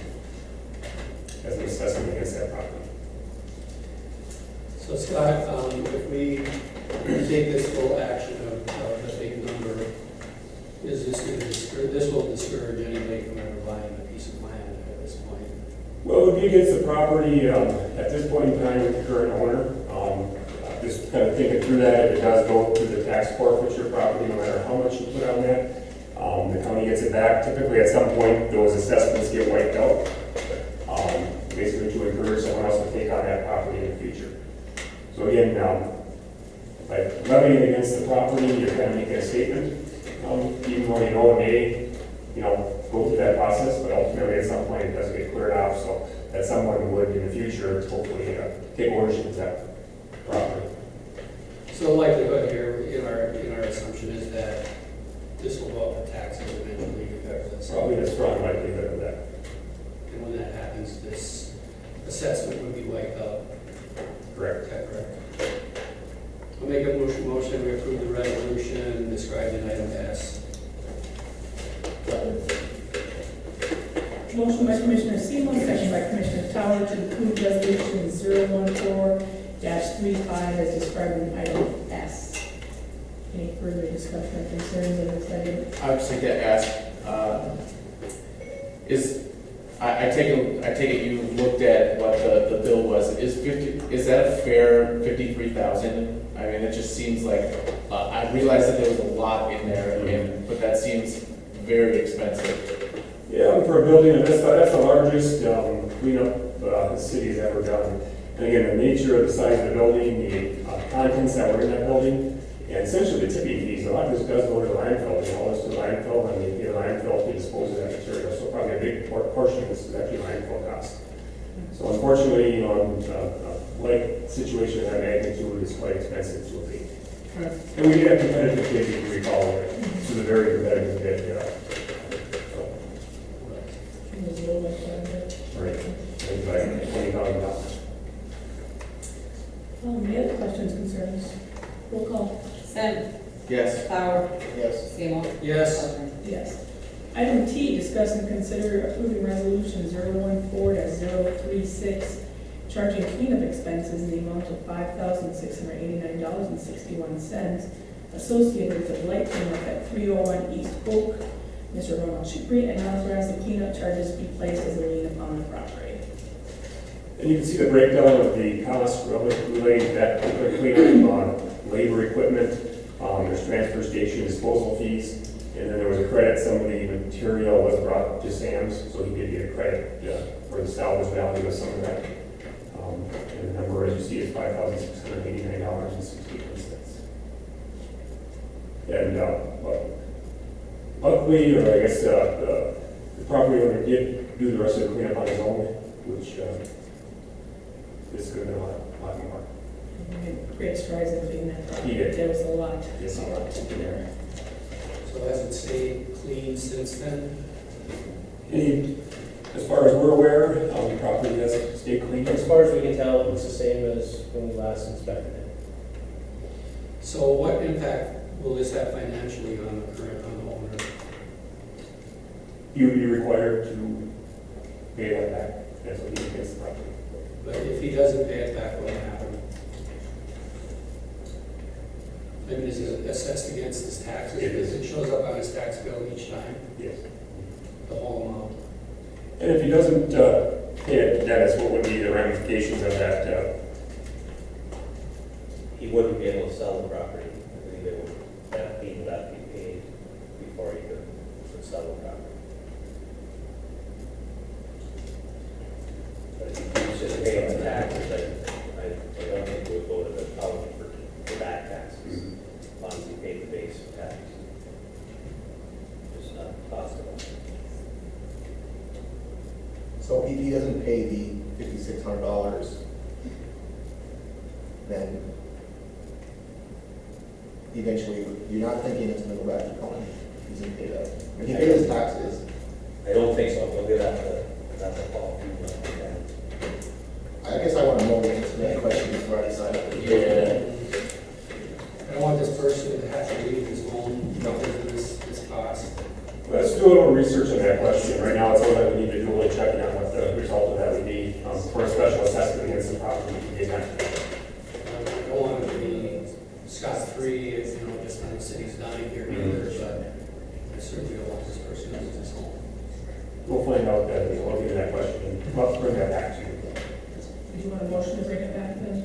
as an assessment against that property. So Scott, if we take this full action of the big number, is this going to discourage, this will discourage anybody from ever buying a piece of land at this point? Well, it would be against the property at this point in time with the current owner. Just kind of thinking through that, if it does go through the tax forfeiture property, no matter how much you put on that, the county gets it back. Typically, at some point, those assessments get wiped out, basically to encourage someone else to take on that property in the future. So again, by levying against the property, you're kind of making a statement, even though you know it may, go through that process, but ultimately at some point it does get cleared off, so that someone would in the future hopefully take ownership of that property. So the likelihood here, in our assumption is that this will go up to taxes eventually regardless. Probably a strong likelihood of that. And when that happens, this assessment would be wiped out. Correct. Is that correct? I'll make a motion we approve the resolution described in item S. Motion by Commissioner Seymour, second by Commissioner Towers to approve resolution 014-35 as described in item S. Any further discussion or concerns on this item? I would just like to ask, I take it you looked at what the bill was. Is that a fair 53,000? I mean, it just seems like I realize that there was a lot in there, but that seems very expensive. Yeah, for a building, that's the largest cleanup the city has ever done. And again, the nature of the size of the building, the contents that were in that building, and essentially the tipping fees, a lot of this does go to the landfill. They haul this to the landfill, and they pay the landfill to dispose of that material. So probably a big portion of this is actually landfill cost. So unfortunately, like situation of that magnitude is quite expensive to abate. And we did have competitive bids, if you recall, to the very competitive bid. Right. $20,000. Any other questions, concerns? Roll call. Sam. Yes. Tyler. Yes. Seymour. Yes. Parker. Yes. Item T, discuss and consider approving resolution 014-036, charging cleanup expenses in the amount of $5,689.61 associated with the blight cleanup at 301 East Oak. Mr. Ronald Chipre, and authorize the cleanup charges be placed as a lien upon the property. And you can see the breakdown of the costs related to that particular cleanup on labor equipment. There's there's transfer station disposal fees, and then there was a credit, some of the material was brought to Sam's, so he did get a credit for the salvage value of some of that. And the number, as you see, is $5,689.61. And luckily, or I guess the property owner did do the rest of the cleanup on his own, which is going to be a lot more. We made great strides in cleaning that property. He did. There was a lot, Yes, he a lot to do there. So has it stayed clean since then? As far as we're aware, the property has stayed clean. As far as we can tell, it was the same as when we last inspected it. So what impact will this have financially on the current owner? You would be required to pay that back. That's what he gets the property. But if he doesn't pay it back, what will happen? I mean, is it assessed against his taxes? It is. It shows up on his tax bill each time, Yes. the whole amount. And if he doesn't pay it, Dennis, what would be the ramifications of that? He wouldn't be able to sell the property. I believe it would, that fee would have to be paid before he could sell the property. But if he chooses to pay the taxes, I don't think it would go to the county for back taxes, as long as he paid the base tax. It's not possible. So if he doesn't pay the $5,600, then eventually, you're not thinking it's gonna go back to the county. He's gonna pay that. When he pays his taxes, I don't think so, but we'll have to call. I guess I wanna know the answer to that question before I decide. I don't want this person to have to leave his home because of this cost. Let's do a little research on that question. Right now, it sounds like we need to do a little checking on what the result of that would be for a special assessment against the property. He did not pay. I don't want it to be scot-free, if, you know, just when the city's dying here either, but I certainly don't want this person to lose his home. We'll find out that, we'll get that question. We'll bring that back to you. Do you want a motion to bring it back then?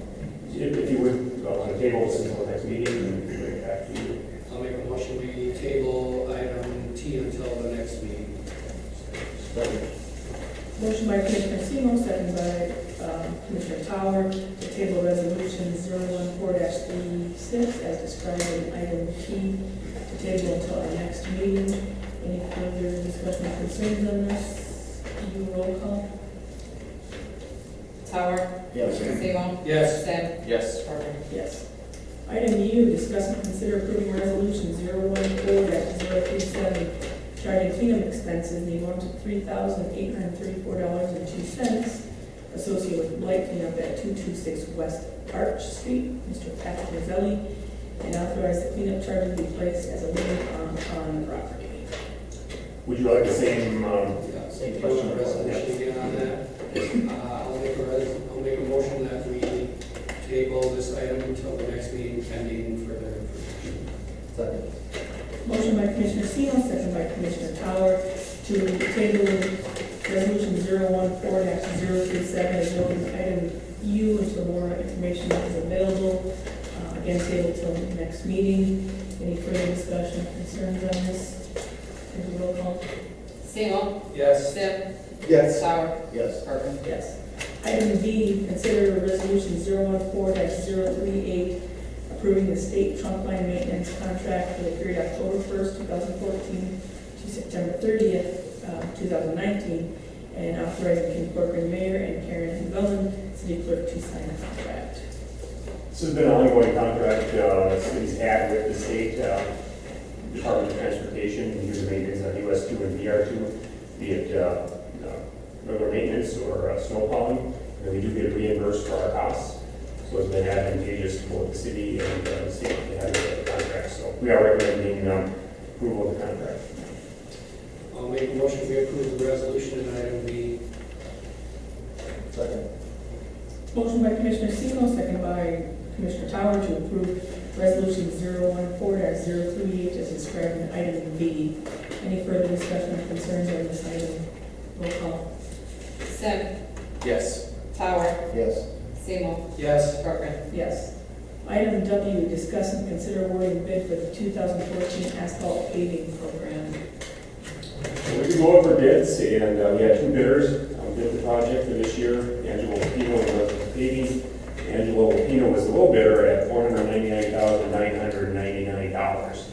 If you would, on the table, this until the next meeting, and we can bring it back to you. I'll make a motion, we table item T until the next meeting. Motion by Commissioner Semo, second by Commissioner Tower, to table resolution 014-36 as described in item T, to table until our next meeting. Any further discussion or concerns on this? Do roll call? Tower? Yes. Seymour? Yes. Sam? Yes. Parker? Yes. Item U, discuss and consider approving resolution 014-037, charging cleanup expenses in the amount of $3,834.02 associated with blight cleanup at 226 West Arch Street. Mr. Patrick Mazzelli, and authorize the cleanup charges be placed as a lien on the property. Would you like the same Same question? resolution again on that. I'll make a motion that we table this item until the next meeting pending further information. Second. Motion by Commissioner Semo, second by Commissioner Tower, to table resolution 014-037 as well as item U until more information is available. Again, table till the next meeting. Any further discussion, concerns on this? Any roll call? Seymour? Yes. Sam? Yes. Tower? Yes. Parker? Yes. Item B, consider resolution 014-038, approving the state trunk line maintenance contract for the period October 1st, 2014 to September 30th, 2019, and authorizing Ken Corcoran, Mayor, and Karen Vellen, City Clerk, to sign the contract. This has been an ongoing contract the city's had with the state Department of Transportation, and use maintenance on US 2 and VR2, be it regular maintenance or snow plowing, and we do get reimbursed for our costs. So it's been advantageous to both the city and the state to have the contract. So we are recommending approval of the contract. I'll make a motion we approve the resolution in item B. Second. Motion by Commissioner Semo, second by Commissioner Tower, to approve resolution 014-038 as described in item B. Any further discussion or concerns on this item? Roll call. Sam? Yes. Tower? Yes. Seymour? Yes. Parker? Yes. Item W, discuss and consider awarding bid for the 2014 asphalt paving program. We could go over bids, and we had two bidders bid the project for this year. Angelo Pino was paving. Angelo Pino was the low bidder at $499,999.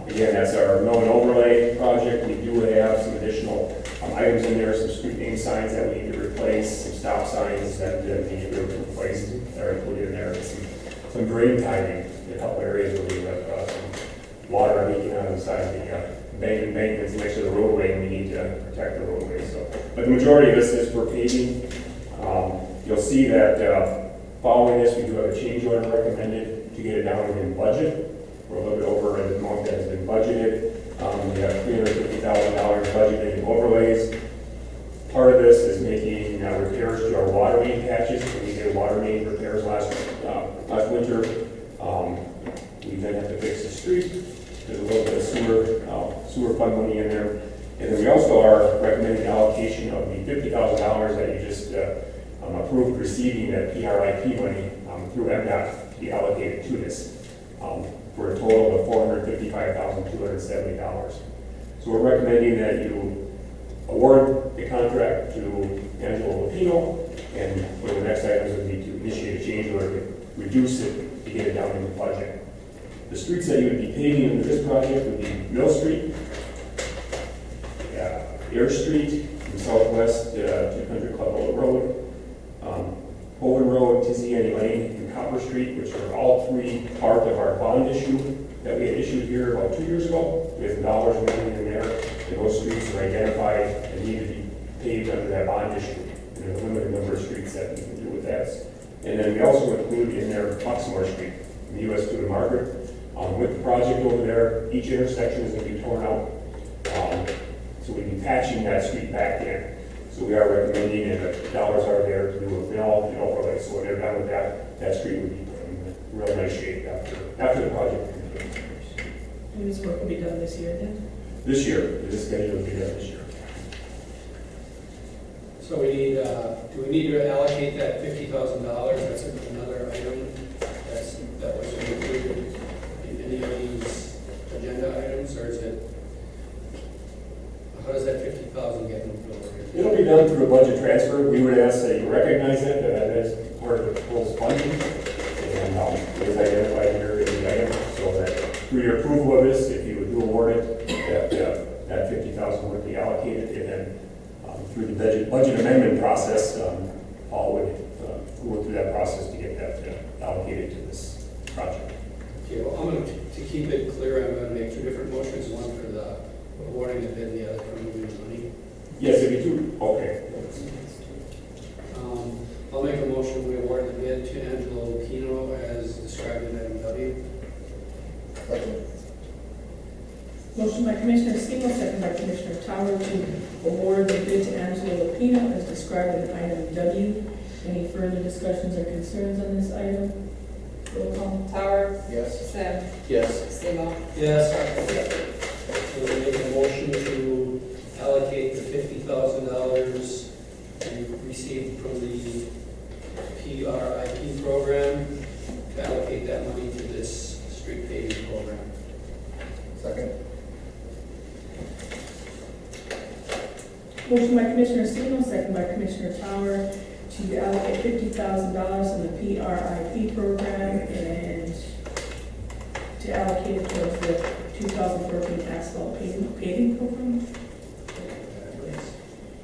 Again, that's our mill and overlay project. We do have some additional items in there, some street name signs that we need to replace, some stop signs that need to be replaced that are included in there, and some drain tiling in a couple areas where we have some water leaking out of the side of the bank that's next to the roadway, and we need to protect the roadway. So, but the majority of this is for paving. You'll see that following this, we do have a change order recommended to get it down in budget. We're a little bit over the amount that has been budgeted. We have $350,000 budgeted in overlays. Part of this is making repairs to our water main patches. We did water main repairs last winter. We then have to fix the street. There's a little bit of sewer fund money in there. And then we also are recommending allocation of the $50,000 that you just approved receiving that PRIP money through MDOT to be allocated to this. For a total of $455,270. So we're recommending that you award the contract to Angelo Lupino, and one of the next items would be to initiate a change order to reduce it to get it down in the budget. The streets that you would be paving under this project would be Mill Street, Air Street from southwest to Country Club Road, Owen Road, Tiziani Lane, and Copper Street, which are all three part of our bond issue that we had issued here about 2 years ago. We have dollars and money in there, and those streets are identified and need to be paved under that bond issue. And there's a limited number of streets that we can do with that. And then we also include in there Luxemore Street, from the US 2 to Margaret. With the project over there, each intersection is going to be torn out. So we'd be patching that street back in. So we are recommending, and the dollars are there to do a mill and overlay. So when they're done with that street would be put in real nice shape after the project. And this work will be done this year then? This year, this schedule will be done this year. So we need, do we need to allocate that $50,000? That's another item that was included in any of these agenda items, or is it, how does that $50,000 get moved over here? It'll be done through a budget transfer. We would ask that you recognize that is part of the proposed funding. And it is identified here in the item, so that through your approval of this, if you would do award it, that $50,000 would be allocated. And then through the budget amendment process, Paul would go through that process to get that allocated to this project. Okay, well, I'm going to keep it clear, I'm going to make two different motions, one for the awarding the bid, the other for moving the money. Yes, if you do, okay. I'll make a motion, we award the bid to Angelo Lupino as described in item W. Motion by Commissioner Steele, second by Commissioner Tower to award the bid to Angelo Lupino as described in item W. Any further discussions or concerns on this item? Roll call. Tower. Yes. Sim. Yes. Simo. Yes. We'll make a motion to allocate the $50,000 we received from the PRIP program, to allocate that money to this street paving program. Second. Motion by Commissioner Steele, second by Commissioner Tower to allocate $50,000 in the PRIP program and to allocate it towards the 2014 asphalt paving program.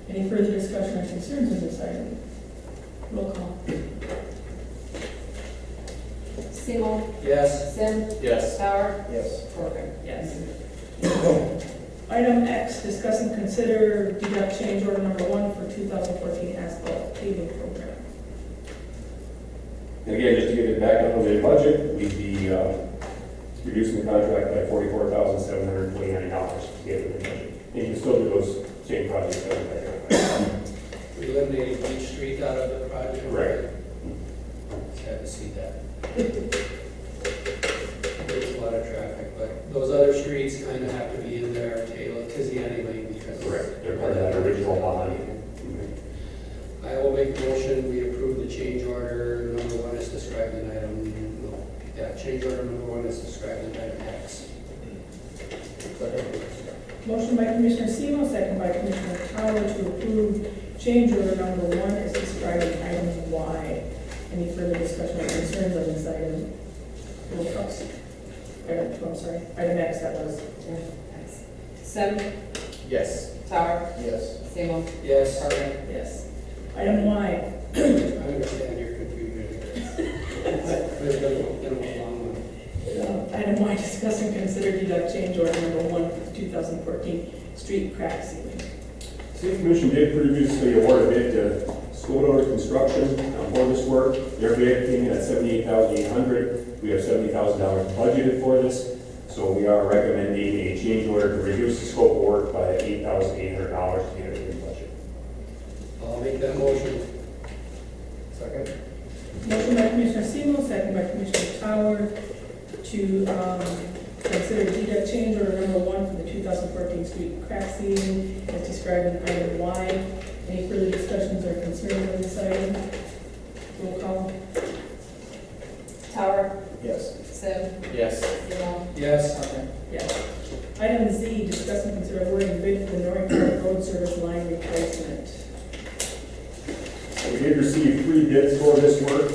Any further discussion or concerns on this item? Roll call. Simo. Yes. Sim. Yes. Tower. Yes. Corcoran. Yes. Item X, discuss and consider deduct change order number 1 for 2014 asphalt paving program. And again, just to get it back on the budget, we'd be reducing the contract by $44,729 to get it in the budget. And you can still do those same projects that we We eliminated Beach Street out of the project. Correct. Sad to see that. There's a lot of traffic, but those other streets kind of have to be in there, Taylor, Tiziani Lane, because. Correct. They're part of that original bond. I will make a motion, we approve the change order number 1 as described in item change order number 1 is described in item X. Motion by Commissioner Semo, second by Commissioner Towers to approve change order number 1 as described in item Y. Any further discussion or concerns on this item? Roll call. I'm sorry, item X, that was. X. Sim, Yes. Tower, Yes. Seymour, Yes. Carter. Yes. Item Y. I understand your confusion. It's been a long one. Item Y, discuss and consider deduct change order number 1 for the 2014 street crack ceiling. City Commission did previously award a bid to Scoto Construction for this work. Their bid came in at $78,800. We have $70,000 budgeted for this, so we are recommending a change order to reduce the scope of work by $8,800 to get it in the budget. I'll make that motion. Second? Motion by Commissioner Semo, second by Commissioner Tower to consider deduct change order number 1 for the 2014 street crack ceiling as described in item Y. Any further discussions or concerns on this item? Roll call. Tower, Yes. Sim, Yes. Seymour, Yes. Carter. Yes. Item Z, discuss and consider awarding bid for the North Park Road Service line replacement. We did receive 3 bids for this work.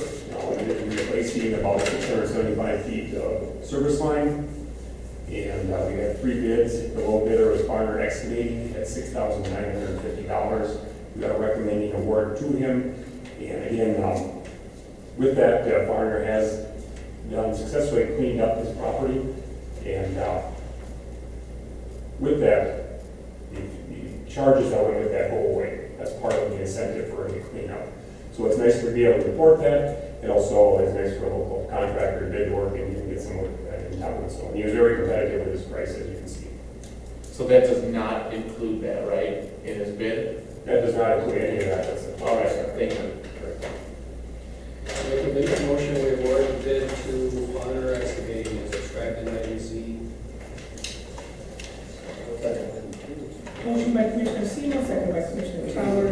It is replacing about 675 feet of service line. And we had 3 bids. The low bidder was Barner Excavating at $6,950. We are recommending award to him. And again, with that, Barner has successfully cleaned up his property. And with that, the charges that went with that go away. That's part of the incentive for him to clean up. So it's nice to be able to report that. It also is nice for a local contractor to bid work and you can get some work in town. So he was very competitive with his price, as you can see. So that does not include that, right, in his bid? That does not include any of that. All right, thank you. Make a big motion, we award the bid to Honor Excavating as described in item Z. Motion by Commissioner Semo, second by Commissioner Tower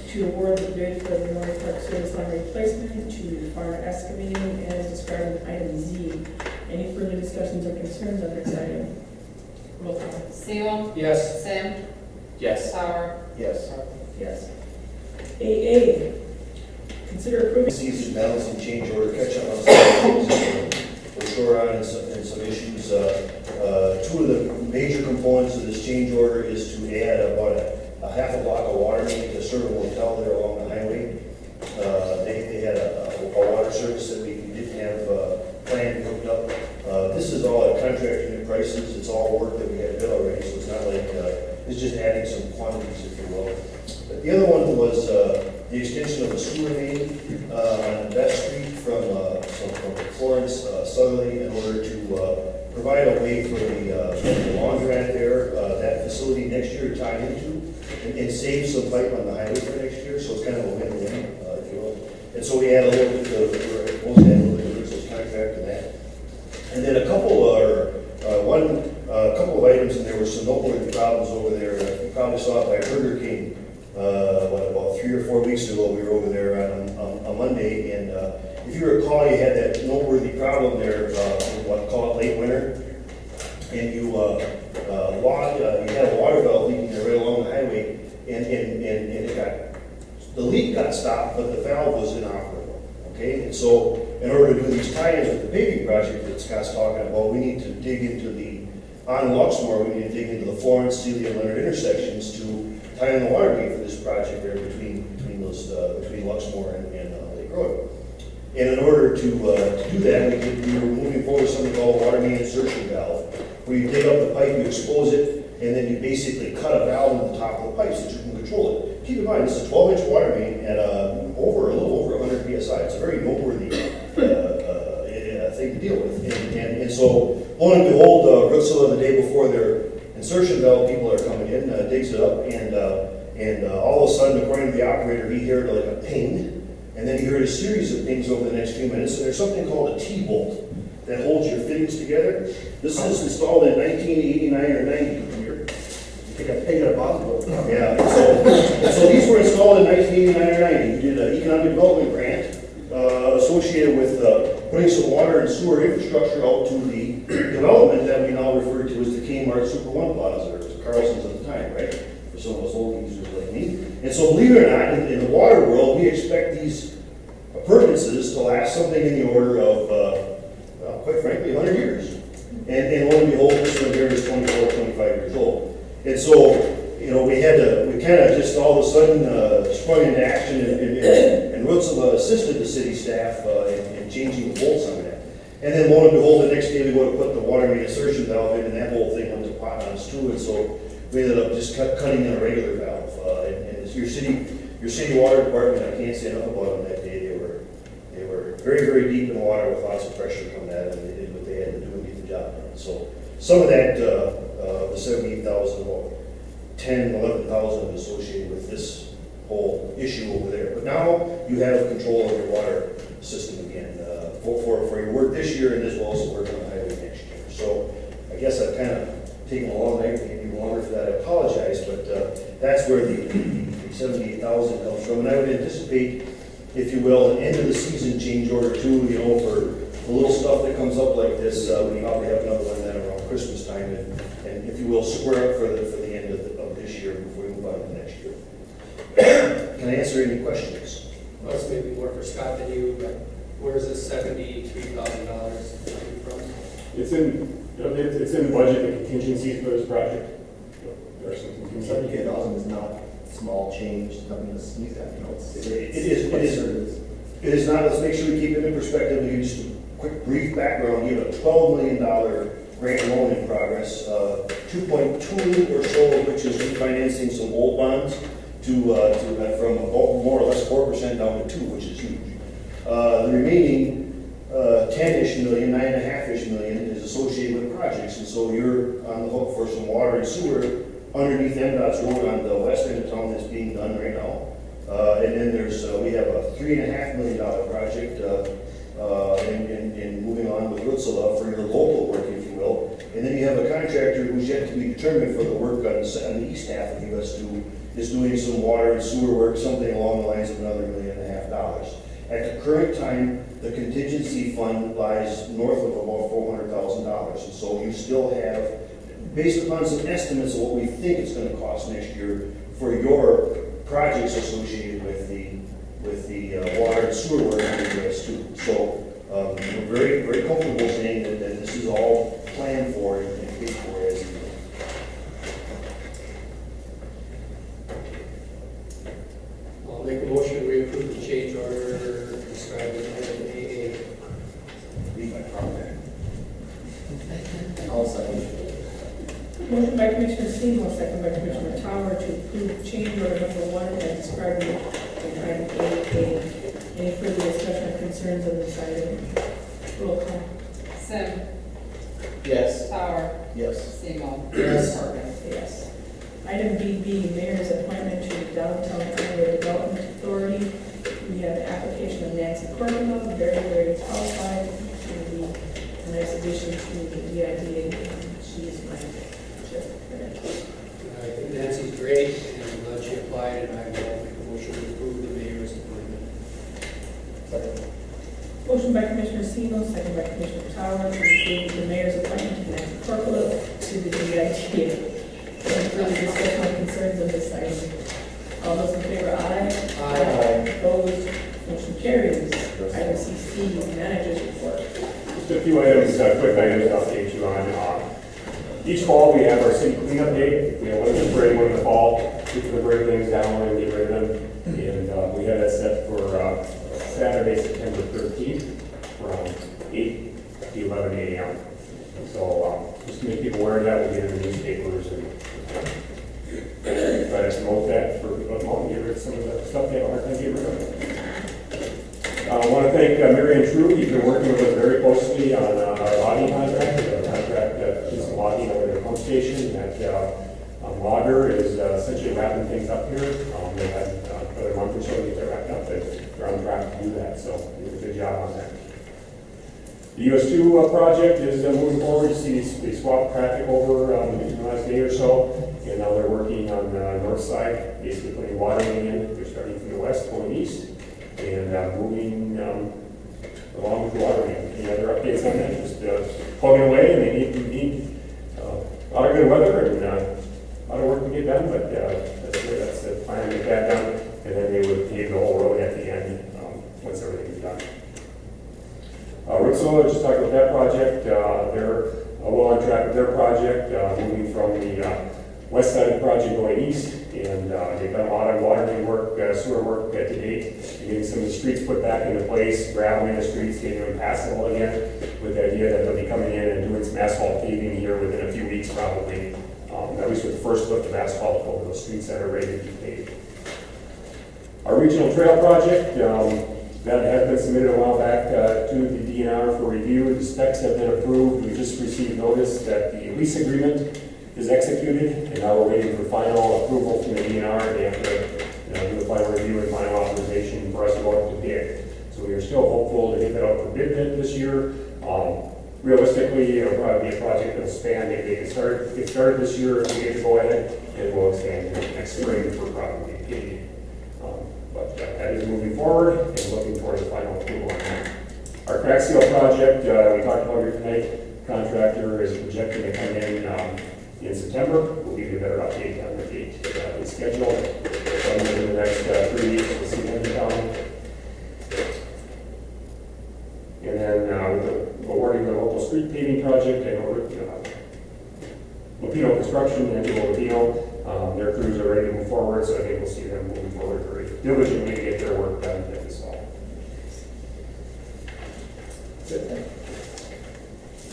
to award the bid for the North Park Service line replacement to Barner Excavating as described in item Z. Any further discussions or concerns on this item? Roll call. Seymour, Yes. Sim, Yes. Tower, Yes. Yes. AA, consider approving. Season balancing change order, catch up on some things we're short on and some issues. 2 of the major components of this change order is to add about a half a block of water main to serve a motel there along the highway. They had a water service that we didn't have planned hooked up. This is all at contract unit prices. It's all work that we had bid already, so it's not like, it's just adding some quantities, if you will. But the other one was the extension of a sewer main on Beth Street from Florence southerly in order to provide a way for the laundromat there, that facility next year to tie into and save some pipe on the highway for next year. So it's kind of a win-win, if you will. And so we had a little bit of, we're supposed to have a little bit of resource contract to that. And then a couple of items, and there were some noteworthy problems over there. You probably saw it by Burger King. About 3 or 4 weeks ago, we were over there on Monday, and if you recall, you had that noteworthy problem there, what call it late winter, and you had a water valve leaking there right along the highway, and the leak got stopped, but the valve was inoperable. Okay, and so in order to do these tie-ins with the paving project that Scott's talking about, we need to dig into on Luxmore, we need to dig into the Florence, Celia, and Leonard intersections to tie in the water main for this project there between Luxmore and Lake Road. And in order to do that, we were moving forward with something called a water main insertion valve, where you dig up the pipe, you expose it, and then you basically cut a valve in the top of the pipe so that you can control it. Keep in mind, this is a 12-inch water main at a little over 100 psi. It's a very noteworthy thing to deal with. And so, lo and behold, Rooksville the day before their insertion valve, people are coming in, digs it up, and all of a sudden, according to the operator, he heard like a ping, and then he heard a series of pings over the next few minutes. And there's something called a T-bolt that holds your fittings together. This is installed in 1989 or 90. You think I paid a box? Yeah. So these were installed in 1989 or 90. We did an economic development grant associated with putting some water and sewer infrastructure out to the development that we now refer to as the Kmart Super One Plaza, or Carlson's at the time, right? For some of us old users like me. And so believe it or not, in the water world, we expect these appurtenances to last something in the order of, well, quite frankly, 100 years. And lo and behold, this one here is 24, 25 years old. And so, you know, we kind of just all of a sudden sprung into action, and Rutzela assisted the city staff in changing the bolts on that. And then lo and behold, the next day we go to put the water main insertion valve in, and that whole thing went to pot on us too. And so we ended up just cutting in a regular valve. And it's your city water department, I can't say enough about them that day. They were very, very deep in the water with lots of pressure coming at them, and they did what they had to do and get the job done. So some of that, the 78,000, well, 10, 11,000 associated with this whole issue over there. But now you have control of your water system again, for your work this year and as well as the work on the highway next year. So I guess I've kind of taken a long night, maybe longer for that, I apologize, but that's where the 78,000 comes from. And I would anticipate, if you will, an end of the season change order too, you know, for the little stuff that comes up like this, we probably have another one then around Christmas time, and if you will, square up for the end of this year before we move on to next year. Can I answer any questions? Well, this may be more for Scott than you, but where's this $73,000 coming from? It's in the budget, the contingencies for this project. There are some contingencies. $78,000 is not small change, nothing to sneeze at, you know, It is not. Let's make sure we keep it in perspective. We just a quick brief background. You have a $12 million grant loan in progress, 2.2 or so of which is refinancing some old bonds from more or less 4% down to 2%, which is huge. The remaining 10-ish million, 9.5-ish million is associated with projects, and so you're on the hook for some water and sewer underneath MDOT's road on the west end of town that's being done right now. And then we have a $3.5 million project in moving on with Rutzela for your local work, if you will. And then you have a contractor who's yet to be determined for the work on the east half of US2 is doing some water and sewer work, something along the lines of another $1.5 million. At the current time, the contingency fund lies north of about $400,000. And so you still have, based upon some estimates of what we think it's going to cost next year for your projects associated with the water and sewer work in the US2. So we're very, very comfortable saying that this is all planned for and paid for as needed. I'll make a motion, we approve the change order described in item AA. Leave my comment. I'll second. Motion by Commissioner Seymour, second by Commissioner Tower to approve change order number 1 as described in item AA. Any further discussion or concerns on this item? Roll call. Sim. Yes. Tower. Yes. Seymour. Yes. Morgan. Yes. Item BB, Mayor's appointment to the Downtown Area Development Authority. We have the application of Nancy Corcoran, very, very qualified. She will be a nice addition to the DID. She is my chair. I think Nancy's great, and she applied, and I will make a motion to approve the mayor's appointment. Second. Motion by Commissioner Seymour, second by Commissioner Tower to approve the mayor's appointment to Nancy Corcoran to the DID. Any further discussion or concerns on this item? All those in favor, aye. Aye. Opposed, motion carries. Item CC, manager's report. Just a few items, quick items to update you on. Each fall, we have our city cleanup day. We have one in the spring, one in the fall. We're going to break things down and get rid of them. And we have that set for Saturday, September 13th, from 8 to 11 a.m. So just to make people aware of that, we'll get in the newspapers and try to promote that for people at home, get rid of some of the stuff they have a hard time getting rid of. I want to thank Mary Ann True. He's been working with us very closely on our logging contract. We have a contract that is logging over the pump station. That logger is essentially wrapping things up here. They had another month or so to get that wrapped up, but they're on track to do that. So we did a good job on that. The US2 project is moving forward. You see they swapped traffic over in the last day or so, and now they're working on the north side, basically putting water in. They're starting from the west going east, and moving along with water main. Any other updates on that? Just plugging away, and they need a lot of good weather and a lot of work to get done, but that's the plan to get that done, and then they would pave the whole road at the end once everything's done. Rick Solar, just talked about that project. They're well on track with their project, moving from the west side of the project going east, and they've done a lot of water main work, sewer work to date, getting some of the streets put back into place, graveling the streets, getting them passable again, with the idea that they'll be coming in and doing some asphalt paving here within a few weeks probably, at least with the first lift of asphalt over those streets that are ready to be paved. Our regional trail project, that had been submitted a while back to the DNR for review. The specs have been approved. We just received notice that the lease agreement is executed, and now we're waiting for final approval from the DNR. They have to do the final review and final authorization for us to go out to bid. So we are still hopeful to get that out for bid this year. Realistically, it'll probably be a project that'll span, they can get started this year if we get to go ahead, and we'll expand next spring for probably paving. But that is moving forward and looking for the final approval on that. Our crack seal project, we talked about here tonight, contractor is projecting to come in September. We'll give you a better update on the date and schedule. In the next 3 weeks, we'll see them come. And then we're awarding the local street paving project and Lupino Construction and Lupino. Their crews are ready to move forward, so I think we'll see them moving forward very diligently to get their work done this fall.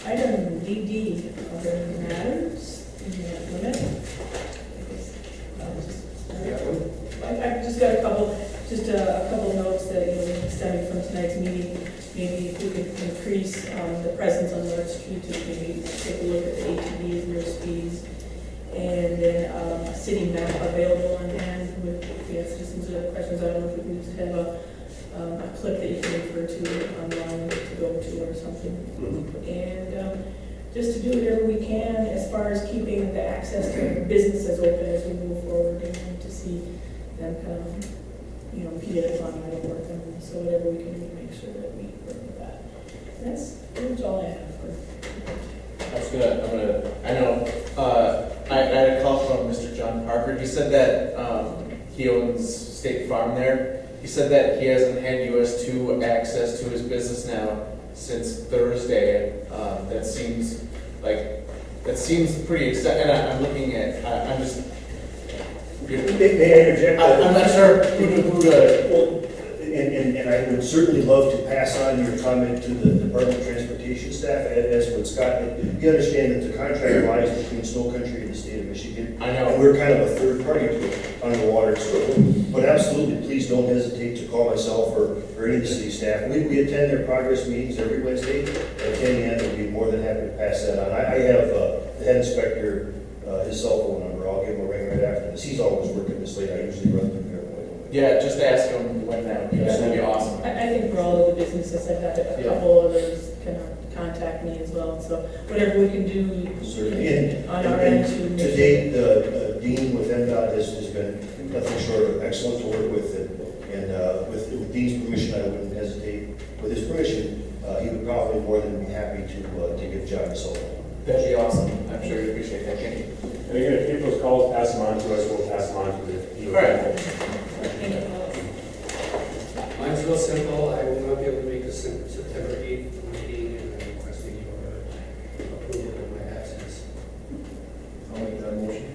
Item DD, other matters, limit. I've just got a couple notes that, stemming from tonight's meeting. Maybe if we could increase the presence on North Street to maybe take a look at the ATVs and their speeds. And then a city map available on hand with, if you have citizens or questions, I don't know if we can just have a clip that you can refer to online to go to or something. And just to do whatever we can as far as keeping the access to businesses open as we move forward, and to see them kind of, impede upon idle work. And so whatever we can do to make sure that we work with that. That's pretty much all I have for. I had a call from Mr. John Parker. He said that he owns State Farm there. He said that he hasn't had US 2 access to his business now since Thursday. That seems pretty exciting. I'm looking at, I'm just. May I interject? I'm not sure who to. And I would certainly love to pass on your comment to the Department of Transportation staff, as with Scott. You understand that the contract lies between Snow Country and the state of Michigan. I know. And we're kind of a third party to it on the water. But absolutely, please don't hesitate to call myself or any of the city staff. We attend their progress meetings every Wednesday at 10 a.m. We'd be more than happy to pass that on. I have the head inspector, his cell phone number. I'll give him a ring right after this. He's always working this late. I usually run through there. Yeah, just ask him when that would be. That'd be awesome. I think for all of the businesses, I've had a couple others kind of contact me as well. So whatever we can do on our end to make to date, the Dean with MDOT has been nothing short of excellent to work with. And with Dean's permission, I wouldn't hesitate. With his permission, he would probably more than be happy to give John a cell phone. That'd be awesome. I'm sure you'd appreciate that. Thank you. And again, if people's calls, pass them on to us, we'll pass them on to the. All right. Mine's real simple. I will not be able to make the September 8th meeting, and I'm requesting your approval of my absence. I'll make that motion.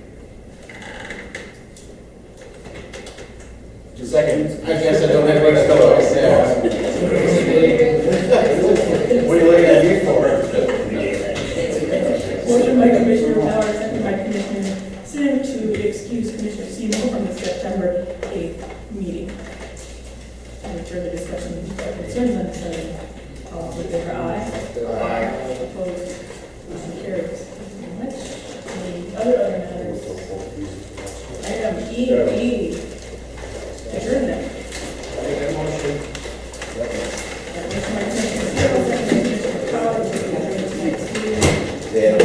Second. I guess I don't have much choice. What are you looking at me for? Motion by Commissioner Powers, second by Commissioner Sim to excuse Commissioner Seymour from the September 8th meeting. Any further discussion concerns on this item? All in favor, aye. Aye. Opposed? Motion carries. Thank you very much. Any other matters? Item E. Adjournment. Make that motion. Motion by Commissioner Seymour, second by Commissioner Powers, to adjourn tonight's meeting. Yeah.